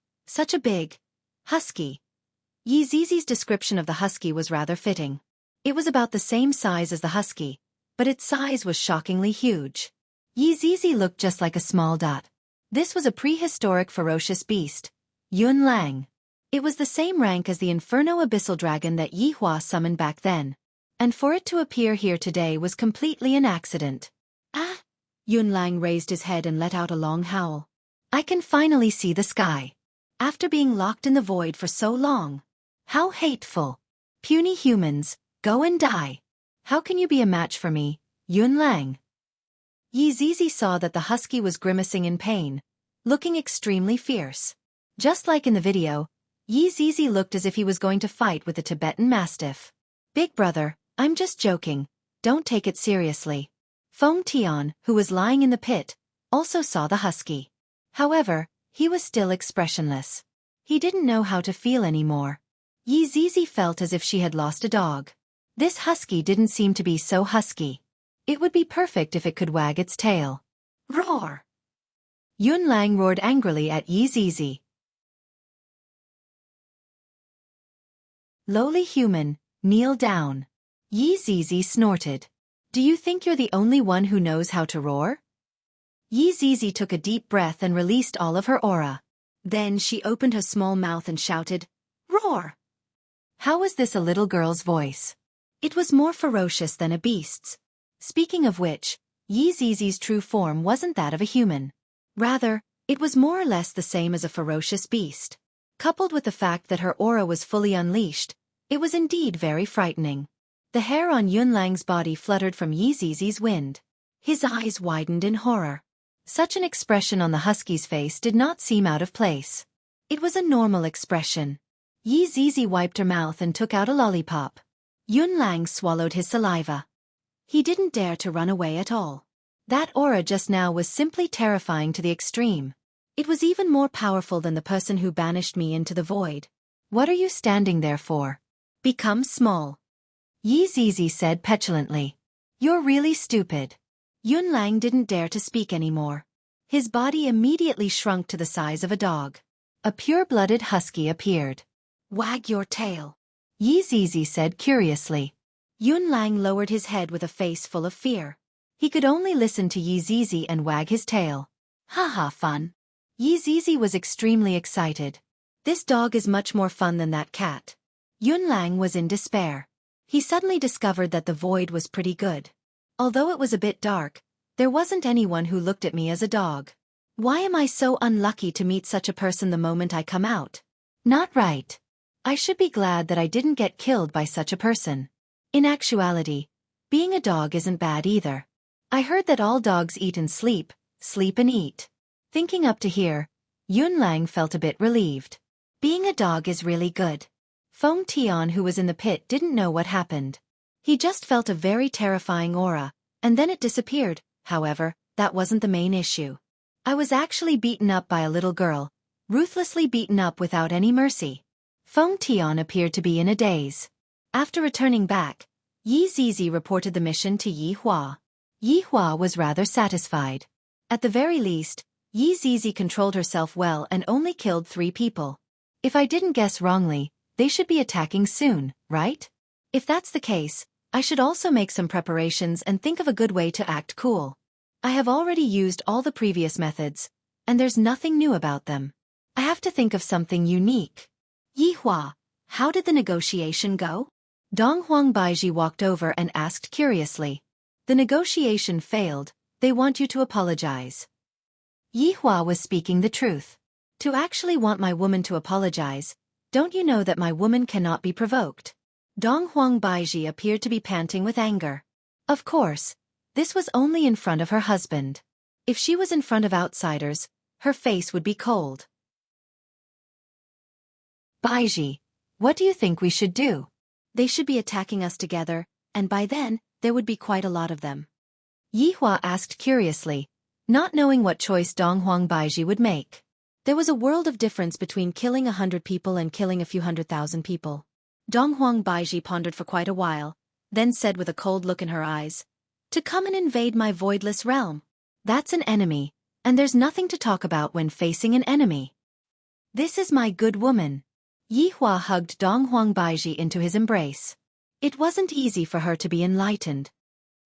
husky. Yi Zizi's description of the husky was rather fitting. It was about the same size as the husky, but its size was shockingly huge. Yi Zizi looked just like a small dot. This was a prehistoric ferocious beast, Yun Lang. It was the same rank as the Inferno Abyssal Dragon that Yi Hua summoned back then, and for it to appear here today was completely an accident. Ah! Yun Lang raised his head and let out a long howl. I can finally see the sky. After being locked in the void for so long. How hateful. Puny humans, go and die. How can you be a match for me, Yun Lang? Yi Zizi saw that the husky was grimacing in pain, looking extremely fierce. Just like in the video, Yi Zizi looked as if he was going to fight with the Tibetan Mastiff. Big brother, I'm just joking, don't take it seriously. Feng Tian, who was lying in the pit, also saw the husky. However, he was still expressionless. He didn't know how to feel anymore. Yi Zizi felt as if she had lost a dog. This husky didn't seem to be so husky. It would be perfect if it could wag its tail. Roar! Yun Lang roared angrily at Yi Zizi. Lowly human, kneel down. Yi Zizi snorted. Do you think you're the only one who knows how to roar? Yi Zizi took a deep breath and released all of her aura. Then she opened her small mouth and shouted, Roar! How was this a little girl's voice? It was more ferocious than a beast's. Speaking of which, Yi Zizi's true form wasn't that of a human. Rather, it was more or less the same as a ferocious beast. Coupled with the fact that her aura was fully unleashed, it was indeed very frightening. The hair on Yun Lang's body fluttered from Yi Zizi's wind. His eyes widened in horror. Such an expression on the husky's face did not seem out of place. It was a normal expression. Yi Zizi wiped her mouth and took out a lollipop. Yun Lang swallowed his saliva. He didn't dare to run away at all. That aura just now was simply terrifying to the extreme. It was even more powerful than the person who banished me into the void. What are you standing there for? Become small. Yi Zizi said petulantly. You're really stupid. Yun Lang didn't dare to speak anymore. His body immediately shrunk to the size of a dog. A pure-blooded husky appeared. Wag your tail. Yi Zizi said curiously. Yun Lang lowered his head with a face full of fear. He could only listen to Yi Zizi and wag his tail. Ha fun. Yi Zizi was extremely excited. This dog is much more fun than that cat. Yun Lang was in despair. He suddenly discovered that the void was pretty good. Although it was a bit dark, there wasn't anyone who looked at me as a dog. Why am I so unlucky to meet such a person the moment I come out? Not right. I should be glad that I didn't get killed by such a person. In actuality, being a dog isn't bad either. I heard that all dogs eat and sleep and eat. Thinking up to here, Yun Lang felt a bit relieved. Being a dog is really good. Feng Tian, who was in the pit, didn't know what happened. He just felt a very terrifying aura, and then it disappeared. However, that wasn't the main issue. I was actually beaten up by a little girl, ruthlessly beaten up without any mercy. Feng Tian appeared to be in a daze. After returning back, Yi Zizi reported the mission to Yi Hua. Yi Hua was rather satisfied. At the very least, Yi Zizi controlled herself well and only killed 3 people. If I didn't guess wrongly, they should be attacking soon, right? If that's the case, I should also make some preparations and think of a good way to act cool. I have already used all the previous methods, and there's nothing new about them. I have to think of something unique. Yi Hua, how did the negotiation go? Dong Huang Baiji walked over and asked curiously. The negotiation failed, they want you to apologize. Yi Hua was speaking the truth. To actually want my woman to apologize, don't you know that my woman cannot be provoked? Dong Huang Baiji appeared to be panting with anger. Of course, this was only in front of her husband. If she was in front of outsiders, her face would be cold. Baiji, what do you think we should do? They should be attacking us together, and by then, there would be quite a lot of them. Yihua asked curiously, not knowing what choice Donghuang Baiji would make. There was a world of difference between killing 100 people and killing a few 100,000 people. Donghuang Baiji pondered for quite a while, then said with a cold look in her eyes, "To come and invade my voidless realm. That's an enemy, and there's nothing to talk about when facing an enemy. This is my good woman." Yihua hugged Donghuang Baiji into his embrace. It wasn't easy for her to be enlightened.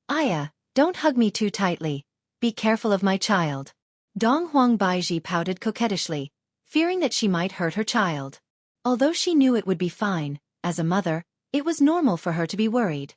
"Aya, don't hug me too tightly. Be careful of my child." Donghuang Baiji pouted coquettishly, fearing that she might hurt her child. Although she knew it would be fine, as a mother, it was normal for her to be worried.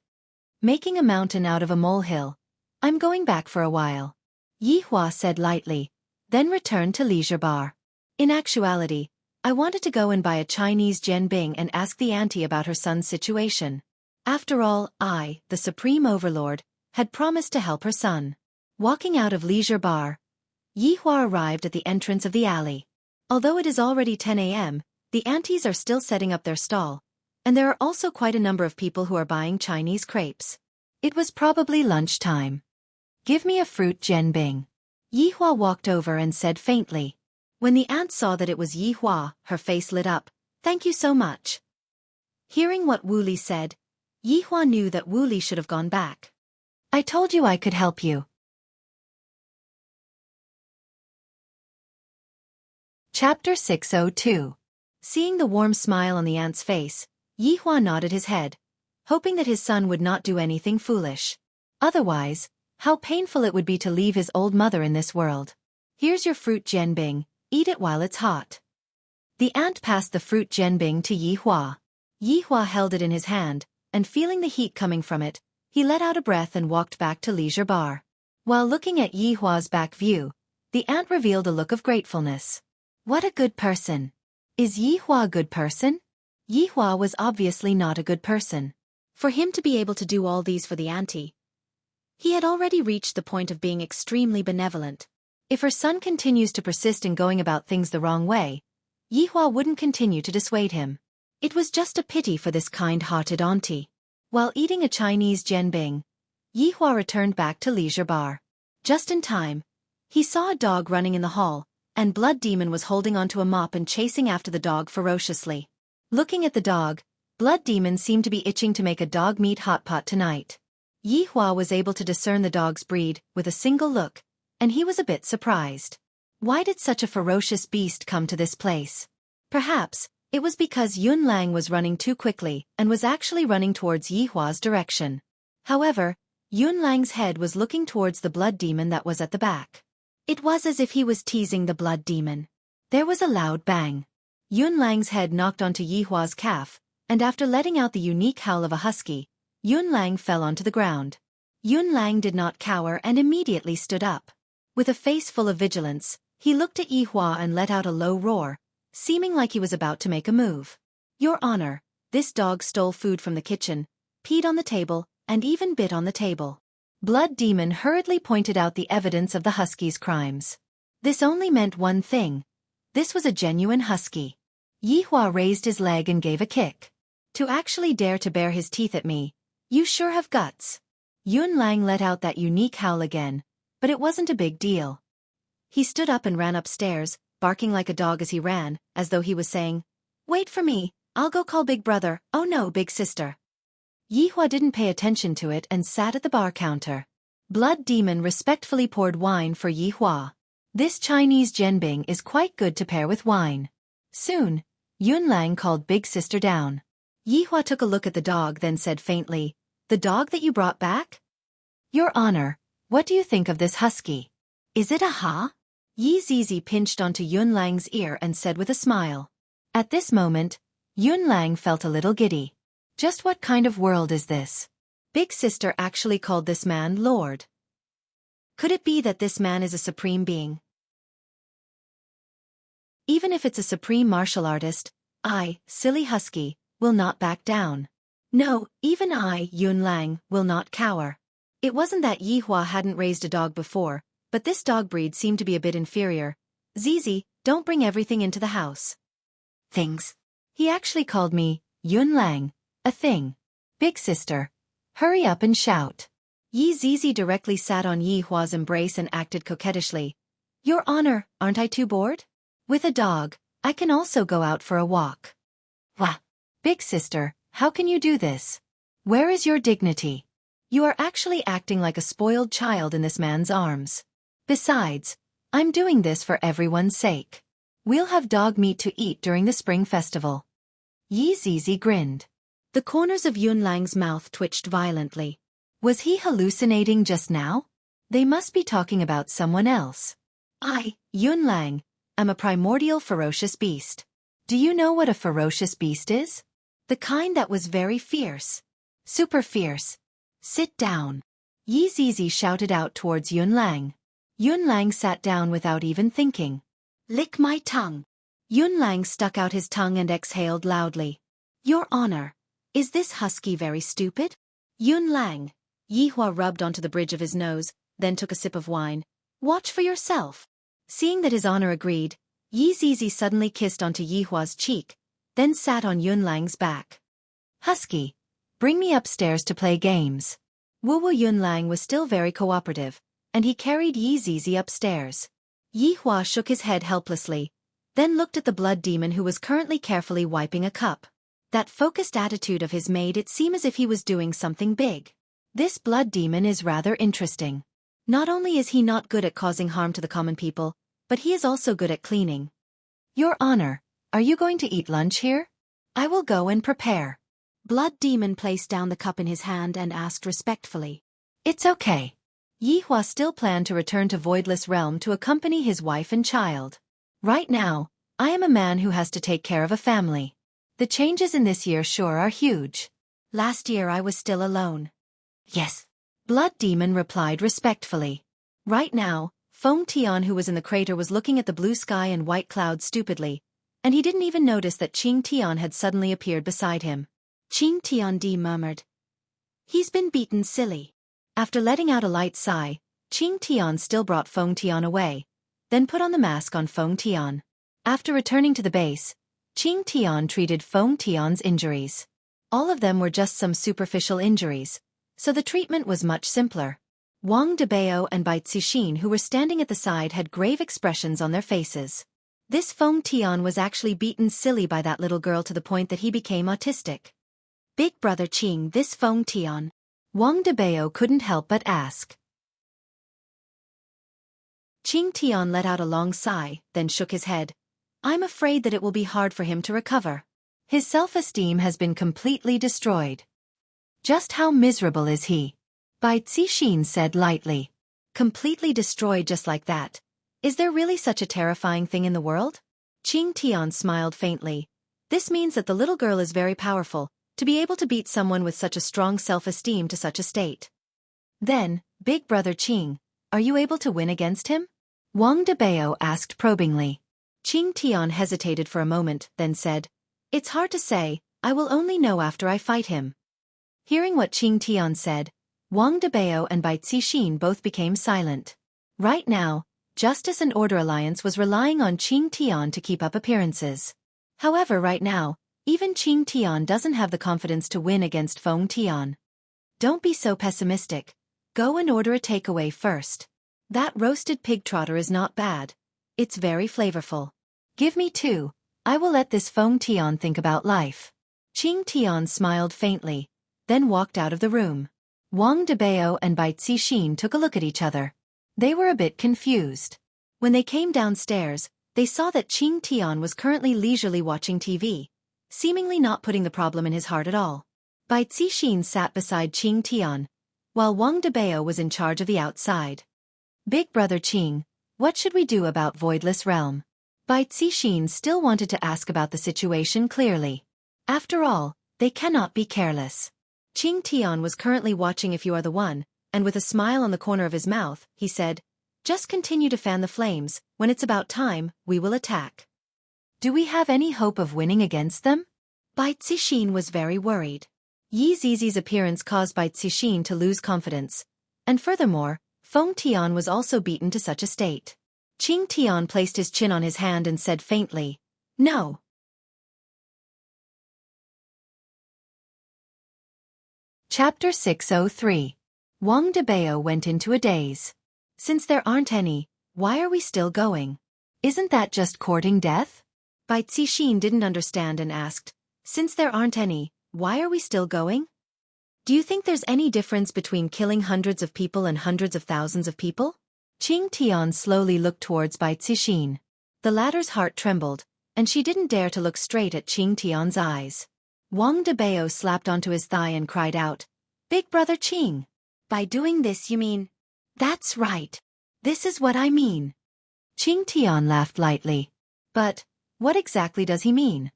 "Making a mountain out of a molehill. I'm going back for a while," Yihua said lightly, then returned to Leisure Bar. "In actuality, I wanted to go and buy a Chinese jianbing and ask the auntie about her son's situation. After all, I, the Supreme Overlord, had promised to help her son." Walking out of Leisure Bar, Yihua arrived at the entrance of the alley. Although it is already 10 a.m., the aunties are still setting up their stall, and there are also quite a number of people who are buying Chinese crepes. It was probably lunchtime. "Give me a fruit jianbing." Yihua walked over and said faintly. When the aunt saw that it was Yihua, her face lit up. "Thank you so much." Hearing what Wu Li said, Yihua knew that Wu Li should have gone back. "I told you I could help you." Chapter 602. Seeing the warm smile on the aunt's face, Yihua nodded his head, hoping that his son would not do anything foolish. Otherwise, how painful it would be to leave his old mother in this world. "Here's your fruit jianbing, eat it while it's hot." The aunt passed the fruit jianbing to Yihua. Yihua held it in his hand, and feeling the heat coming from it, he let out a breath and walked back to Leisure Bar. While looking at Yihua's back view, the aunt revealed a look of gratefulness. "What a good person. Is Yihua a good person?" Yihua was obviously not a good person. For him to be able to do all these for the auntie, he had already reached the point of being extremely benevolent. If her son continues to persist in going about things the wrong way, Yihua wouldn't continue to dissuade him. It was just a pity for this kind-hearted auntie. While eating a Chinese jianbing, Yihua returned back to Leisure Bar. Just in time, he saw a dog running in the hall, and Blood Demon was holding onto a mop and chasing after the dog ferociously. Looking at the dog, Blood Demon seemed to be itching to make a dog meat hot pot tonight. Yihua was able to discern the dog's breed with a single look, and he was a bit surprised. Why did such a ferocious beast come to this place? Perhaps it was because Yun Lang was running too quickly and was actually running towards Yihua's direction. However, Yun Lang's head was looking towards the Blood Demon that was at the back. It was as if he was teasing the Blood Demon. There was a loud bang. Yun Lang's head knocked onto Yihua's calf, and after letting out the unique howl of a husky, Yun Lang fell onto the ground. Yun Lang did not cower and immediately stood up. With a face full of vigilance, he looked at Yihua and let out a low roar, seeming like he was about to make a move. "Your Honor, this dog stole food from the kitchen, peed on the table, and even bit on the table." Blood Demon hurriedly pointed out the evidence of the husky's crimes. This only meant one thing. This was a genuine husky. Yihua raised his leg and gave a kick. "To actually dare to bare his teeth at me, you sure have guts." Yun Lang let out that unique howl again, but it wasn't a big deal. He stood up and ran upstairs, barking like a dog as he ran, as though he was saying, "Wait for me, I'll go call Big Brother, oh no, Big Sister." Yihua didn't pay attention to it and sat at the bar counter. Blood Demon respectfully poured wine for Yihua. This Chinese jianbing is quite good to pair with wine. Soon, Yun Lang called Big Sister down. Yihua took a look at the dog then said faintly, "The dog that you brought back?" "Your Honor, what do you think of this husky? Is it a ha?" Yi Zizi pinched onto Yun Lang's ear and said with a smile. At this moment, Yun Lang felt a little giddy. Just what kind of world is this? Big Sister actually called this man Lord. Could it be that this man is a supreme being? Even if it's a supreme martial artist, I, silly husky, will not back down. No, even I, Yun Lang, will not cower. It wasn't that Yihua hadn't raised a dog before, but this dog breed seemed to be a bit inferior. "Zizi, don't bring everything into the house." "Things. He actually called me Yun Lang, a thing. Big sister, hurry up and shout. Yi Zizi directly sat on Yi Hua's embrace and acted coquettishly. Your Honor, aren't I too bored? With a dog, I can also go out for a walk. Wah! Big sister, how can you do this? Where is your dignity? You are actually acting like a spoiled child in this man's arms. Besides, I'm doing this for everyone's sake. We'll have dog meat to eat during the spring festival. Yi Zizi grinned. The corners of Yun Lang's mouth twitched violently. Was he hallucinating just now? They must be talking about someone else. I, Yun Lang, am a primordial ferocious beast. Do you know what a ferocious beast is? The kind that was very fierce. Super fierce. Sit down. Yi Zizi shouted out towards Yun Lang. Yun Lang sat down without even thinking. Lick my tongue. Yun Lang stuck out his tongue and exhaled loudly. Your Honor, is this husky very stupid? Yun Lang. Yi Hua rubbed onto the bridge of his nose, then took a sip of wine. Watch for yourself. Seeing that his honor agreed, Yi Zizi suddenly kissed onto Yi Hua's cheek, then sat on Yun Lang's back. Husky, bring me upstairs to play games. Wu Yun Lang was still very cooperative, and he carried Yi Zizi upstairs. Yi Hua shook his head helplessly, then looked at the blood demon who was currently carefully wiping a cup. That focused attitude of his made it seem as if he was doing something big. This blood demon is rather interesting. Not only is he not good at causing harm to the common people, but he is also good at cleaning. Your Honor, are you going to eat lunch here? I will go and prepare. Blood demon placed down the cup in his hand and asked respectfully. It's okay. Yi Hua still planned to return to Voidless Realm to accompany his wife and child. Right now, I am a man who has to take care of a family. The changes in this year sure are huge. Last year I was still alone. Yes. Blood Demon replied respectfully. Right now, Feng Tian who was in the crater was looking at the blue sky and white clouds stupidly, and he didn't even notice that Qing Tian had suddenly appeared beside him. Qing Tian murmured. He's been beaten silly. After letting out a light sigh, Qing Tian still brought Feng Tian away, then put on the mask on Feng Tian. After returning to the base, Qing Tian treated Feng Tian's injuries. All of them were just some superficial injuries, so the treatment was much simpler. Wang Debao and Bai Cixin who were standing at the side had grave expressions on their faces. This Feng Tian was actually beaten silly by that little girl to the point that he became autistic. Big brother Qing, this Feng Tian. Wang Debao couldn't help but ask. Qing Tian let out a long sigh, then shook his head. I'm afraid that it will be hard for him to recover. His self-esteem has been completely destroyed. Just how miserable is he? Bai Cixin said lightly. Completely destroyed just like that. Is there really such a terrifying thing in the world? Qing Tian smiled faintly. This means that the little girl is very powerful, to be able to beat someone with such a strong self-esteem to such a state. Then, big brother Qing, are you able to win against him? Wang Debao asked probingly. Qing Tian hesitated for a moment, then said, It's hard to say, I will only know after I fight him. Hearing what Qing Tian said, Wang Debao and Bai Cixin both became silent. Right now, Justice and Order Alliance was relying on Qing Tian to keep up appearances. However, right now, even Qing Tian doesn't have the confidence to win against Feng Tian. Don't be so pessimistic. Go and order a takeaway first. That roasted pig trotter is not bad. It's very flavorful. Give me 2. I will let this Feng Tian think about life. Qing Tian smiled faintly, then walked out of the room. Wang Debao and Bai Cixin took a look at each other. They were a bit confused. When they came downstairs, they saw that Qing Tian was currently leisurely watching TV, seemingly not putting the problem in his heart at all. Bai Cixin sat beside Qing Tian, while Wang Debao was in charge of the outside. Big brother Qing, what should we do about Voidless Realm? Bai Cixin still wanted to ask about the situation clearly. After all, they cannot be careless. Qing Tian was currently watching If You Are the One, and with a smile on the corner of his mouth, he said, Just continue to fan the flames, when it's about time, we will attack. Do we have any hope of winning against them? Bai Cixin was very worried. Yi Zizi's appearance caused Bai Cixin to lose confidence, and furthermore, Feng Tian was also beaten to such a state. Qing Tian placed his chin on his hand and said faintly, No. Chapter 603. Wang Debao went into a daze. Since there aren't any, why are we still going? Isn't that just courting death? Bai Cixin didn't understand and asked, since there aren't any, why are we still going? Do you think there's any difference between killing hundreds of people and hundreds of thousands of people? Qing Tian slowly looked towards Bai Cixin. The latter's heart trembled, and she didn't dare to look straight at Qing Tian's eyes. Wang Debao slapped onto his thigh and cried out, Big brother Qing. By doing this you mean? That's right. This is what I mean. Qing Tian laughed lightly. But, what exactly does he mean?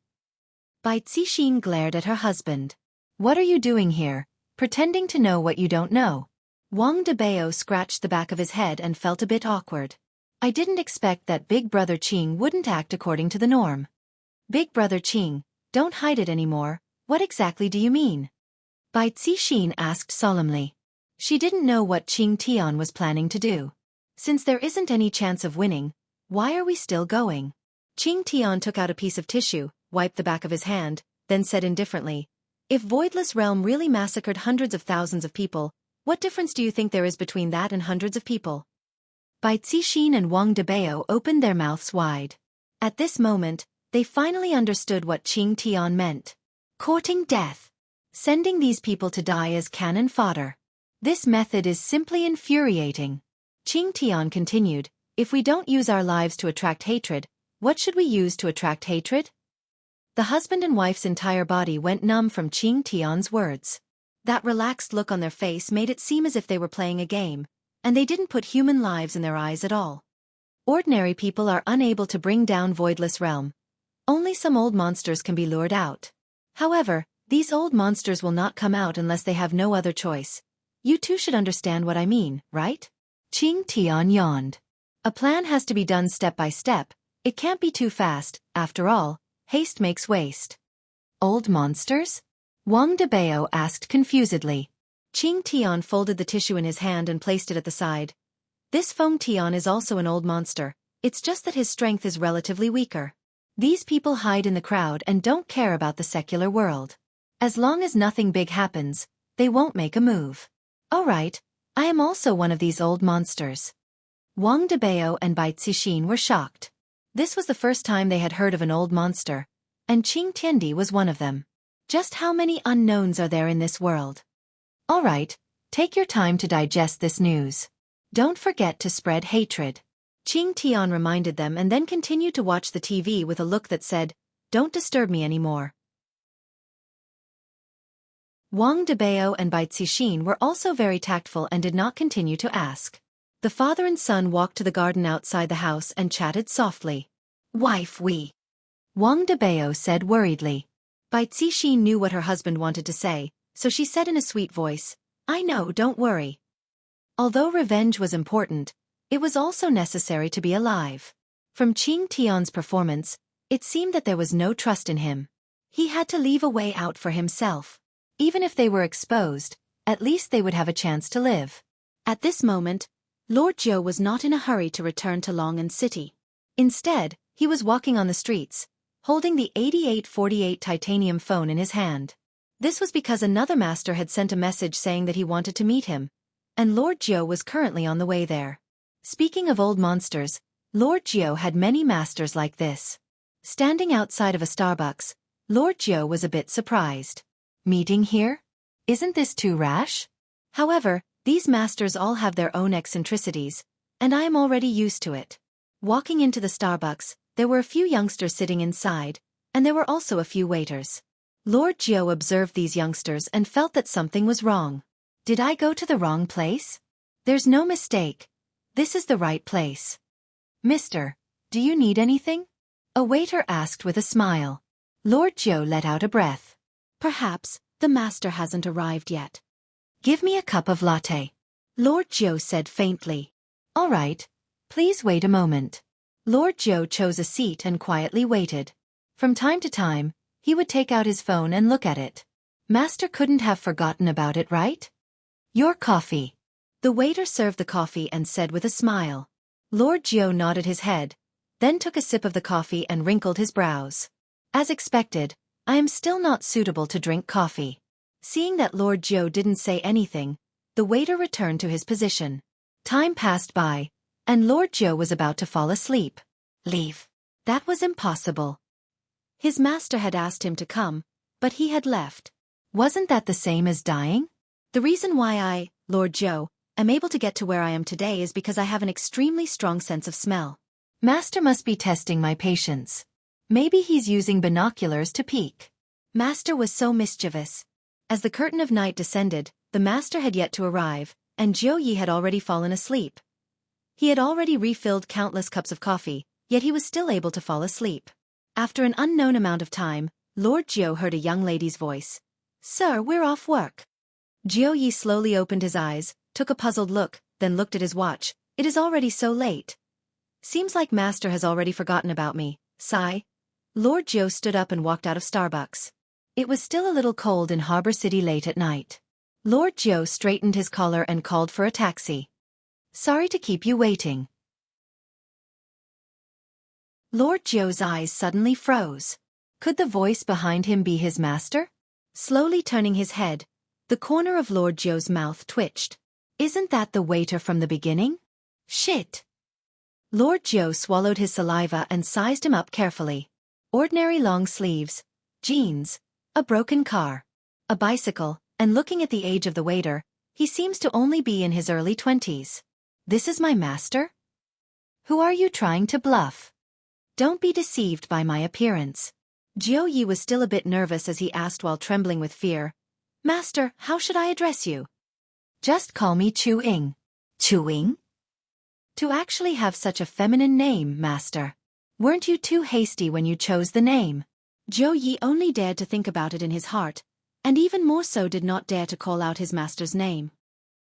Bai Cixin glared at her husband. What are you doing here, pretending to know what you don't know? Wang Debao scratched the back of his head and felt a bit awkward. I didn't expect that Big Brother Qing wouldn't act according to the norm. Big Brother Qing, don't hide it anymore, what exactly do you mean? Bai Cixin asked solemnly. She didn't know what Qing Tian was planning to do. Since there isn't any chance of winning, why are we still going? Qing Tian took out a piece of tissue, wiped the back of his hand, then said indifferently, If Voidless Realm really massacred hundreds of thousands of people, what difference do you think there is between that and hundreds of people? Bai Cixin and Wang Debao opened their mouths wide. At this moment, they finally understood what Qing Tian meant. Courting death. Sending these people to die as cannon fodder. This method is simply infuriating. Qing Tian continued, If we don't use our lives to attract hatred, what should we use to attract hatred? The husband and wife's entire body went numb from Qing Tian's words. That relaxed look on their face made it seem as if they were playing a game, and they didn't put human lives in their eyes at all. Ordinary people are unable to bring down Voidless Realm. Only some old monsters can be lured out. However, these old monsters will not come out unless they have no other choice. You two should understand what I mean, right? Qing Tian yawned. A plan has to be done step by step. It can't be too fast, after all, haste makes waste. Old monsters? Wang Debao asked confusedly. Qing Tian folded the tissue in his hand and placed it at the side. This Feng Tian is also an old monster, it's just that his strength is relatively weaker. These people hide in the crowd and don't care about the secular world. As long as nothing big happens, they won't make a move. Alright, I am also one of these old monsters. Wang Debao and Bai Cixin were shocked. This was the first time they had heard of an old monster, and Qing Tiandi was one of them. Just how many unknowns are there in this world? Alright, take your time to digest this news. Don't forget to spread hatred. Qing Tian reminded them and then continued to watch the TV with a look that said, Don't disturb me anymore. Wang Debao and Bai Cixin were also very tactful and did not continue to ask. The father and son walked to the garden outside the house and chatted softly. Wife Wang Debao said worriedly. Bai Cixin knew what her husband wanted to say, so she said in a sweet voice, I know, don't worry. Although revenge was important, it was also necessary to be alive. From Qing Tian's performance, it seemed that there was no trust in him. He had to leave a way out for himself. Even if they were exposed, at least they would have a chance to live. At this moment, Lord Jiu was not in a hurry to return to Long'an City. Instead, he was walking on the streets, holding the 8848 titanium phone in his hand. This was because another master had sent a message saying that he wanted to meet him, and Lord Jiu was currently on the way there. Speaking of old monsters, Lord Jiu had many masters like this. Standing outside of a Starbucks, Lord Jiu was a bit surprised. Meeting here? Isn't this too rash? However, these masters all have their own eccentricities, and I am already used to it. Walking into the Starbucks, there were a few youngsters sitting inside, and there were also a few waiters. Lord Jiu observed these youngsters and felt that something was wrong. Did I go to the wrong place? There's no mistake. This is the right place. Mister, do you need anything? A waiter asked with a smile. Lord Jiu let out a breath. Perhaps, the master hasn't arrived yet. Give me a cup of latte. Lord Jiu said faintly. All right, please wait a moment. Lord Jiu chose a seat and quietly waited. From time to time, he would take out his phone and look at it. Master couldn't have forgotten about it, right? Your coffee. The waiter served the coffee and said with a smile. Lord Jiu nodded his head, then took a sip of the coffee and wrinkled his brows. As expected, I am still not suitable to drink coffee. Seeing that Lord Jiu didn't say anything, the waiter returned to his position. Time passed by, and Lord Jiu was about to fall asleep. Leave. That was impossible. His master had asked him to come, but he had left. Wasn't that the same as dying? The reason why I, Lord Jiu, am able to get to where I am today is because I have an extremely strong sense of smell. Master must be testing my patience. Maybe he's using binoculars to peek. Master was so mischievous. As the curtain of night descended, the master had yet to arrive, and Jiu Yi had already fallen asleep. He had already refilled countless cups of coffee, yet he was still able to fall asleep. After an unknown amount of time, Lord Jiu heard a young lady's voice. Sir, we're off work. Jiu Yi slowly opened his eyes, took a puzzled look, then looked at his watch. It is already so late. Seems like master has already forgotten about me. Sigh. Lord Jiu stood up and walked out of Starbucks. It was still a little cold in Harbor City late at night. Lord Jiu straightened his collar and called for a taxi. Sorry to keep you waiting. Lord Jiu's eyes suddenly froze. Could the voice behind him be his master? Slowly turning his head, the corner of Lord Jiu's mouth twitched. Isn't that the waiter from the beginning? Shit. Lord Jiu swallowed his saliva and sized him up carefully. Ordinary long sleeves, jeans, a broken car, a bicycle, and looking at the age of the waiter, he seems to only be in his early 20s. This is my master? Who are you trying to bluff? Don't be deceived by my appearance. Jiu Yi was still a bit nervous as he asked while trembling with fear. Master, how should I address you? Just call me Chu Ying. Chu Ying? To actually have such a feminine name, master. Weren't you too hasty when you chose the name? Jiu Yi only dared to think about it in his heart, and even more so did not dare to call out his master's name.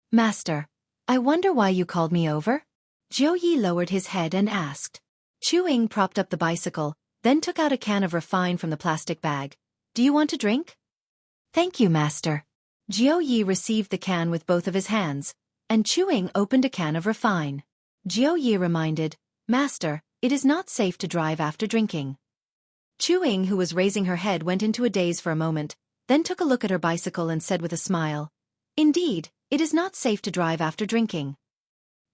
Master, I wonder why you called me over? Jiu Yi lowered his head and asked. Chu Ying propped up the bicycle, then took out a can of refine from the plastic bag. Do you want a drink? Thank you, master. Jiu Yi received the can with both of his hands, and Chu Ying opened a can of refine. Jiu Yi reminded, Master, it is not safe to drive after drinking. Chu Ying, who was raising her head, went into a daze for a moment, then took a look at her bicycle and said with a smile, Indeed, it is not safe to drive after drinking.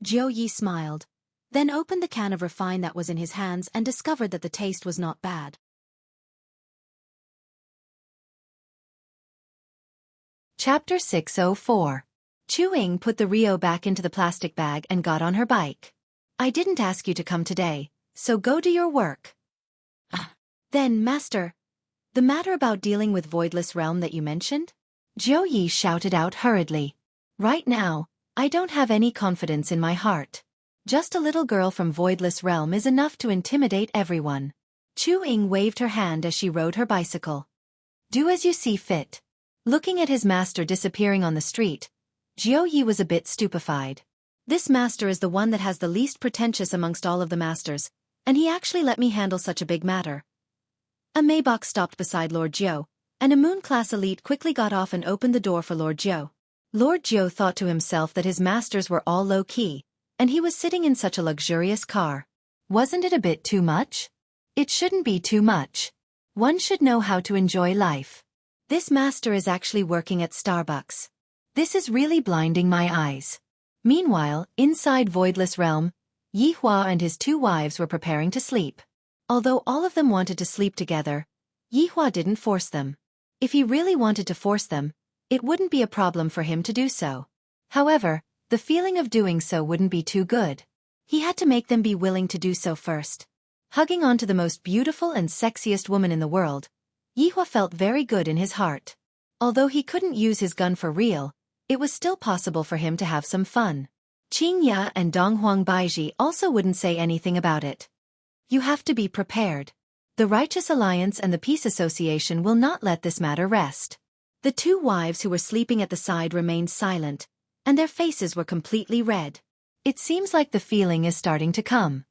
Jiu Yi smiled, then opened the can of refine that was in his hands and discovered that the taste was not bad. Chapter 604. Chu Ying put the Rio back into the plastic bag and got on her bike. I didn't ask you to come today, so go do your work. Then, master, the matter about dealing with Voidless Realm that you mentioned? Jiu Yi shouted out hurriedly. Right now, I don't have any confidence in my heart. Just a little girl from Voidless Realm is enough to intimidate everyone. Chu Ying waved her hand as she rode her bicycle. Do as you see fit. Looking at his master disappearing on the street, Jiu Yi was a bit stupefied. This master is the one that has the least pretentious amongst all of the masters, and he actually let me handle such a big matter. A Maybach stopped beside Lord Jiu, and a Moon-class elite quickly got off and opened the door for Lord Jiu. Lord Jiu thought to himself that his masters were all low-key, and he was sitting in such a luxurious car. Wasn't it a bit too much? It shouldn't be too much. One should know how to enjoy life. This master is actually working at Starbucks. This is really blinding my eyes. Meanwhile, inside Voidless Realm, Yi Hua and his two wives were preparing to sleep. Although all of them wanted to sleep together, Yi Hua didn't force them. If he really wanted to force them, it wouldn't be a problem for him to do so. However, the feeling of doing so wouldn't be too good. He had to make them be willing to do so first. Hugging onto the most beautiful and sexiest woman in the world, Yi Hua felt very good in his heart. Although he couldn't use his gun for real, it was still possible for him to have some fun. Qing Ya and Donghuang Baiji also wouldn't say anything about it. You have to be prepared. The Righteous Alliance and the Peace Association will not let this matter rest. The two wives who were sleeping at the side remained silent, and their faces were completely red. It seems like the feeling is starting to come.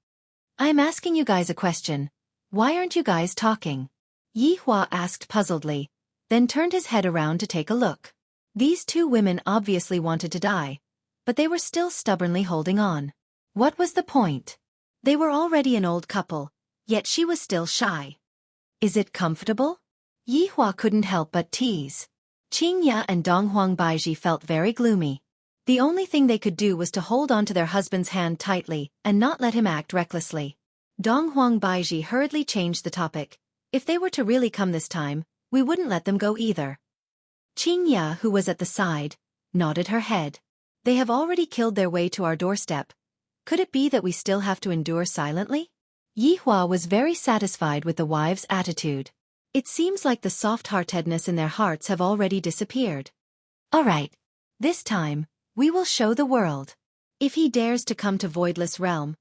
I'm asking you guys a question. Why aren't you guys talking? Yi Hua asked puzzledly, then turned his head around to take a look. These two women obviously wanted to die, but they were still stubbornly holding on. What was the point? They were already an old couple, yet she was still shy. Is it comfortable? Yi Hua couldn't help but tease. Qingya and Donghuang Baiji felt very gloomy. The only thing they could do was to hold on to their husband's hand tightly and not let him act recklessly. Donghuang Baiji hurriedly changed the topic. If they were to really come this time, we wouldn't let them go either. Qingya, who was at the side, nodded her head. They have already killed their way to our doorstep. Could it be that we still have to endure silently? Yihua was very satisfied with the wives' attitude. It seems like the soft-heartedness in their hearts have already disappeared. All right. This time, we will show the world. If he dares to come to Voidless Realm,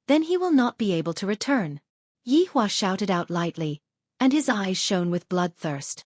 then he will not be able to return. Yihua shouted out lightly, and his eyes shone with bloodthirst.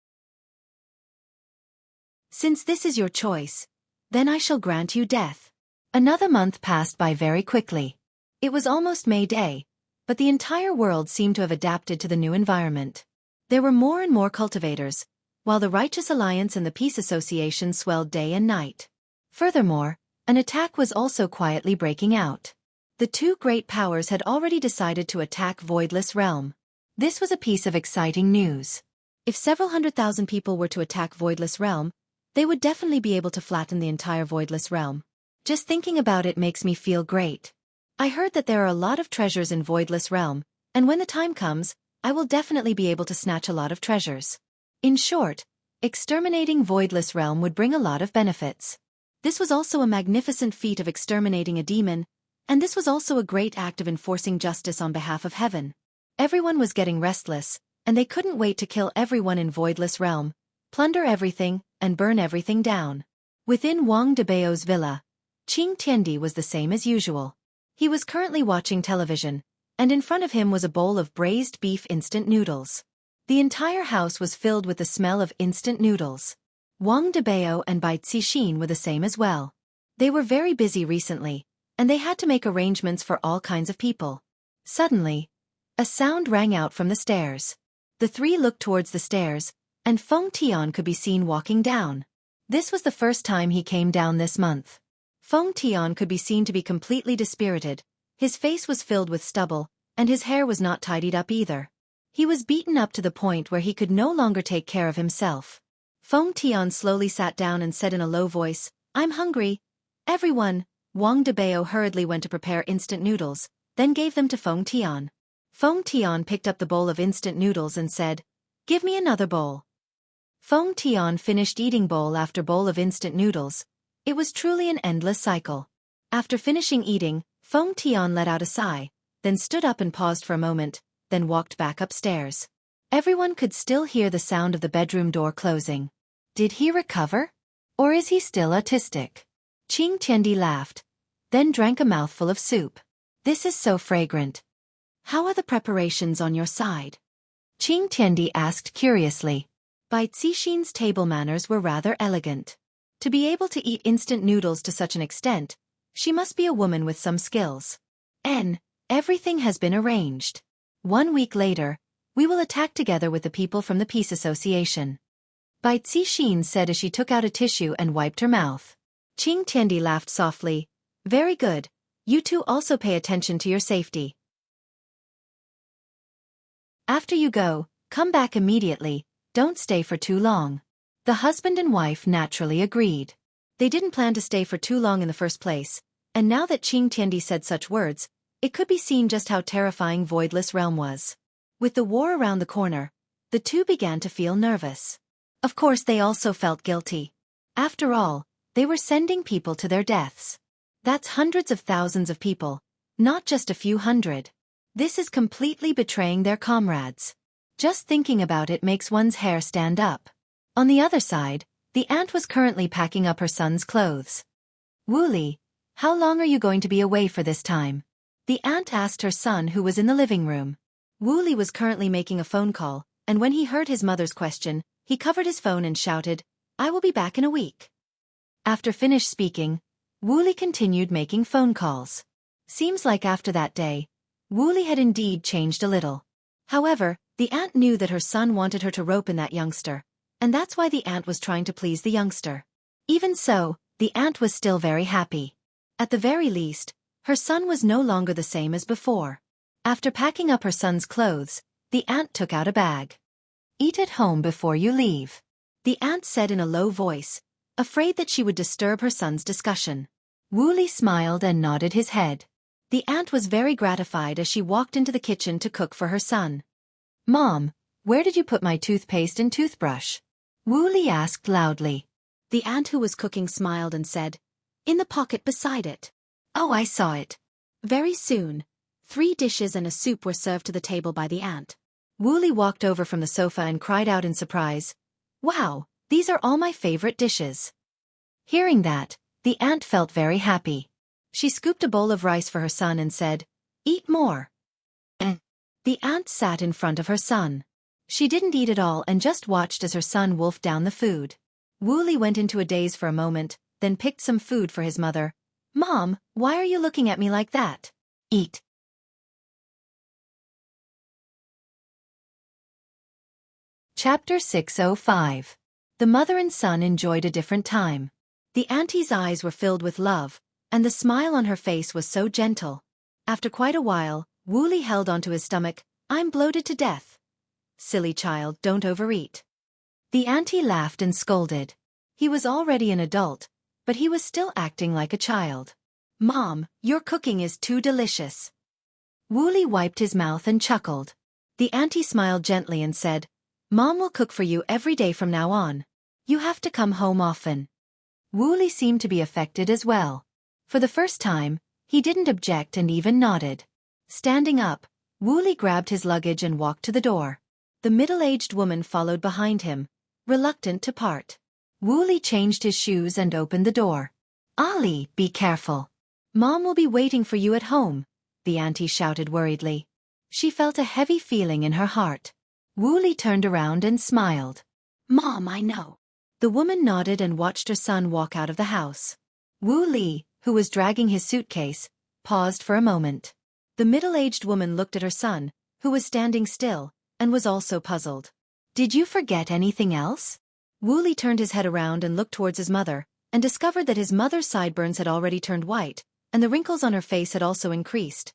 Since this is your choice, then I shall grant you death. Another month passed by very quickly. It was almost May Day, but the entire world seemed to have adapted to the new environment. There were more and more cultivators, while the Righteous Alliance and the Peace Association swelled day and night. Furthermore, an attack was also quietly breaking out. The two great powers had already decided to attack Voidless Realm. This was a piece of exciting news. If several 100,000 people were to attack Voidless Realm, they would definitely be able to flatten the entire Voidless Realm. Just thinking about it makes me feel great. I heard that there are a lot of treasures in Voidless Realm, and when the time comes, I will definitely be able to snatch a lot of treasures. In short, exterminating Voidless Realm would bring a lot of benefits. This was also a magnificent feat of exterminating a demon, and this was also a great act of enforcing justice on behalf of heaven. Everyone was getting restless, and they couldn't wait to kill everyone in Voidless Realm, plunder everything, and burn everything down. Within Wang Debao's villa, Qing Tiandi was the same as usual. He was currently watching television, and in front of him was a bowl of braised beef instant noodles. The entire house was filled with the smell of instant noodles. Wang Debao and Bai Cixin were the same as well. They were very busy recently, and they had to make arrangements for all kinds of people. Suddenly, a sound rang out from the stairs. The three looked towards the stairs, and Feng Tian could be seen walking down. This was the first time he came down this month. Feng Tian could be seen to be completely dispirited. His face was filled with stubble, and his hair was not tidied up either. He was beaten up to the point where he could no longer take care of himself. Feng Tian slowly sat down and said in a low voice, "I'm hungry." Everyone. Wang Debao hurriedly went to prepare instant noodles, then gave them to Feng Tian. Feng Tian picked up the bowl of instant noodles and said, "Give me another bowl." Feng Tian finished eating bowl after bowl of instant noodles. It was truly an endless cycle. After finishing eating, Feng Tian let out a sigh, then stood up and paused for a moment, then walked back upstairs. Everyone could still hear the sound of the bedroom door closing. Did he recover? Or is he still autistic? Qing Tiandi laughed, then drank a mouthful of soup. This is so fragrant. How are the preparations on your side? Qing Tiandi asked curiously. Bai Cixin's table manners were rather elegant. To be able to eat instant noodles to such an extent, she must be a woman with some skills. Everything has been arranged. 1 week later, we will attack together with the people from the Peace Association. Bai Cixin said as she took out a tissue and wiped her mouth. Qing Tiandi laughed softly. Very good. You two also pay attention to your safety. After you go, come back immediately, don't stay for too long. The husband and wife naturally agreed. They didn't plan to stay for too long in the first place, and now that Qing Tiandi said such words, it could be seen just how terrifying Voidless Realm was. With the war around the corner, the two began to feel nervous. Of course they also felt guilty. After all, they were sending people to their deaths. That's hundreds of thousands of people, not just a few hundred. This is completely betraying their comrades. Just thinking about it makes one's hair stand up. On the other side, the aunt was currently packing up her son's clothes. Wuli, how long are you going to be away for this time? The aunt asked her son who was in the living room. Wuli was currently making a phone call, and when he heard his mother's question, he covered his phone and shouted, "I will be back in a week." After finished speaking, Wuli continued making phone calls. Seems like after that day, Wuli had indeed changed a little. However, the aunt knew that her son wanted her to rope in that youngster, and that's why the aunt was trying to please the youngster. Even so, the aunt was still very happy. At the very least, her son was no longer the same as before. After packing up her son's clothes, the aunt took out a bag. Eat at home before you leave. the aunt said in a low voice, afraid that she would disturb her son's discussion. Wu Li smiled and nodded his head. The aunt was very gratified as she walked into the kitchen to cook for her son. Mom, where did you put my toothpaste and toothbrush? Wu Li asked loudly. The aunt who was cooking smiled and said, in the pocket beside it. Oh, I saw it. Very soon, 3 dishes and a soup were served to the table by the aunt. Wu Li walked over from the sofa and cried out in surprise, wow, these are all my favorite dishes. Hearing that, the aunt felt very happy. She scooped a bowl of rice for her son and said, eat more. The aunt sat in front of her son. She didn't eat at all and just watched as her son wolfed down the food. Wu Li went into a daze for a moment, then picked some food for his mother. Mom, why are you looking at me like that? Eat. Chapter 605. The mother and son enjoyed a different time. The auntie's eyes were filled with love, and the smile on her face was so gentle. After quite a while, Wu Li held onto his stomach. I'm bloated to death. Silly child, don't overeat. The auntie laughed and scolded. He was already an adult, but he was still acting like a child. Mom, your cooking is too delicious. Wu Li wiped his mouth and chuckled. The auntie smiled gently and said, Mom will cook for you every day from now on. You have to come home often. Wu Li seemed to be affected as well. For the first time, he didn't object and even nodded. Standing up, Wu Li grabbed his luggage and walked to the door. The middle-aged woman followed behind him, reluctant to part. Wu Li changed his shoes and opened the door. Ali, be careful. Mom will be waiting for you at home, the auntie shouted worriedly. She felt a heavy feeling in her heart. Wu Li turned around and smiled. Mom, I know. The woman nodded and watched her son walk out of the house. Wu Li, who was dragging his suitcase, paused for a moment. The middle-aged woman looked at her son, who was standing still, and was also puzzled. Did you forget anything else? Wu Li turned his head around and looked towards his mother, and discovered that his mother's sideburns had already turned white, and the wrinkles on her face had also increased.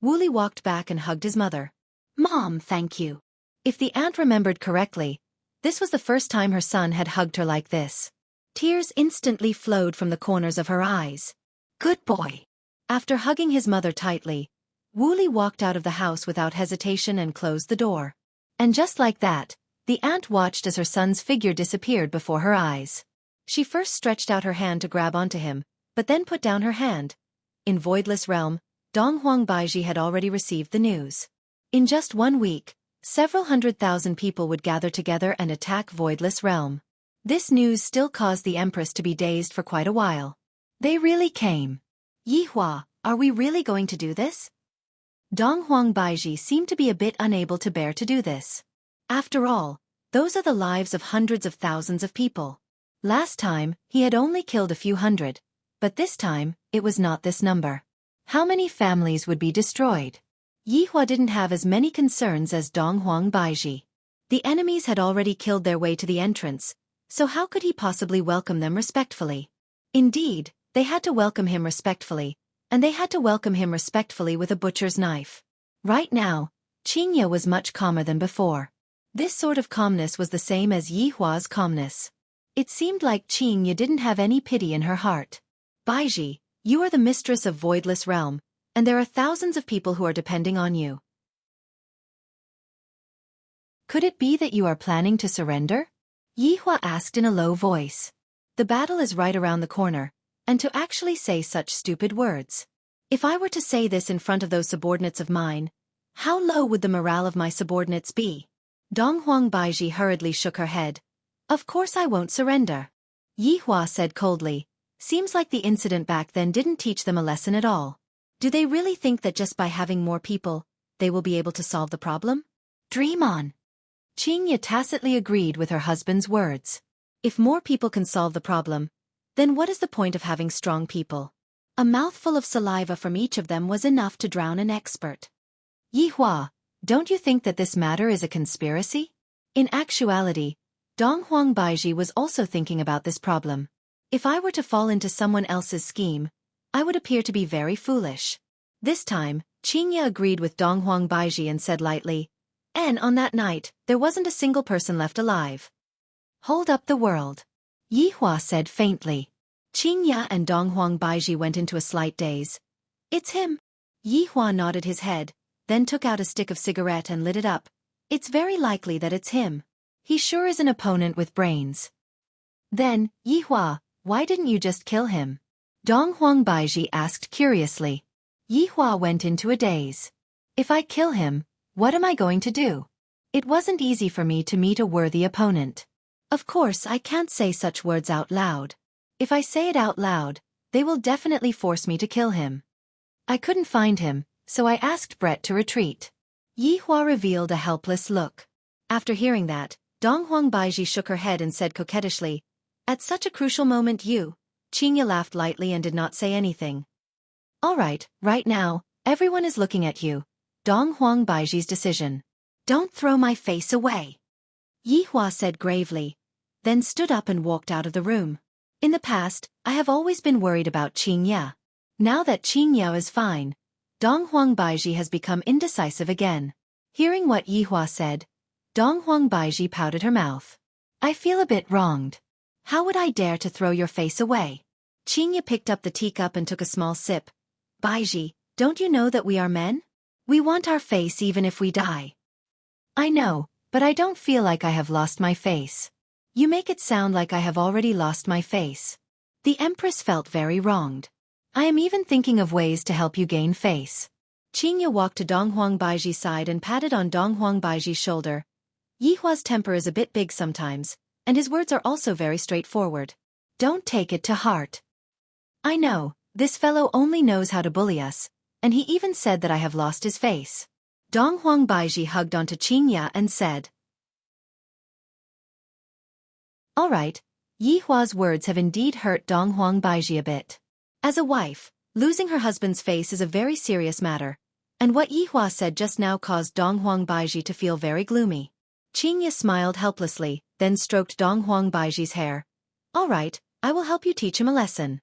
Wu Li walked back and hugged his mother. Mom, thank you. If the aunt remembered correctly, this was the first time her son had hugged her like this. Tears instantly flowed from the corners of her eyes. Good boy. After hugging his mother tightly, Wu Li walked out of the house without hesitation and closed the door. And just like that, the aunt watched as her son's figure disappeared before her eyes. She first stretched out her hand to grab onto him, but then put down her hand. In Voidless Realm, Donghuang Baiji had already received the news. In just 1 week, several 100,000 people would gather together and attack Voidless Realm. This news still caused the Empress to be dazed for quite a while. They really came. Yihua, are we really going to do this? Donghuang Baiji seemed to be a bit unable to bear to do this. After all, those are the lives of hundreds of thousands of people. Last time, he had only killed a few hundred, but this time, it was not this number. How many families would be destroyed? Yihua didn't have as many concerns as Donghuang Baiji. The enemies had already killed their way to the entrance, so how could he possibly welcome them respectfully? Indeed, they had to welcome him respectfully, and they had to welcome him respectfully with a butcher's knife. Right now, Qingya was much calmer than before. This sort of calmness was the same as Yihua's calmness. It seemed like Qingya didn't have any pity in her heart. Baiji, you are the mistress of Voidless Realm, and there are thousands of people who are depending on you. Could it be that you are planning to surrender? Yihua asked in a low voice. The battle is right around the corner, and to actually say such stupid words. If I were to say this in front of those subordinates of mine, how low would the morale of my subordinates be? Donghuang Baiji hurriedly shook her head. Of course I won't surrender. Yihua said coldly. Seems like the incident back then didn't teach them a lesson at all. Do they really think that just by having more people, they will be able to solve the problem? Dream on. Qingya tacitly agreed with her husband's words. If more people can solve the problem, then what is the point of having strong people? A mouthful of saliva from each of them was enough to drown an expert. Yihua, don't you think that this matter is a conspiracy? In actuality, Donghuang Baiji was also thinking about this problem. If I were to fall into someone else's scheme, I would appear to be very foolish. This time, Qingya agreed with Donghuang Baiji and said lightly, and on that night, there wasn't a single person left alive. Hold up the world. Yihua said faintly. Qingya and Donghuang Baiji went into a slight daze. It's him. Yihua nodded his head, then took out a stick of cigarette and lit it up. It's very likely that it's him. He sure is an opponent with brains. Then, Yihua, why didn't you just kill him? Donghuang Baiji asked curiously. Yihua went into a daze. If I kill him, what am I going to do? It wasn't easy for me to meet a worthy opponent. Of course I can't say such words out loud. If I say it out loud, they will definitely force me to kill him. I couldn't find him, so I asked Brett to retreat. Yihua revealed a helpless look. After hearing that, Donghuang Baiji shook her head and said coquettishly, "At such a crucial moment you." Qingya laughed lightly and did not say anything. "All right, right now, everyone is looking at you." Donghuang Baiji's decision. "Don't throw my face away," Yihua said gravely, then stood up and walked out of the room. In the past, I have always been worried about Qingya. Now that Qingya is fine, Donghuang Baiji has become indecisive again. Hearing what Yihua said, Donghuang Baiji pouted her mouth. "I feel a bit wronged. How would I dare to throw your face away?" Qingya picked up the teacup and took a small sip. "Baiji, don't you know that we are men? We want our face even if we die." "I know, but I don't feel like I have lost my face." "You make it sound like I have already lost my face." The Empress felt very wronged. "I am even thinking of ways to help you gain face." Qingya walked to Donghuang Baiji's side and patted on Donghuang Baiji's shoulder. Yihua's temper is a bit big sometimes, and his words are also very straightforward. Don't take it to heart. I know, this fellow only knows how to bully us, and he even said that I have lost his face. Donghuang Baiji hugged onto Qingya and said, "All right." Yihua's words have indeed hurt Donghuang Baiji a bit. As a wife, losing her husband's face is a very serious matter, and what Yihua said just now caused Donghuang Baiji to feel very gloomy. Qingya smiled helplessly, then stroked Donghuang Baiji's hair. "All right, I will help you teach him a lesson."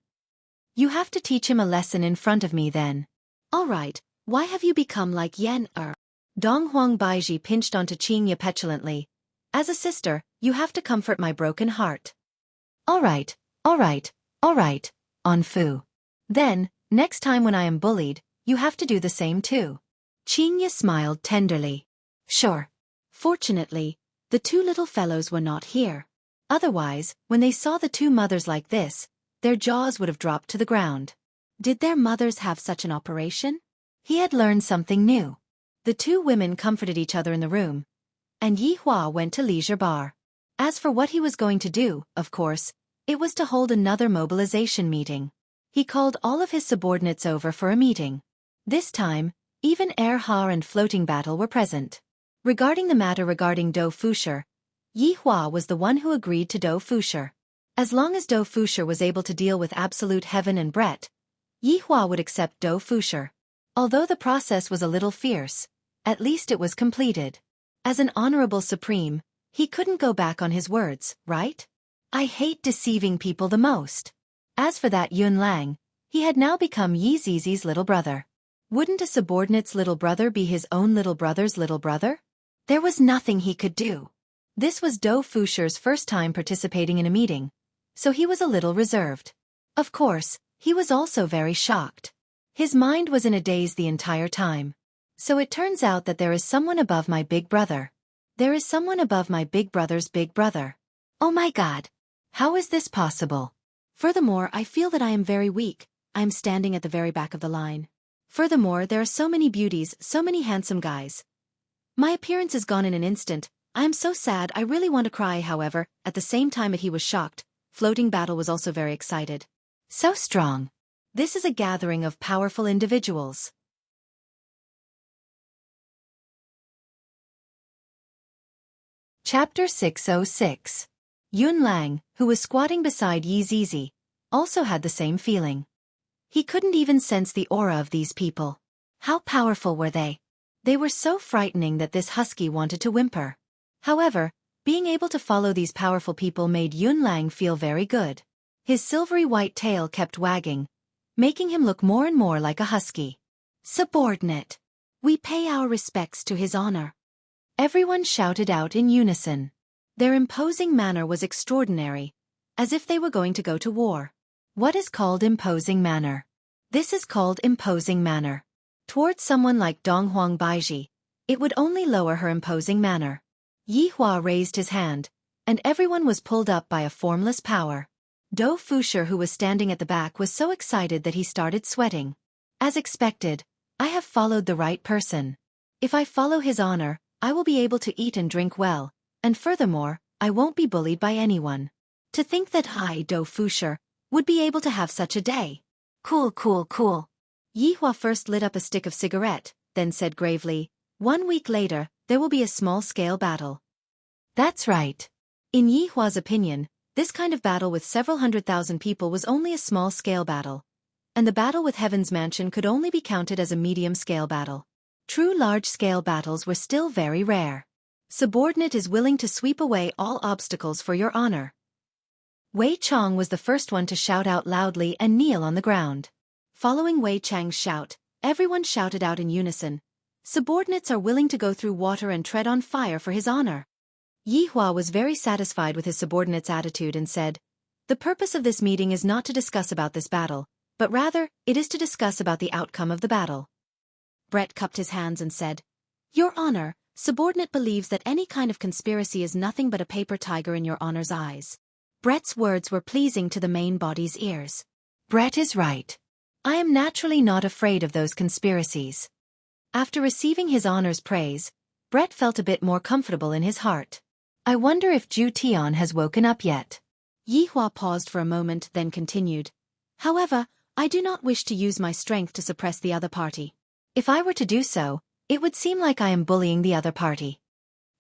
"You have to teach him a lesson in front of me then." "All right, why have you become like Yen-er?" Donghuang Baiji pinched onto Qingya petulantly. "As a sister, you have to comfort my broken heart." All right, all right, all right, on Fu. Then, next time when I am bullied, you have to do the same too." Qingya smiled tenderly. "Sure." Fortunately, the two little fellows were not here. Otherwise, when they saw the two mothers like this, their jaws would have dropped to the ground. Did their mothers have such an operation? He had learned something new. The two women comforted each other in the room, and Yihua went to leisure bar. As for what he was going to do, of course, it was to hold another mobilization meeting. He called all of his subordinates over for a meeting. This time, even Air Har and Floating Battle were present. Regarding the matter regarding Do Fusher, Yihua was the one who agreed to Do Fusher. As long as Do Fusher was able to deal with Absolute Heaven and Brett, Yihua would accept Do Fusher. Although the process was a little fierce, at least it was completed. As an honorable supreme, he couldn't go back on his words, right? I hate deceiving people the most. As for that Yun Lang, he had now become Yi Zizi's little brother. Wouldn't a subordinate's little brother be his own little brother's little brother? There was nothing he could do. This was Do Fusher's first time participating in a meeting, so he was a little reserved. Of course, he was also very shocked. His mind was in a daze the entire time. So it turns out that there is someone above my big brother. There is someone above my big brother's big brother. Oh my God! How is this possible? Furthermore, I feel that I am very weak. I am standing at the very back of the line. Furthermore, there are so many beauties, so many handsome guys. My appearance is gone in an instant. I am so sad, I really want to cry. However, at the same time he was shocked. Floating Battle was also very excited. So strong. This is a gathering of powerful individuals. Chapter 606. Yun Lang, who was squatting beside Yi Zizi, also had the same feeling. He couldn't even sense the aura of these people. How powerful were they? They were so frightening that this husky wanted to whimper. However, being able to follow these powerful people made Yun Lang feel very good. His silvery white tail kept wagging, making him look more and more like a husky. Subordinate. We pay our respects to his honor. Everyone shouted out in unison. Their imposing manner was extraordinary, as if they were going to go to war. What is called imposing manner? This is called imposing manner. Towards someone like Donghuang Baiji, it would only lower her imposing manner. Yi Hua raised his hand, and everyone was pulled up by a formless power. Dou Fusher, who was standing at the back, was so excited that he started sweating. As expected, I have followed the right person. If I follow his honor, I will be able to eat and drink well, and furthermore, I won't be bullied by anyone. To think that I, Dou Fusher, would be able to have such a day. Cool, cool, cool. Yi Hua first lit up a stick of cigarette, then said gravely, 1 week later, there will be a small-scale battle. That's right. In Yi Hua's opinion, this kind of battle with several 100,000 people was only a small-scale battle, and the battle with Heaven's Mansion could only be counted as a medium-scale battle. True large-scale battles were still very rare. Subordinate is willing to sweep away all obstacles for your honor. Wei Chang was the first one to shout out loudly and kneel on the ground. Following Wei Chang's shout, everyone shouted out in unison, "Subordinates are willing to go through water and tread on fire for his honor." Yi Hua was very satisfied with his subordinates' attitude and said, "The purpose of this meeting is not to discuss about this battle, but rather, it is to discuss about the outcome of the battle." Brett cupped his hands and said, "Your honor, subordinate believes that any kind of conspiracy is nothing but a paper tiger in your honor's eyes." Brett's words were pleasing to the main body's ears. Brett is right. I am naturally not afraid of those conspiracies. After receiving his honor's praise, Brett felt a bit more comfortable in his heart. I wonder if Zhu Tian has woken up yet. Yi Hua paused for a moment, then continued. However, I do not wish to use my strength to suppress the other party. If I were to do so, it would seem like I am bullying the other party.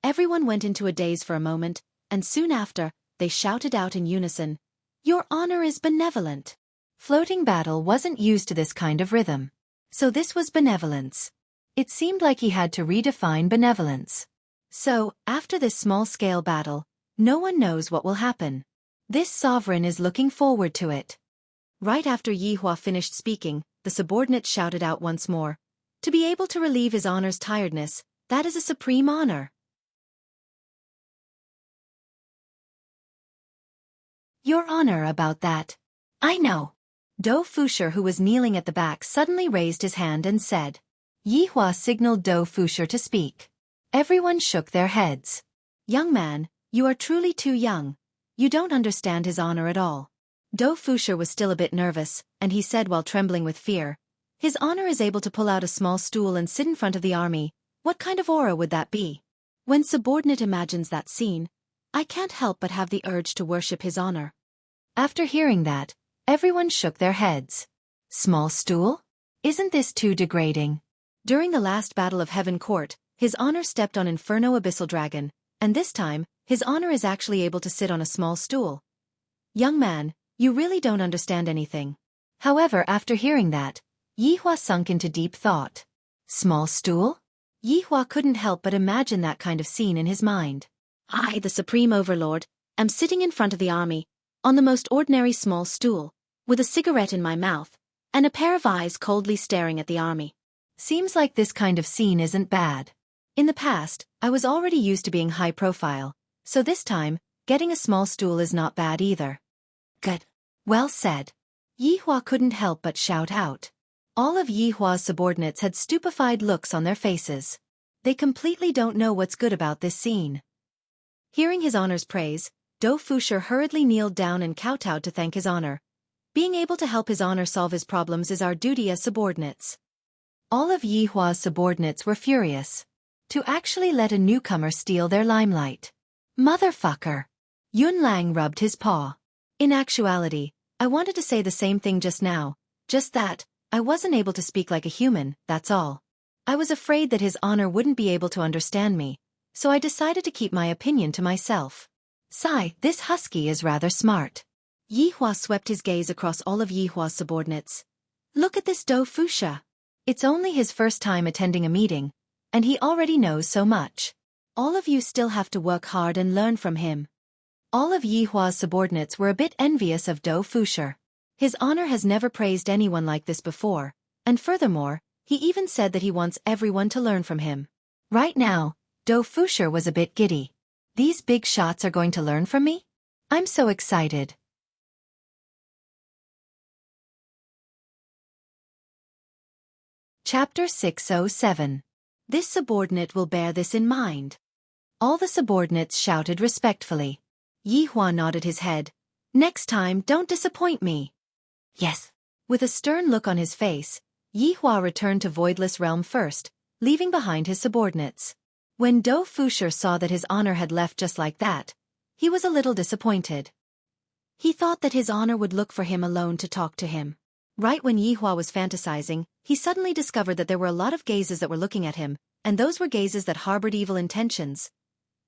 Everyone went into a daze for a moment, and soon after, they shouted out in unison, "Your honor is benevolent." Floating battle wasn't used to this kind of rhythm. So this was benevolence. It seemed like he had to redefine benevolence. So, after this small-scale battle, no one knows what will happen. This sovereign is looking forward to it. Right after Yi Hua finished speaking, the subordinate shouted out once more, "To be able to relieve his honor's tiredness, that is a supreme honor." Your honor about that. I know. Dou Fusher, who was kneeling at the back, suddenly raised his hand and said. Yi Hua signaled Dou Fusher to speak. Everyone shook their heads. Young man, you are truly too young. You don't understand his honor at all. Dou Fusher was still a bit nervous, and he said while trembling with fear, "His honor is able to pull out a small stool and sit in front of the army. What kind of aura would that be?" When subordinate imagines that scene, I can't help but have the urge to worship his honor. After hearing that, everyone shook their heads. Small stool? Isn't this too degrading? During the last battle of Heaven Court, his honor stepped on Inferno Abyssal Dragon, and this time, his honor is actually able to sit on a small stool. Young man, you really don't understand anything. However, after hearing that, Yi Hua sunk into deep thought. Small stool? Yi Hua couldn't help but imagine that kind of scene in his mind. I, the Supreme Overlord, am sitting in front of the army, on the most ordinary small stool, with a cigarette in my mouth, and a pair of eyes coldly staring at the army. Seems like this kind of scene isn't bad. In the past, I was already used to being high profile, so this time, getting a small stool is not bad either. Good. Well said. Yi Hua couldn't help but shout out. All of Yi Hua's subordinates had stupefied looks on their faces. They completely don't know what's good about this scene. Hearing his honor's praise, Dou Fusher hurriedly kneeled down and kowtowed to thank his honor. Being able to help his honor solve his problems is our duty as subordinates. All of Yi Hua's subordinates were furious. To actually let a newcomer steal their limelight. Motherfucker. Yun Lang rubbed his paw. In actuality, I wanted to say the same thing just now, just that, I wasn't able to speak like a human, that's all. I was afraid that his honor wouldn't be able to understand me, so I decided to keep my opinion to myself. Sigh, this husky is rather smart. Yi Hua swept his gaze across all of Yi Hua's subordinates. Look at this Dou Fusher. It's only his first time attending a meeting, and he already knows so much. All of you still have to work hard and learn from him. All of Yi Hua's subordinates were a bit envious of Dou Fusher. His honor has never praised anyone like this before, and furthermore, he even said that he wants everyone to learn from him. Right now, Dou Fusher was a bit giddy. These big shots are going to learn from me? I'm so excited. Chapter 607. This subordinate will bear this in mind. All the subordinates shouted respectfully. Yihua nodded his head. Next time, don't disappoint me. Yes. With a stern look on his face, Yihua returned to Voidless Realm first, leaving behind his subordinates. When Dou Fusher saw that his honor had left just like that, he was a little disappointed. He thought that his honor would look for him alone to talk to him. Right when Yihua was fantasizing, he suddenly discovered that there were a lot of gazes that were looking at him, and those were gazes that harbored evil intentions.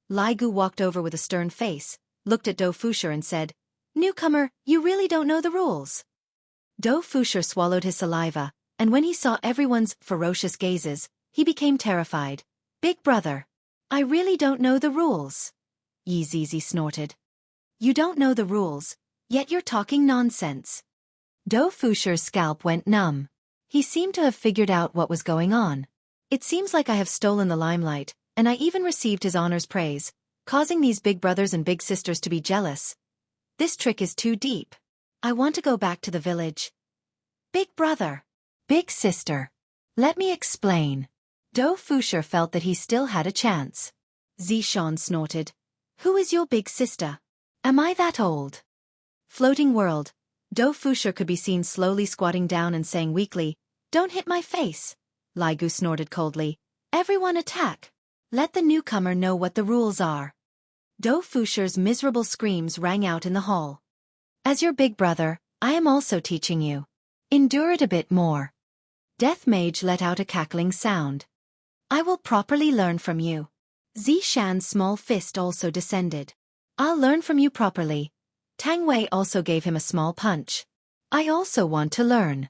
Lai Gu walked over with a stern face, looked at Dou Fusher and said, "Newcomer, you really don't know the rules." Dou Fusher swallowed his saliva, and when he saw everyone's ferocious gazes, he became terrified. "Big brother, I really don't know the rules." Yi Zizi snorted. "You don't know the rules, yet you're talking nonsense." Dou Fusher's scalp went numb. He seemed to have figured out what was going on. "It seems like I have stolen the limelight, and I even received his honor's praise, causing these big brothers and big sisters to be jealous. This trick is too deep. I want to go back to the village." "Big brother. Big sister. Let me explain." Dou Fusher felt that he still had a chance. Zishan snorted. "Who is your big sister? Am I that old?" Floating world. Dou Fusher could be seen slowly squatting down and saying weakly, "Don't hit my face." Lai Gu snorted coldly. "Everyone attack. Let the newcomer know what the rules are." Dou Fusher's miserable screams rang out in the hall. "As your big brother, I am also teaching you. Endure it a bit more." Death Mage let out a cackling sound. "I will properly learn from you." Zishan's small fist also descended. "I'll learn from you properly." Tang Wei also gave him a small punch. "I also want to learn."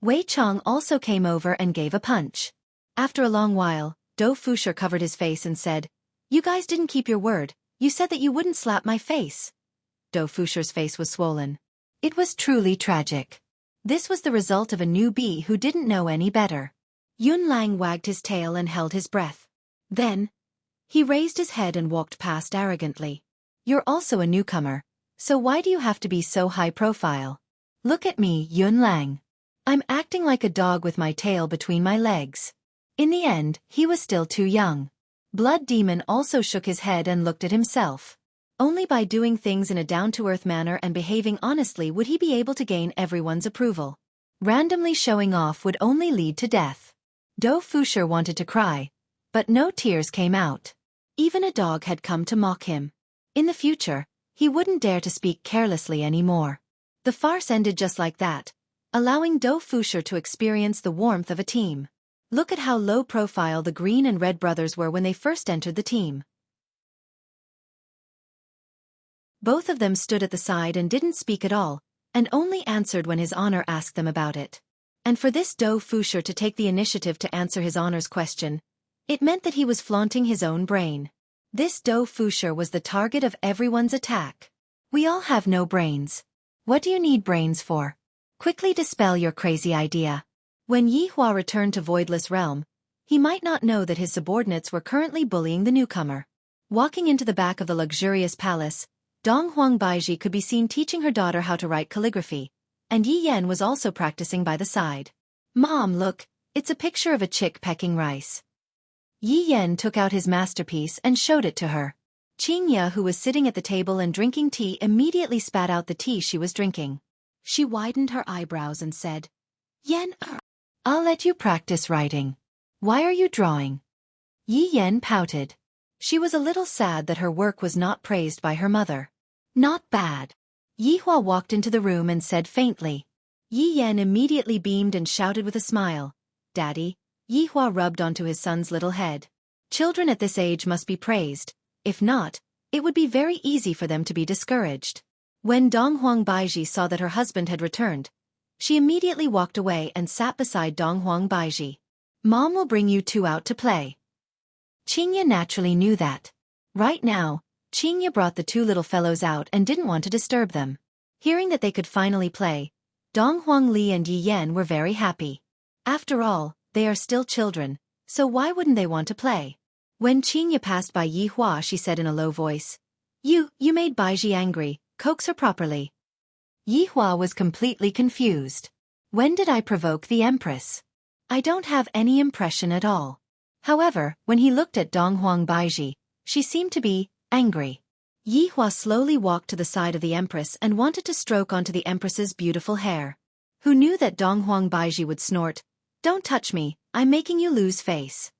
Wei Chong also came over and gave a punch. After a long while, Dou Fusher covered his face and said, "You guys didn't keep your word. You said that you wouldn't slap my face." Dou Fusher's face was swollen. It was truly tragic. This was the result of a newbie who didn't know any better. Yun Lang wagged his tail and held his breath. Then, he raised his head and walked past arrogantly. "You're also a newcomer, so why do you have to be so high profile? Look at me, Yun Lang. I'm acting like a dog with my tail between my legs." In the end, he was still too young. Blood Demon also shook his head and looked at himself. Only by doing things in a down-to-earth manner and behaving honestly would he be able to gain everyone's approval. Randomly showing off would only lead to death. Dou Fusher wanted to cry, but no tears came out. Even a dog had come to mock him. In the future, he wouldn't dare to speak carelessly anymore. The farce ended just like that, allowing Dou Fusher to experience the warmth of a team. Look at how low profile the Green and Red brothers were when they first entered the team. Both of them stood at the side and didn't speak at all, and only answered when his honor asked them about it. And for this Dou Fusher to take the initiative to answer his honor's question, it meant that he was flaunting his own brain. This Dou Fusher was the target of everyone's attack. "We all have no brains. What do you need brains for? Quickly dispel your crazy idea." When Yihua returned to Voidless Realm, he might not know that his subordinates were currently bullying the newcomer. Walking into the back of the luxurious palace, Donghuang Baiji could be seen teaching her daughter how to write calligraphy, and Yi Yan was also practicing by the side. "Mom, look, it's a picture of a chick pecking rice." Yi Yan took out his masterpiece and showed it to her. Qingya, who was sitting at the table and drinking tea, immediately spat out the tea she was drinking. She widened her eyebrows and said, "Yan, I'll let you practice writing. Why are you drawing?" Yi Yan pouted. She was a little sad that her work was not praised by her mother. "Not bad." Yihua walked into the room and said faintly. Yi Yan immediately beamed and shouted with a smile, "Daddy." Yihua rubbed onto his son's little head. Children at this age must be praised. If not, it would be very easy for them to be discouraged. When Donghuang Baiji saw that her husband had returned, she immediately walked away and sat beside Donghuang Baiji. "Mom will bring you two out to play." Qingya naturally knew that. Right now, Qingya brought the two little fellows out and didn't want to disturb them. Hearing that they could finally play, Donghuang Li and Yi Yan were very happy. After all, they are still children, so why wouldn't they want to play? When Qingya passed by Yi Hua, she said in a low voice, You made Baiji angry, coax her properly. Yi Hua was completely confused. When did I provoke the Empress? I don't have any impression at all. However, when he looked at Donghuang Baiji, she seemed to be angry. Yi Hua slowly walked to the side of the Empress and wanted to stroke onto the Empress's beautiful hair. Who knew that Donghuang Baiji would snort, Don't touch me, I'm making you lose face.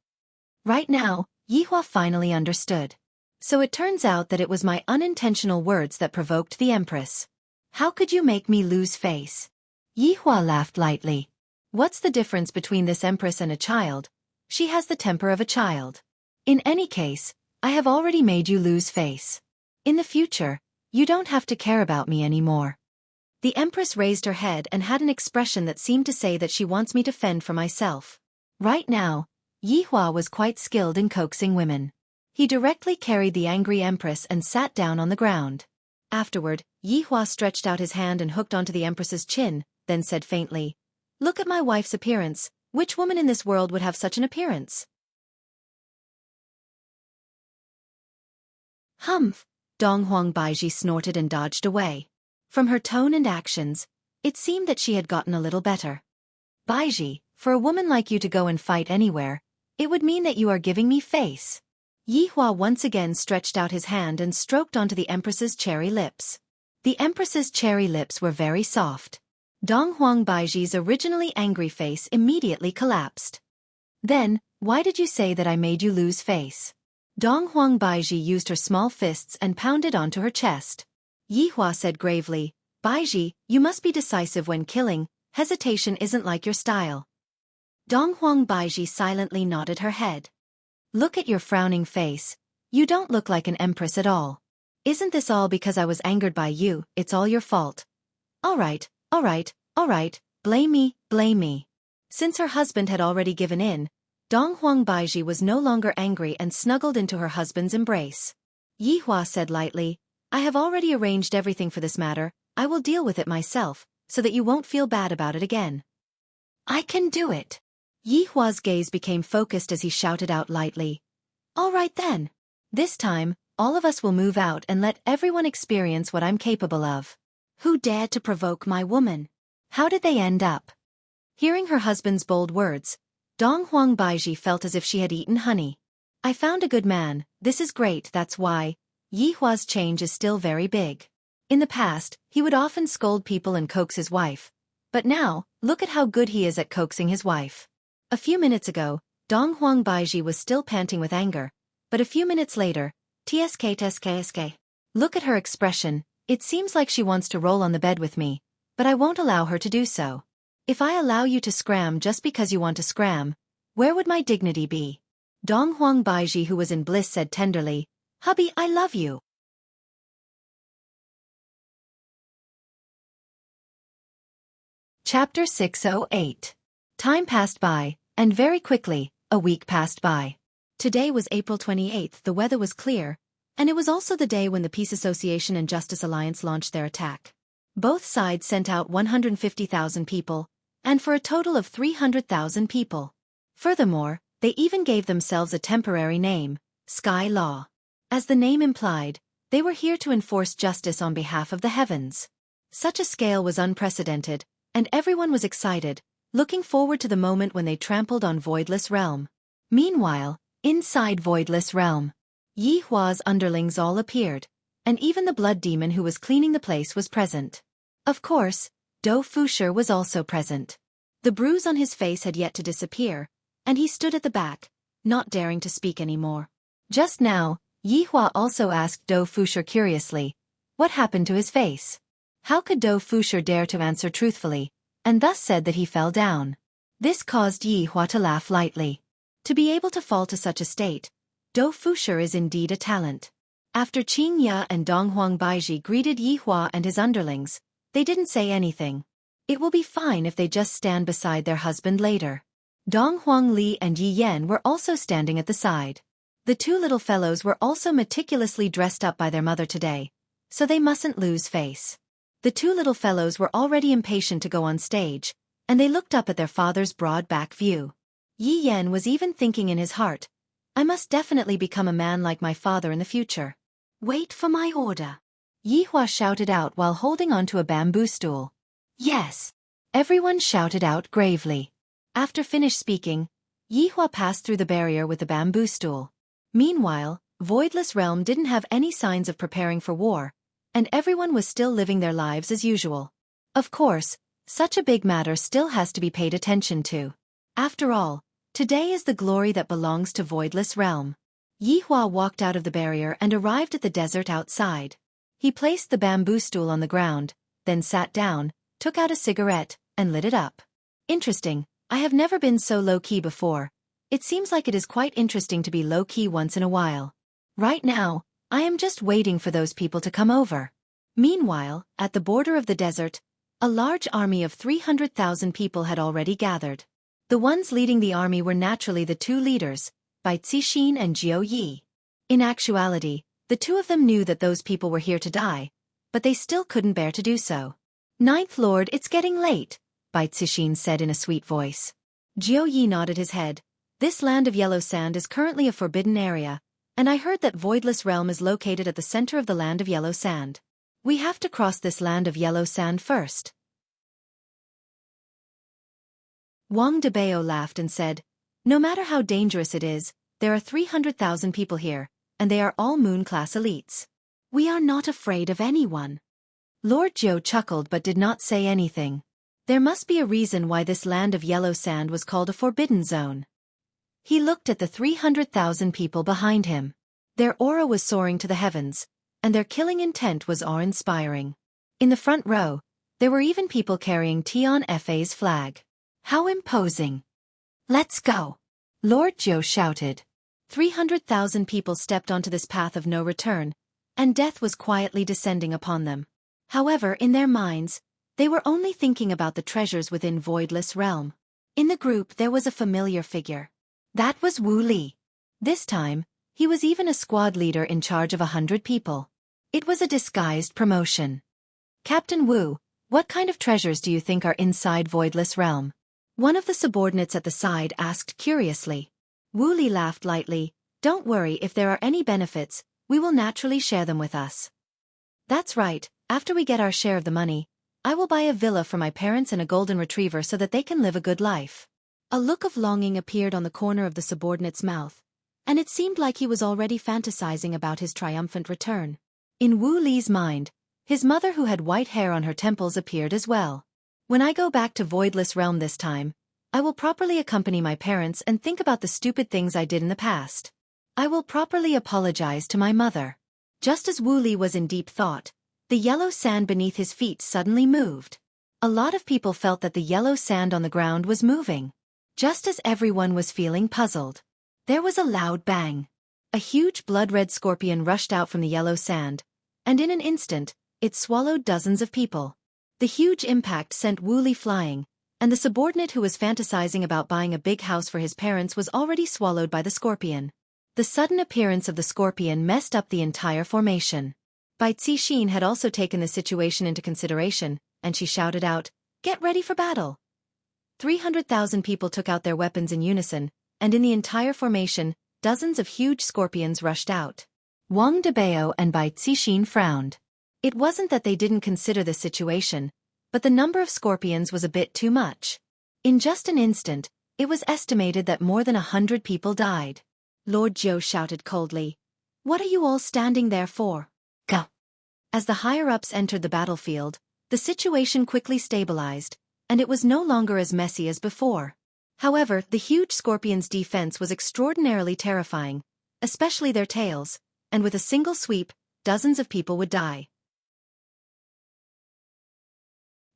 Right now, Yi Hua finally understood. So it turns out that it was my unintentional words that provoked the Empress. How could you make me lose face? Yi Hua laughed lightly. What's the difference between this Empress and a child? She has the temper of a child. In any case, I have already made you lose face. In the future, you don't have to care about me anymore. The Empress raised her head and had an expression that seemed to say that she wants me to fend for myself. Right now, Yi Hua was quite skilled in coaxing women. He directly carried the angry Empress and sat down on the ground. Afterward, Yi Hua stretched out his hand and hooked onto the Empress's chin, then said faintly, Look at my wife's appearance. Which woman in this world would have such an appearance? Humph! Donghuang Baiji snorted and dodged away. From her tone and actions, it seemed that she had gotten a little better. Baiji, for a woman like you to go and fight anywhere, it would mean that you are giving me face. Yi Hua once again stretched out his hand and stroked onto the Empress's cherry lips. The Empress's cherry lips were very soft. Donghuang Baiji's originally angry face immediately collapsed. Then, why did you say that I made you lose face? Donghuang Baiji used her small fists and pounded onto her chest. Yi Hua said gravely, Baiji, you must be decisive when killing, hesitation isn't like your style. Donghuang Baiji silently nodded her head. Look at your frowning face. You don't look like an empress at all. Isn't this all because I was angered by you? It's all your fault. All right, blame me, blame me. Since her husband had already given in, Donghuang Baiji was no longer angry and snuggled into her husband's embrace. Yi Hua said lightly, I have already arranged everything for this matter, I will deal with it myself, so that you won't feel bad about it again. I can do it. Yi Hua's gaze became focused as he shouted out lightly. All right then. This time, all of us will move out and let everyone experience what I'm capable of. Who dared to provoke my woman? How did they end up? Hearing her husband's bold words, Donghuang Baiji felt as if she had eaten honey. I found a good man, this is great, that's why. Yi Hua's change is still very big. In the past, he would often scold people and coax his wife. But now, look at how good he is at coaxing his wife. A few minutes ago, Donghuang Baiji was still panting with anger. But a few minutes later, tsk. Look at her expression, it seems like she wants to roll on the bed with me. But I won't allow her to do so. If I allow you to scram just because you want to scram, where would my dignity be? Donghuang Baiji, who was in bliss, said tenderly, Hubby, I love you. Chapter 608. Time passed by, and very quickly, a week passed by. Today was April 28th, the weather was clear, and it was also the day when the Peace Association and Justice Alliance launched their attack. Both sides sent out 150,000 people, and for a total of 300,000 people. Furthermore, they even gave themselves a temporary name, Sky Law. As the name implied, they were here to enforce justice on behalf of the heavens. Such a scale was unprecedented, and everyone was excited, looking forward to the moment when they trampled on Voidless Realm. Meanwhile, inside Voidless Realm, Yi Hua's underlings all appeared, and even the blood demon who was cleaning the place was present. Of course, Dou Fusher was also present. The bruise on his face had yet to disappear, and he stood at the back, not daring to speak anymore. Just now, Yi Hua also asked Dou Fusher curiously, what happened to his face? How could Dou Fusher dare to answer truthfully, and thus said that he fell down? This caused Yi Hua to laugh lightly. To be able to fall to such a state, Dou Fusher is indeed a talent. After Qing Ya and Donghuang Baiji greeted Yi Hua and his underlings, they didn't say anything. It will be fine if they just stand beside their husband later. Donghuang Li and Yi Yan were also standing at the side. The two little fellows were also meticulously dressed up by their mother today, so they mustn't lose face. The two little fellows were already impatient to go on stage, and they looked up at their father's broad back view. Yi Yan was even thinking in his heart, I must definitely become a man like my father in the future. Wait for my order. Yihua shouted out while holding onto a bamboo stool. Yes. Everyone shouted out gravely. After finished speaking, Yihua passed through the barrier with the bamboo stool. Meanwhile, Voidless Realm didn't have any signs of preparing for war, and everyone was still living their lives as usual. Of course, such a big matter still has to be paid attention to. After all, today is the glory that belongs to Voidless Realm. Yihua walked out of the barrier and arrived at the desert outside. He placed the bamboo stool on the ground, then sat down, took out a cigarette, and lit it up. Interesting, I have never been so low-key before. It seems like it is quite interesting to be low-key once in a while. Right now, I am just waiting for those people to come over. Meanwhile, at the border of the desert, a large army of 300,000 people had already gathered. The ones leading the army were naturally the two leaders, Bai Cixin and Jiu Yi. In actuality, the two of them knew that those people were here to die, but they still couldn't bear to do so. Ninth Lord, it's getting late, Bai Cixin said in a sweet voice. Jiu Yi nodded his head. This land of yellow sand is currently a forbidden area, and I heard that Voidless Realm is located at the center of the land of yellow sand. We have to cross this land of yellow sand first. Wang Debao laughed and said, no matter how dangerous it is, there are 300,000 people here, and they are all moon-class elites. We are not afraid of anyone. Lord Zhou chuckled but did not say anything. There must be a reason why this land of yellow sand was called a forbidden zone. He looked at the 300,000 people behind him. Their aura was soaring to the heavens, and their killing intent was awe-inspiring. In the front row, there were even people carrying Tian Fa's flag. How imposing! Let's go! Lord Zhou shouted. 300,000 people stepped onto this path of no return, and death was quietly descending upon them. However, in their minds, they were only thinking about the treasures within Voidless Realm. In the group there was a familiar figure. That was Wu Li. This time, he was even a squad leader in charge of 100 people. It was a disguised promotion. Captain Wu, what kind of treasures do you think are inside Voidless Realm? One of the subordinates at the side asked curiously. Wu Li laughed lightly. Don't worry, if there are any benefits, we will naturally share them with us. That's right, after we get our share of the money, I will buy a villa for my parents and a golden retriever so that they can live a good life. A look of longing appeared on the corner of the subordinate's mouth, and it seemed like he was already fantasizing about his triumphant return. In Wu Li's mind, his mother who had white hair on her temples appeared as well. When I go back to Voidless Realm this time, I will properly accompany my parents and think about the stupid things I did in the past. I will properly apologize to my mother. Just as Wu Li was in deep thought, the yellow sand beneath his feet suddenly moved. A lot of people felt that the yellow sand on the ground was moving. Just as everyone was feeling puzzled, there was a loud bang. A huge blood-red scorpion rushed out from the yellow sand, and in an instant, it swallowed dozens of people. The huge impact sent Wu Li flying, and the subordinate who was fantasizing about buying a big house for his parents was already swallowed by the scorpion. The sudden appearance of the scorpion messed up the entire formation. Bai Cixin had also taken the situation into consideration, and she shouted out, "Get ready for battle!" 300,000 people took out their weapons in unison, and in the entire formation, dozens of huge scorpions rushed out. Wang Debao and Bai Cixin frowned. It wasn't that they didn't consider the situation, but the number of scorpions was a bit too much. In just an instant, it was estimated that more than 100 people died. Lord Zhou shouted coldly, "What are you all standing there for? Go!" As the higher-ups entered the battlefield, the situation quickly stabilized, and it was no longer as messy as before. However, the huge scorpions' defense was extraordinarily terrifying, especially their tails, and with a single sweep, dozens of people would die.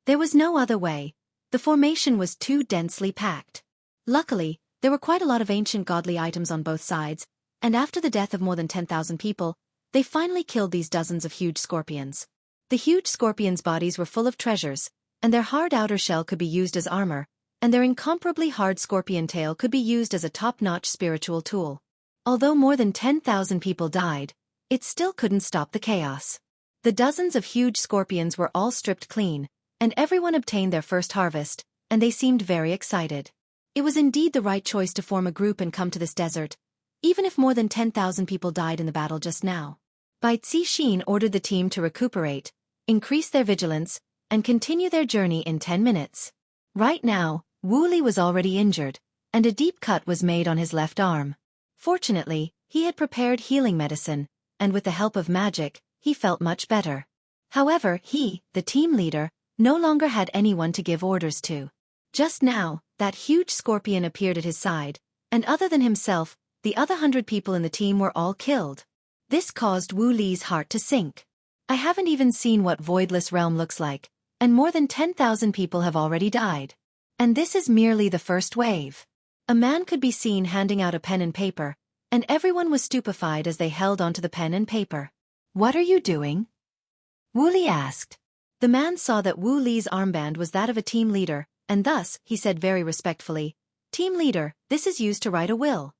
There was no other way. The formation was too densely packed. Luckily, there were quite a lot of ancient godly items on both sides, and after the death of more than 10,000 people, they finally killed these dozens of huge scorpions. The huge scorpions' bodies were full of treasures, and their hard outer shell could be used as armor, and their incomparably hard scorpion tail could be used as a top-notch spiritual tool. Although more than 10,000 people died, it still couldn't stop the chaos. The dozens of huge scorpions were all stripped clean, and everyone obtained their first harvest, and they seemed very excited. It was indeed the right choice to form a group and come to this desert. even if more than 10,000 people died in the battle just now. Bai Cixin ordered the team to recuperate, increase their vigilance, and continue their journey in 10 minutes. Right now, Wu Li was already injured, and a deep cut was made on his left arm. Fortunately, he had prepared healing medicine, and with the help of magic, he felt much better. However, he, the team leader, no longer had anyone to give orders to. Just now, that huge scorpion appeared at his side, and other than himself, the other 100 people in the team were all killed. This caused Wu Li's heart to sink. I haven't even seen what Voidless Realm looks like, and more than 10,000 people have already died. And this is merely the first wave. A man could be seen handing out a pen and paper, and everyone was stupefied as they held onto the pen and paper. "What are you doing?" Wu Li asked. The man saw that Wu Li's armband was that of a team leader, and thus, he said very respectfully, "Team leader, this is used to write a will."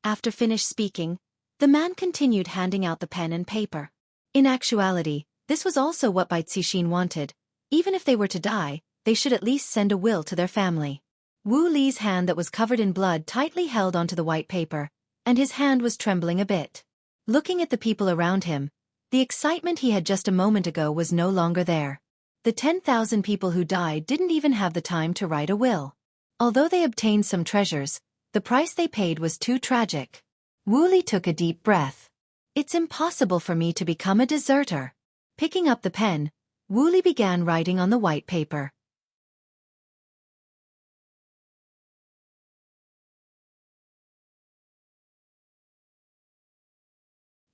After finished speaking, the man continued handing out the pen and paper. In actuality, this was also what Bai Cixin wanted. Even if they were to die, they should at least send a will to their family. Wu Li's hand that was covered in blood tightly held onto the white paper, and his hand was trembling a bit. Looking at the people around him, the excitement he had just a moment ago was no longer there. The 10,000 people who died didn't even have the time to write a will. Although they obtained some treasures, the price they paid was too tragic. Wu Li took a deep breath. "It's impossible for me to become a deserter." Picking up the pen, Wu Li began writing on the white paper.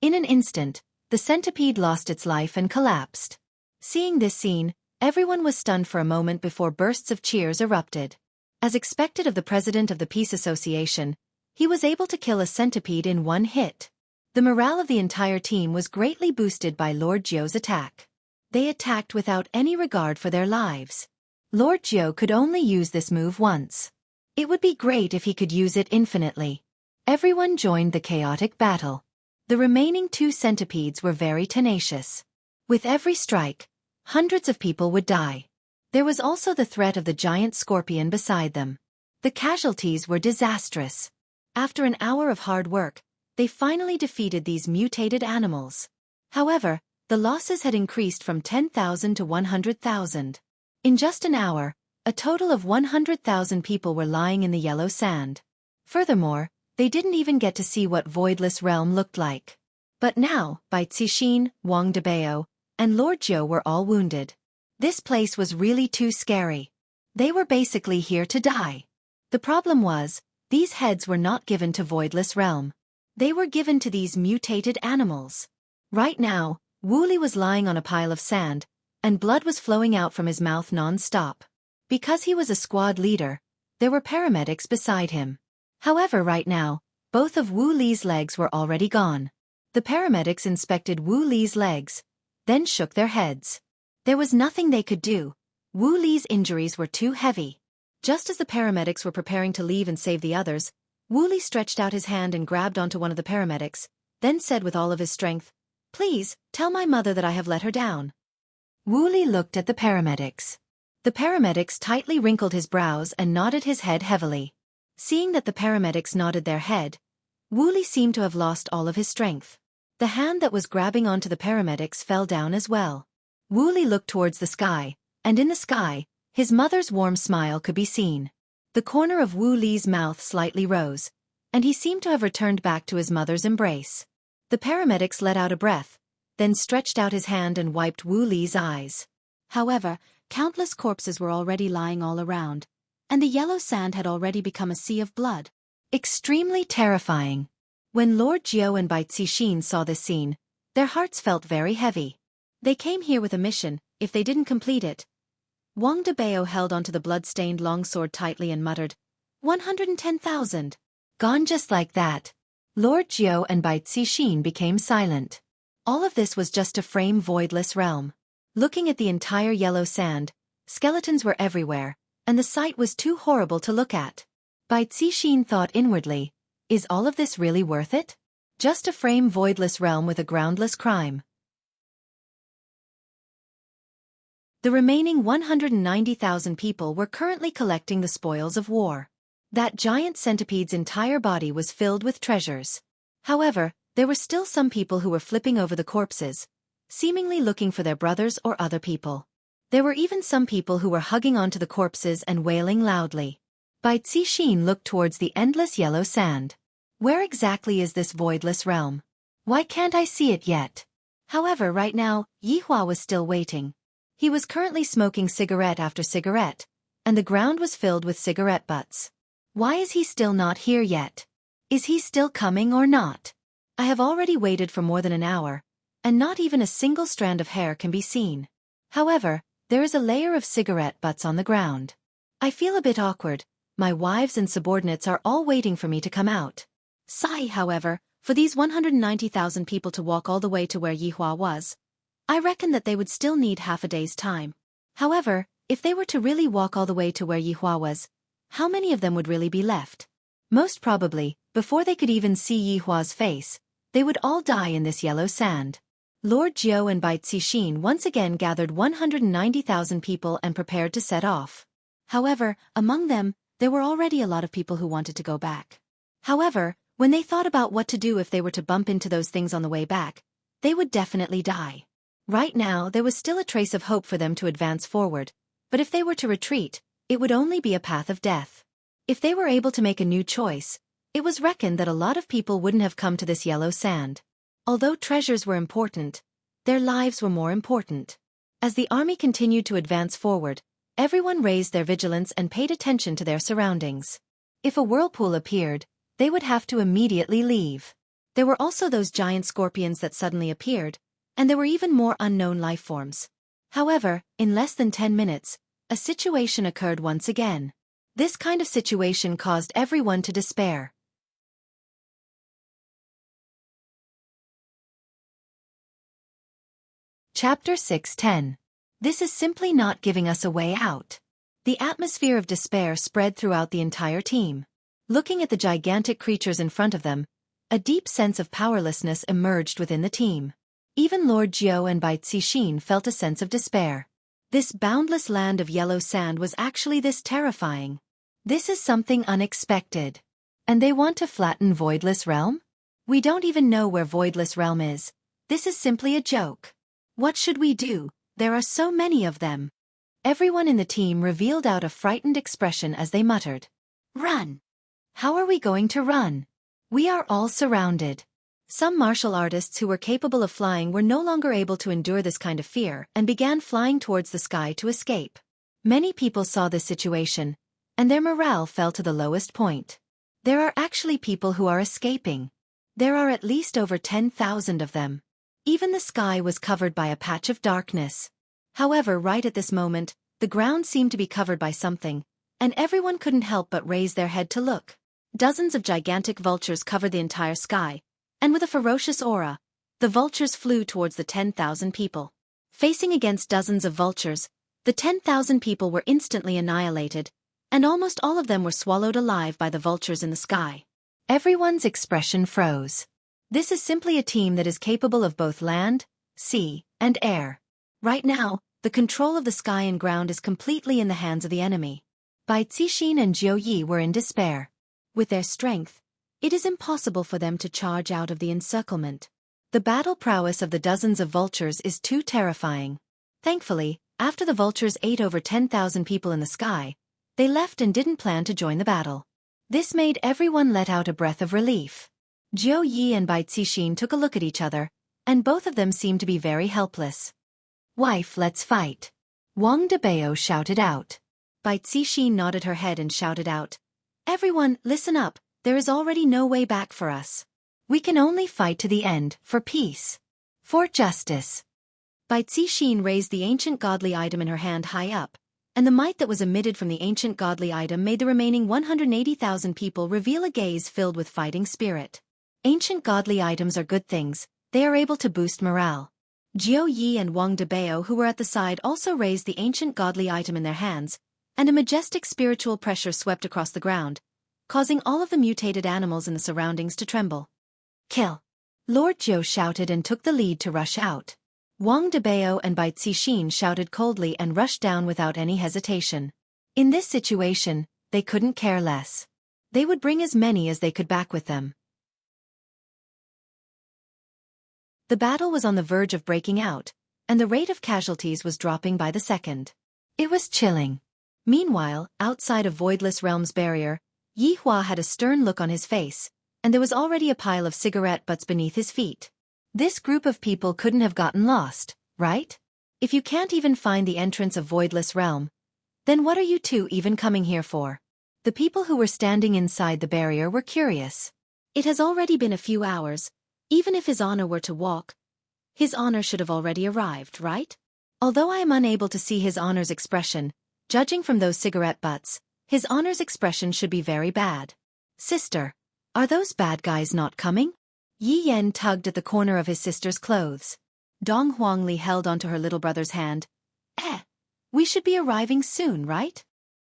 In an instant, the centipede lost its life and collapsed. Seeing this scene, everyone was stunned for a moment before bursts of cheers erupted. As expected of the president of the Peace Association, he was able to kill a centipede in one hit. The morale of the entire team was greatly boosted by Lord Jiu's attack. They attacked without any regard for their lives. Lord Jiu could only use this move once. It would be great if he could use it infinitely. Everyone joined the chaotic battle. The remaining 2 centipedes were very tenacious. With every strike, hundreds of people would die. There was also the threat of the giant scorpion beside them. The casualties were disastrous. After an hour of hard work, they finally defeated these mutated animals. However, the losses had increased from 10,000 to 100,000. In just an hour, a total of 100,000 people were lying in the yellow sand. Furthermore, they didn't even get to see what Voidless Realm looked like. But now, Bai Cixin, Wang Debao, and Lord Jiu were all wounded. This place was really too scary. They were basically here to die. The problem was, these heads were not given to Voidless Realm. They were given to these mutated animals. Right now, Wu Li was lying on a pile of sand, and blood was flowing out from his mouth non-stop. Because he was a squad leader, there were paramedics beside him. However, right now, both of Wu Li's legs were already gone. The paramedics inspected Wu Li's legs, then shook their heads. There was nothing they could do. Wu Li's injuries were too heavy. Just as the paramedics were preparing to leave and save the others, Wu Li stretched out his hand and grabbed onto one of the paramedics, then said with all of his strength, "Please, tell my mother that I have let her down." Wu Li looked at the paramedics. The paramedics tightly wrinkled his brows and nodded his head heavily. Seeing that the paramedics nodded their head, Wu Li seemed to have lost all of his strength. The hand that was grabbing onto the paramedics fell down as well. Wu Li looked towards the sky, and in the sky, his mother's warm smile could be seen. The corner of Wu Li's mouth slightly rose, and he seemed to have returned back to his mother's embrace. The paramedics let out a breath, then stretched out his hand and wiped Wu Li's eyes. However, countless corpses were already lying all around, and the yellow sand had already become a sea of blood. Extremely terrifying. When Lord Jiu and Bai Cixin saw this scene, their hearts felt very heavy. They came here with a mission. If they didn't complete it. Wang Debao held onto the blood-stained longsword tightly and muttered, 110,000. Gone just like that. Lord Jiu and Bai Cixin became silent. All of this was just to frame Voidless Realm. Looking at the entire yellow sand, skeletons were everywhere, and the sight was too horrible to look at. Bai Cixin thought inwardly, is all of this really worth it? Just to frame Voidless Realm with a groundless crime. The remaining 190,000 people were currently collecting the spoils of war. That giant centipede's entire body was filled with treasures. However, there were still some people who were flipping over the corpses, seemingly looking for their brothers or other people. There were even some people who were hugging onto the corpses and wailing loudly. Bai Cixin looked towards the endless yellow sand. Where exactly is this voidless realm? Why can't I see it yet? However, right now, Yihua was still waiting. He was currently smoking cigarette after cigarette, and the ground was filled with cigarette butts. Why is he still not here yet? Is he still coming or not? I have already waited for more than an hour, and not even a single strand of hair can be seen. However, there is a layer of cigarette butts on the ground. I feel a bit awkward. My wives and subordinates are all waiting for me to come out. Sigh, however, for these 190,000 people to walk all the way to where Yihua was, I reckon that they would still need half a day's time. However, if they were to really walk all the way to where Yihua was, how many of them would really be left? Most probably, before they could even see Yihua's face, they would all die in this yellow sand. Lord Jiu and Bai Cixin once again gathered 190,000 people and prepared to set off. However, among them, there were already a lot of people who wanted to go back. However, when they thought about what to do if they were to bump into those things on the way back, they would definitely die. Right now, there was still a trace of hope for them to advance forward, but if they were to retreat, it would only be a path of death. If they were able to make a new choice, it was reckoned that a lot of people wouldn't have come to this yellow sand. Although treasures were important, their lives were more important. As the army continued to advance forward, everyone raised their vigilance and paid attention to their surroundings. If a whirlpool appeared, they would have to immediately leave. There were also those giant scorpions that suddenly appeared, and there were even more unknown life forms. However, in less than 10 minutes, a situation occurred once again. This kind of situation caused everyone to despair. Chapter 6:10. This is simply not giving us a way out. The atmosphere of despair spread throughout the entire team. Looking at the gigantic creatures in front of them, a deep sense of powerlessness emerged within the team. Even Lord Jiu and Bai Cixin felt a sense of despair. This boundless land of yellow sand was actually this terrifying. This is something unexpected. And they want to flatten Voidless Realm? We don't even know where Voidless Realm is. This is simply a joke. What should we do? There are so many of them. Everyone in the team revealed out a frightened expression as they muttered. Run! How are we going to run? We are all surrounded. Some martial artists who were capable of flying were no longer able to endure this kind of fear and began flying towards the sky to escape. Many people saw this situation, and their morale fell to the lowest point. There are actually people who are escaping. There are at least over 10,000 of them. Even the sky was covered by a patch of darkness. However, right at this moment, the ground seemed to be covered by something, and everyone couldn't help but raise their head to look. Dozens of gigantic vultures covered the entire sky, and with a ferocious aura, the vultures flew towards the 10,000 people. Facing against dozens of vultures, the 10,000 people were instantly annihilated, and almost all of them were swallowed alive by the vultures in the sky. Everyone's expression froze. This is simply a team that is capable of both land, sea, and air. Right now, the control of the sky and ground is completely in the hands of the enemy. Bai Cixin and Jiu Yi were in despair. With their strength, it is impossible for them to charge out of the encirclement. The battle prowess of the dozens of vultures is too terrifying. Thankfully, after the vultures ate over 10,000 people in the sky, they left and didn't plan to join the battle. This made everyone let out a breath of relief. Jiu Yi and Bai Cixin took a look at each other, and both of them seemed to be very helpless. Wife, let's fight. Wang Debao shouted out. Bai Cixin nodded her head and shouted out. Everyone, listen up, there is already no way back for us. We can only fight to the end, for peace. For justice. Bai Cixin raised the ancient godly item in her hand high up, and the might that was emitted from the ancient godly item made the remaining 180,000 people reveal a gaze filled with fighting spirit. Ancient godly items are good things, they are able to boost morale. Jiu Yi and Wang Debao, who were at the side, also raised the ancient godly item in their hands, and a majestic spiritual pressure swept across the ground, causing all of the mutated animals in the surroundings to tremble. Kill! Lord Jiu shouted and took the lead to rush out. Wang Debao and Bai Cixin shouted coldly and rushed down without any hesitation. In this situation, they couldn't care less. They would bring as many as they could back with them. The battle was on the verge of breaking out, and the rate of casualties was dropping by the second. It was chilling. Meanwhile, outside of Voidless Realm's barrier, Yi Hua had a stern look on his face, and there was already a pile of cigarette butts beneath his feet. This group of people couldn't have gotten lost, right? If you can't even find the entrance of Voidless Realm, then what are you two even coming here for? The people who were standing inside the barrier were curious. It has already been a few hours. Even if His Honor were to walk, His Honor should have already arrived, right? Although I am unable to see His Honor's expression, judging from those cigarette butts, His Honor's expression should be very bad. Sister, are those bad guys not coming? Yi Yan tugged at the corner of his sister's clothes. Dong Huangli held onto her little brother's hand. We should be arriving soon, right?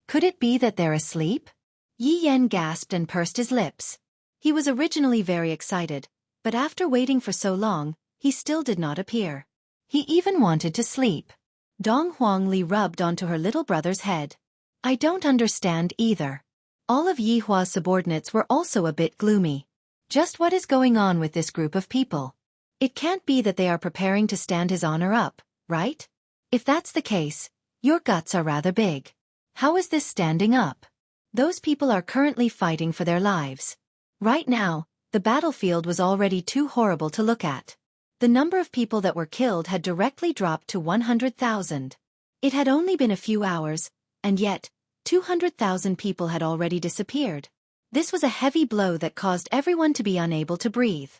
Could it be that they're asleep? Yi Yan gasped and pursed his lips. He was originally very excited, but after waiting for so long, he still did not appear. He even wanted to sleep. Dong Huangli rubbed onto her little brother's head. I don't understand either. All of Yi Hua's subordinates were also a bit gloomy. Just what is going on with this group of people? It can't be that they are preparing to stand His Honor up, right? If that's the case, your guts are rather big. How is this standing up? Those people are currently fighting for their lives. Right now, the battlefield was already too horrible to look at. The number of people that were killed had directly dropped to 100,000. It had only been a few hours, and yet, 200,000 people had already disappeared. This was a heavy blow that caused everyone to be unable to breathe.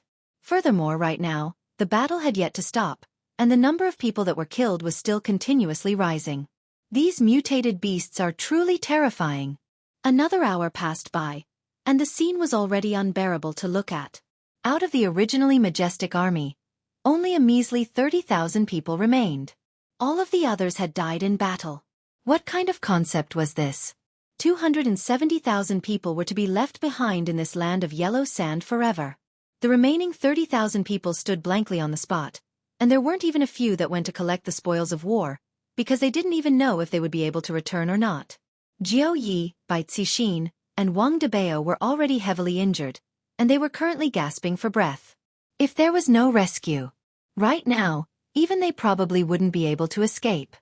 Furthermore, right now, the battle had yet to stop, and the number of people that were killed was still continuously rising. These mutated beasts are truly terrifying. Another hour passed by, and the scene was already unbearable to look at. Out of the originally majestic army, only a measly 30,000 people remained. All of the others had died in battle. What kind of concept was this? 270,000 people were to be left behind in this land of yellow sand forever. The remaining 30,000 people stood blankly on the spot, and there weren't even a few that went to collect the spoils of war, because they didn't even know if they would be able to return or not. Jiao Yi, Bai Cixin, and Wang Debao were already heavily injured, and they were currently gasping for breath. If there was no rescue, right now, even they probably wouldn't be able to escape.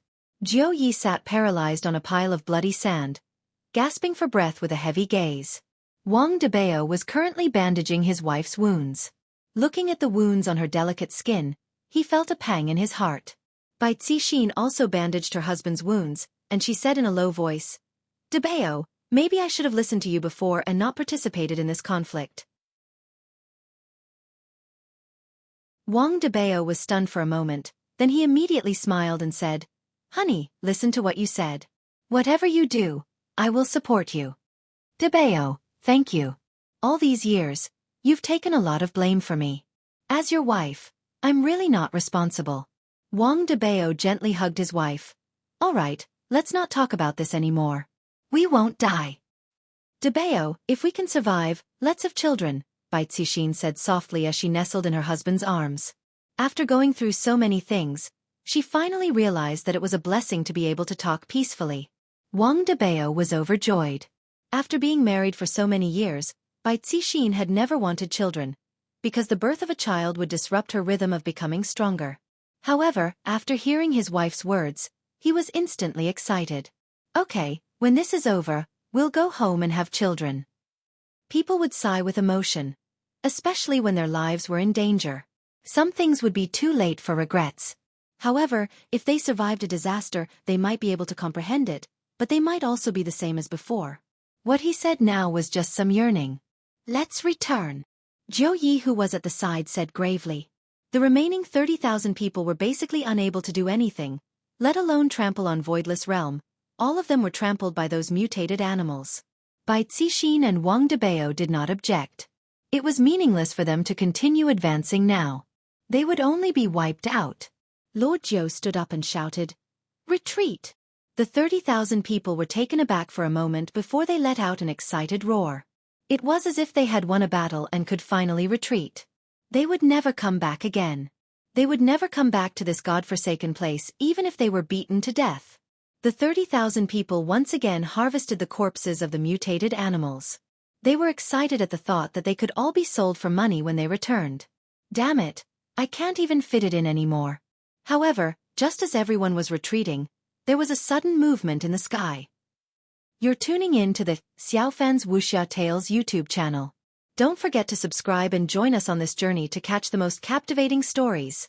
Jiao Yi sat paralyzed on a pile of bloody sand, gasping for breath with a heavy gaze. Wang Debao was currently bandaging his wife's wounds. Looking at the wounds on her delicate skin, he felt a pang in his heart. Bai Cixin also bandaged her husband's wounds, and she said in a low voice, Debao, maybe I should have listened to you before and not participated in this conflict. Wang Debao was stunned for a moment, then he immediately smiled and said, Honey, listen to what you said. Whatever you do, I will support you. Debao, thank you. All these years, you've taken a lot of blame for me. As your wife, I'm really not responsible. Wang Debao gently hugged his wife. All right, let's not talk about this anymore. We won't die. Debao, if we can survive, let's have children, Bai Cixin said softly as she nestled in her husband's arms. After going through so many things, she finally realized that it was a blessing to be able to talk peacefully. Wang Debao was overjoyed. After being married for so many years, Bai Cixin had never wanted children, because the birth of a child would disrupt her rhythm of becoming stronger. However, after hearing his wife's words, he was instantly excited. Okay, when this is over, we'll go home and have children. People would sigh with emotion, especially when their lives were in danger. Some things would be too late for regrets. However, if they survived a disaster, they might be able to comprehend it, but they might also be the same as before. What he said now was just some yearning. Let's return. Jiao Yi, who was at the side, said gravely. The remaining 30,000 people were basically unable to do anything, let alone trample on Voidless Realm. All of them were trampled by those mutated animals. Bai Cixin and Wang Debao did not object. It was meaningless for them to continue advancing now. They would only be wiped out. Lord Jiao stood up and shouted, Retreat! The 30,000 people were taken aback for a moment before they let out an excited roar. It was as if they had won a battle and could finally retreat. They would never come back again. They would never come back to this godforsaken place even if they were beaten to death. The 30,000 people once again harvested the corpses of the mutated animals. They were excited at the thought that they could all be sold for money when they returned. Damn it, I can't even fit it in anymore. However, just as everyone was retreating, there was a sudden movement in the sky. You're tuning in to the Xiaofan's Wuxia Tales YouTube channel. Don't forget to subscribe and join us on this journey to catch the most captivating stories.